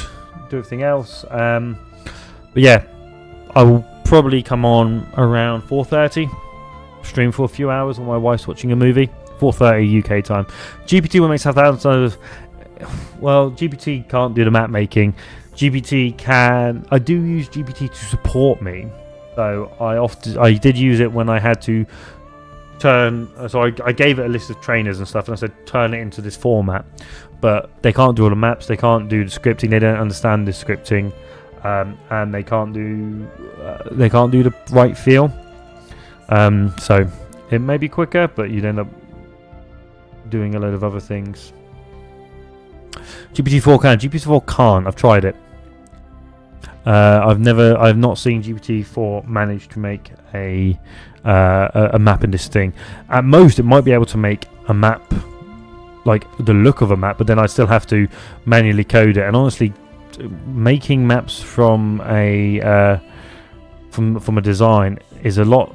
S1: do everything else. But yeah, I will probably come on around 4:30, stream for a few hours while my wife's watching a movie. 4:30 UK time. GPT will make thousands. Well, GPT can't do the map making. GPT can. I do use GPT to support me. So I did use it when I had to turn. So I gave it a list of trainers and stuff, and I said turn it into this format. But they can't do all the maps. They can't do the scripting. They don't understand the scripting, and they can't do the right feel. So it may be quicker, but you'd end up doing a load of other things. GPT-4 can. GPT-4 can't. I've tried it. I've not seen GPT-4 manage to make a map in this thing. At most, it might be able to make a map, like the look of a map, but then I still have to manually code it. And honestly, making maps from a design is a lot.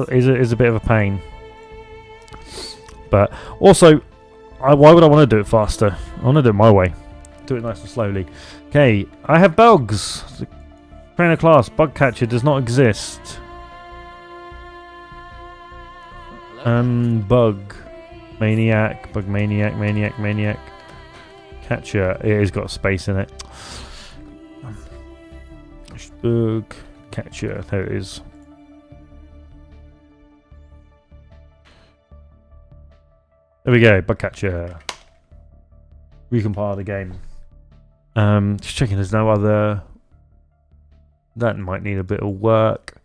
S1: Is a bit of a pain. But also, why would I want to do it faster? I want to do it my way. Do it nice and slowly. Okay, I have bugs. The trainer class bug catcher does not exist. Bug maniac, bug maniac. Catcher. It has got a space in it. Bug catcher. There it is. There we go, bug catcher. Recompile the game. Just checking there's no other. That might need a bit of work.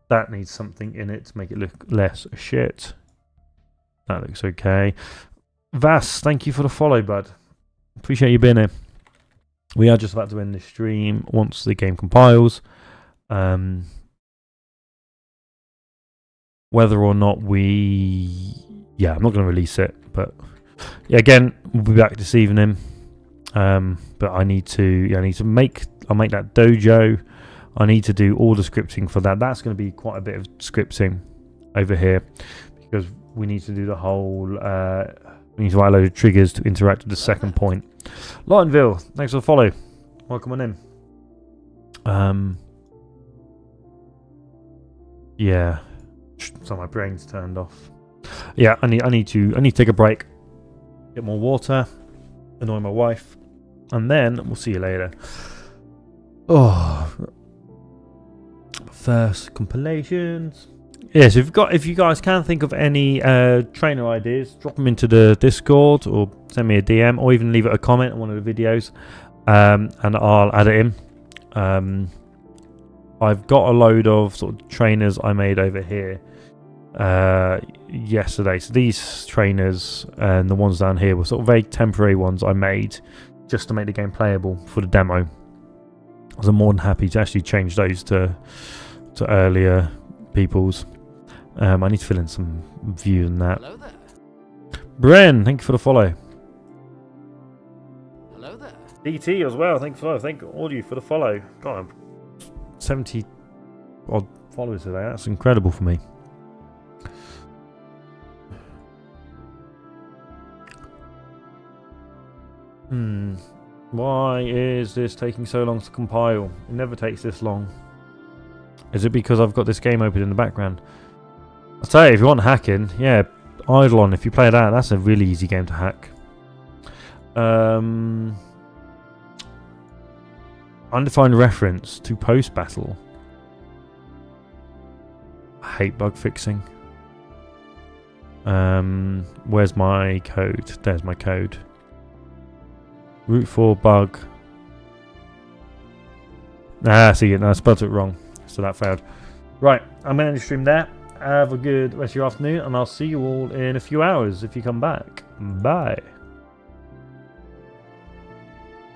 S1: That needs something in it to make it look less shit. That looks okay. Vas, thank you for the follow, bud. Appreciate you being here. We are just about to end this stream once the game compiles. Whether or not yeah, I'm not going to release it, but yeah, again, we'll be back this evening. But I need to make that dojo. I need to do all the scripting for that. That's going to be quite a bit of scripting over here because we need to do the whole. We need to write a load of triggers to interact with the second point. Lightonville, thanks for the follow. Welcome on in. Yeah, so my brain's turned off. Yeah, I need to take a break, get more water, annoy my wife, and then we'll see you later. Oh, first compilations. Yes, if you guys can think of any trainer ideas, drop them into the Discord or send me a DM, or even leave it a comment on one of the videos, and I'll add it in. I've got a load of sort of trainers I made over here yesterday. So these trainers and the ones down here were sort of very temporary ones I made just to make the game playable for the demo. I was more than happy to actually change those to earlier people's. I need to fill in some views on that.
S2: Hello there.
S1: Bren, thank you for the follow.
S2: Hello there.
S1: DT as well, thank all of you for the follow. God, I'm 70 odd followers today. That's incredible for me. Why is this taking so long to compile? It never takes this long. Is it because I've got this game open in the background? I'll tell you, if you want hacking, yeah, Eidolon, if you play that, that's a really easy game to hack. Undefined reference to post-battle. I hate bug fixing. Where's my code? There's my code. Route 4 bug. See, I spelled it wrong, so that failed. Right, I'm going to end the stream there. Have a good rest of your afternoon, and I'll see you all in a few hours if you come back. Bye.